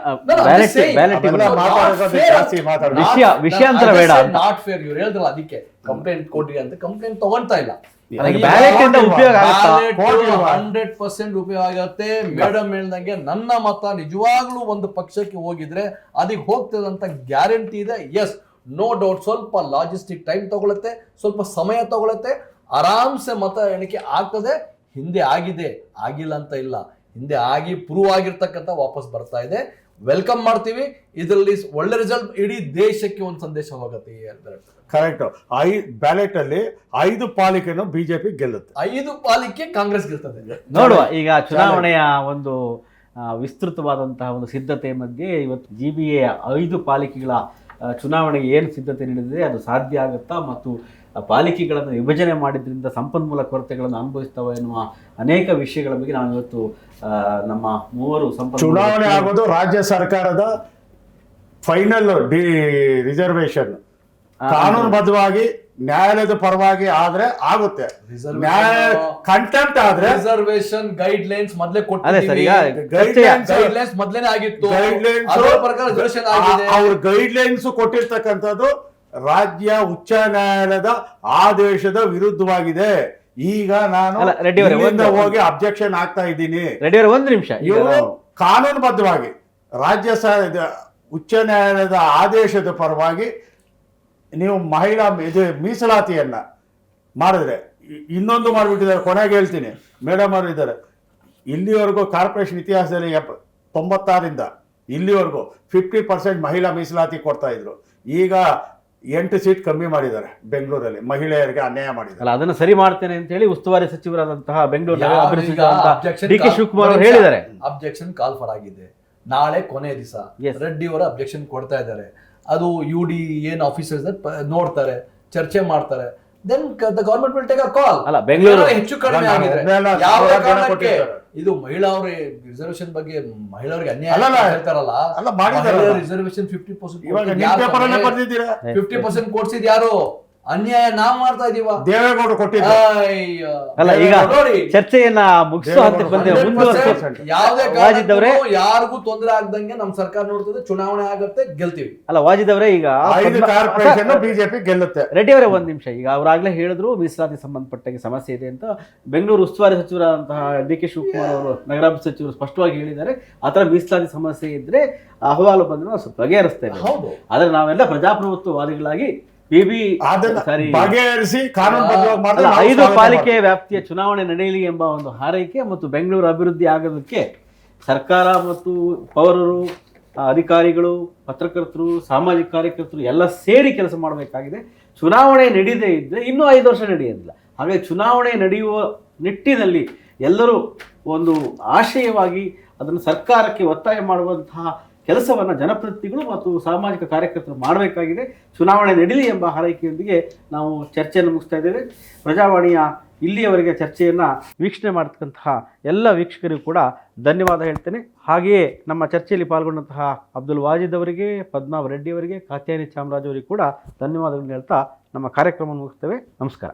ವಿಷಯಾಂತರ ಬೇಡ ನಾಟ್ ಫೇರ್ ಇವ್ರು ಹೇಳಿದ್ರಲ್ಲ, ಅದಕ್ಕೆ ಕಂಪ್ಲೇಂಟ್ ಕೊಡ್ರಿ ಅಂತ. ಕಂಪ್ಲೇಂಟ್ ತಗೊಂತಾ ಇಲ್ಲ. ಉಪಯೋಗ 100% ಉಪಯೋಗ ಆಗುತ್ತೆ. ಮೇಡಮ್ ಹೇಳ್ದಂಗೆ ನನ್ನ ಮತ ನಿಜವಾಗ್ಲೂ ಒಂದು ಪಕ್ಷಕ್ಕೆ ಹೋಗಿದ್ರೆ ಅದಕ್ಕೆ ಹೋಗ್ತದಂತ ಗ್ಯಾರಂಟಿ ಇದೆ. Yes, no doubt. ಸ್ವಲ್ಪ ಲಾಜಿಸ್ಟಿಕ್ ಟೈಮ್ ತಗೊಳುತ್ತೆ, ಸ್ವಲ್ಪ ಸಮಯ ತಗೊಳುತ್ತೆ, ಆರಾಮ್ಸೆ ಮತ ಎಣಿಕೆ ಆಗ್ತದೆ. ಹಿಂದೆ ಆಗಿದೆ, ಆಗಿಲ್ಲ ಅಂತ ಇಲ್ಲ, ಹಿಂದೆ ಆಗಿ ಪ್ರೂವ್ ಆಗಿರ್ತಕ್ಕಂಥ ವಾಪಸ್ ಬರ್ತಾ ಇದೆ. ವೆಲ್ಕಮ್ ಮಾಡ್ತೀವಿ. ಇದರಲ್ಲಿ ಒಳ್ಳೆ ರಿಸಲ್ಟ್ ಇಡೀ ದೇಶಕ್ಕೆ ಒಂದು ಸಂದೇಶ ಹೋಗುತ್ತೆ. ಕರೆಕ್ಟ್. ಬ್ಯಾಲೆಟ್ ಅಲ್ಲಿ 5 ಪಾಲಿಕೆಯನ್ನು ಬಿಜೆಪಿ ಗೆಲ್ಲುತ್ತೆ, 5 ಪಾಲಿಕೆ ಕಾಂಗ್ರೆಸ್ ಗೆಲ್ತದೆ. ನೋಡುವ. ಈಗ ಚುನಾವಣೆಯ ಒಂದು ವಿಸ್ತೃತವಾದಂತಹ ಒಂದು ಸಿದ್ಧತೆ ಮಧ್ಯೆ ಇವತ್ತು GBA 5 ಪಾಲಿಕೆಗಳ ಚುನಾವಣೆಗೆ ಏನು ಸಿದ್ಧತೆ ನಡೆದಿದೆ, ಅದು ಸಾಧ್ಯ ಆಗುತ್ತಾ, ಮತ್ತು ಪಾಲಿಕೆಗಳನ್ನು ವಿಭಜನೆ ಮಾಡಿದ್ರಿಂದ ಸಂಪನ್ಮೂಲ ಕೊರತೆಗಳನ್ನು ಅನುಭವಿಸ್ತವೆ ಎನ್ನುವ ಅನೇಕ ವಿಷಯಗಳ ಬಗ್ಗೆ ನಾವು ಇವತ್ತು ನಮ್ಮ ಮೂವರು ಚುನಾವಣೆ ಆಗೋದು ರಾಜ್ಯ ಸರ್ಕಾರದ ಫೈನಲ್ ರಿಸರ್ವೇಶನ್ ಕಾನೂನುಬದ್ಧವಾಗಿ ನ್ಯಾಯಾಲಯದ ಪರವಾಗಿ ಆದ್ರೆ ಆಗುತ್ತೆ. ಕಂಟೆಂಪ್ಟ್ ಆದ್ರೆ ರಿಸರ್ವೇಶನ್ ಗೈಡ್ ಲೈನ್ಸ್ ಮೊದಲೇ ಮೊದಲೇ ಆಗಿತ್ತು. ಅವ್ರ ಗೈಡ್ ಲೈನ್ಸ್ ಕೊಟ್ಟಿರ್ತಕ್ಕಂಥದ್ದು ರಾಜ್ಯ ಉಚ್ಚ ನ್ಯಾಯಾಲಯದ ಆದೇಶದ ವಿರುದ್ಧವಾಗಿದೆ. ಈಗ ನಾನು ಹೋಗಿ ಅಬ್ಜೆಕ್ಷನ್ ಆಗ್ತಾ ಇದ್ದೀನಿ. ಒಂದು ನಿಮಿಷ. ಇವರು ಕಾನೂನುಬದ್ಧವಾಗಿ ರಾಜ್ಯ ಉಚ್ಚ ನ್ಯಾಯಾಲಯದ ಆದೇಶದ ಪರವಾಗಿ ನೀವು ಮಹಿಳಾ ಮೀಸಲಾತಿಯನ್ನ ಮಾಡಿದ್ರೆ, ಇನ್ನೊಂದು ಮಾಡಿಬಿಟ್ಟಿದ್ದಾರೆ. ಕೊನೆಗೆ ಹೇಳ್ತೀನಿ, ಮೇಡಮ್ ಅವರು ಇದ್ದಾರೆ. ಇಲ್ಲಿವರೆಗೂ ಕಾರ್ಪೊರೇಷನ್ ಇತಿಹಾಸದಲ್ಲಿ 96ರಿಂದ ಇಲ್ಲಿವರೆಗೂ 50% ಮಹಿಳಾ ಮೀಸಲಾತಿ ಕೊಡ್ತಾ ಇದ್ರು. ಈಗ 8 ಸೀಟ್ ಕಮ್ಮಿ ಮಾಡಿದ್ದಾರೆ ಬೆಂಗಳೂರಲ್ಲಿ, ಮಹಿಳೆಯರಿಗೆ ಅನ್ಯಾಯ ಮಾಡಿದ್ದಾರೆ. ಅದನ್ನು ಸರಿ ಮಾಡ್ತೇನೆ ಅಂತ ಹೇಳಿ ಉಸ್ತುವಾರಿ ಸಚಿವರಾದಂತಹ ಬೆಂಗಳೂರು DK ಶಿವಕುಮಾರ್ ಅವರು ಹೇಳಿದ್ದಾರೆ. ಅಬ್ಜೆಕ್ಷನ್ ಕಾಲ್ ಫಾರ್ ಆಗಿದೆ. ನಾಳೆ ಕೊನೆ ದಿವಸ ರೆಡ್ಡಿ ಅವರ ಅಬ್ಜೆಕ್ಷನ್ ಕೊಡ್ತಾ ಇದ್ದಾರೆ. ಅದು UD ಏನು ಆಫೀಸರ್ಸ್ ನೋಡ್ತಾರೆ, ಚರ್ಚೆ ಮಾಡ್ತಾರೆ. Then the government will take a call. ಅಲ್ಲ, ಬೆಂಗಳೂರು ಹೆಚ್ಚು ಕಡಿಮೆ ಆಗಿದೆ. ಯಾವ ಕಾರಣಕ್ಕೆ ಇದು ಮಹಿಳಾವರ ರಿಸರ್ವೇಶನ್ ಬಗ್ಗೆ ಮಹಿಳೆಯರಿಗೆ ಅನ್ಯಾಯ ಹೇಳ್ತಾರಲ್ಲ, ರಿಸರ್ವೇಶನ್ 50% ಕೊಡ್ಸಿದ್ ಯಾರು? ಅನ್ಯಾಯ ನಾವ್ ಮಾಡ್ತಾ ಇದೀವ. ದೇವೇಗೌಡರು ಅಲ್ಲ, ಈಗ ಚರ್ಚೆಯನ್ನ ಮುಗಿಸೋ ಹಂತಕ್ಕೆ ಬಂದೇವೆ. ಯಾವುದೇ ಯಾರಿಗೂ ತೊಂದರೆ ಆಗದಂಗೆ ನಮ್ ಸರ್ಕಾರ ನೋಡ್ತದೆ. ಚುನಾವಣೆ ಆಗತ್ತೆ, ಗೆಲ್ತೀವಿ. ಅಲ್ಲ, ವಾಜಿದ್ ಅವರೇ, ಈಗ ಬಿಜೆಪಿ ಗೆಲ್ಲುತ್ತೆ. ರೆಡ್ಡಿ ಅವರೇ ಒಂದ್ ನಿಮಿಷ. ಈಗ ಅವರಾಗ್ಲೇ ಹೇಳಿದ್ರು ಮೀಸಲಾತಿ ಸಂಬಂಧಪಟ್ಟಾಗಿ ಸಮಸ್ಯೆ ಇದೆ ಅಂತ. ಬೆಂಗಳೂರು ಉಸ್ತುವಾರಿ ಸಚಿವರಾದಂತಹ DK ಶಿವಕುಮಾರ್ ಅವರು, ನಗರಾಭಿವೃದ್ಧಿ ಸಚಿವರು ಸ್ಪಷ್ಟವಾಗಿ ಹೇಳಿದ್ದಾರೆ. ಆತರ ಮೀಸಲಾತಿ ಸಮಸ್ಯೆ ಇದ್ರೆ ಅಹವಾಲು ಬಂದ್ರೆ ಸ್ವಲ್ಪ ಬಗೆಹರಿಸ್ತೇವೆ. ಆದ್ರೆ ನಾವೆಲ್ಲ ಪ್ರಜಾಪ್ರಭುತ್ವವಾದಿಗಳಾಗಿ ಬಗೆಹರಿಸಿ 5 ಪಾಲಿಕೆ ವ್ಯಾಪ್ತಿಯ ಚುನಾವಣೆ ನಡೆಯಲಿ ಎಂಬ ಒಂದು ಹಾರೈಕೆ ಮತ್ತು ಬೆಂಗಳೂರು ಅಭಿವೃದ್ಧಿ ಆಗೋದಕ್ಕೆ ಸರ್ಕಾರ ಮತ್ತು ಪೌರರು, ಅಧಿಕಾರಿಗಳು, ಪತ್ರಕರ್ತರು, ಸಾಮಾಜಿಕ ಕಾರ್ಯಕರ್ತರು ಎಲ್ಲ ಸೇರಿ ಕೆಲಸ ಮಾಡಬೇಕಾಗಿದೆ. ಚುನಾವಣೆ ನಡೆಯದೇ ಇದ್ದರೆ ಇನ್ನೂ 5 ವರ್ಷ ನಡೆಯೋದಿಲ್ಲ. ಹಾಗಾಗಿ ಚುನಾವಣೆ ನಡೆಯುವ ನಿಟ್ಟಿನಲ್ಲಿ ಎಲ್ಲರೂ ಒಂದು ಆಶಯವಾಗಿ ಅದನ್ನು ಸರ್ಕಾರಕ್ಕೆ ಒತ್ತಾಯ ಮಾಡುವಂತಹ ಕೆಲಸವನ್ನು ಜನಪ್ರತಿನಿಧಿಗಳು ಮತ್ತು ಸಾಮಾಜಿಕ ಕಾರ್ಯಕರ್ತರು ಮಾಡಬೇಕಾಗಿದೆ. ಚುನಾವಣೆ ನಡೀಲಿ ಎಂಬ ಹಾರೈಕೆಯೊಂದಿಗೆ ನಾವು ಚರ್ಚೆಯನ್ನು ಮುಗಿಸ್ತಾ ಇದ್ದೇವೆ. ಪ್ರಜಾವಾಣಿಯ ಇಲ್ಲಿಯವರೆಗೆ ಚರ್ಚೆಯನ್ನು ವೀಕ್ಷಣೆ ಮಾಡತಕ್ಕಂತಹ ಎಲ್ಲ ವೀಕ್ಷಕರಿಗೂ ಕೂಡ ಧನ್ಯವಾದ ಹೇಳ್ತೇನೆ. ಹಾಗೆಯೇ ನಮ್ಮ ಚರ್ಚೆಯಲ್ಲಿ ಪಾಲ್ಗೊಂಡಂತಹ ಅಬ್ದುಲ್ ವಾಜಿದ್ ಅವರಿಗೆ, ಪದ್ಮಾವ್ ರೆಡ್ಡಿ ಅವರಿಗೆ, ಕಾತ್ಯಾನಿ ಚಾಮರಾಜ್ ಅವರಿಗೆ ಕೂಡ ಧನ್ಯವಾದಗಳನ್ನು ಹೇಳ್ತಾ ನಮ್ಮ ಕಾರ್ಯಕ್ರಮವನ್ನು ಮುಗಿಸ್ತೇವೆ. ನಮಸ್ಕಾರ.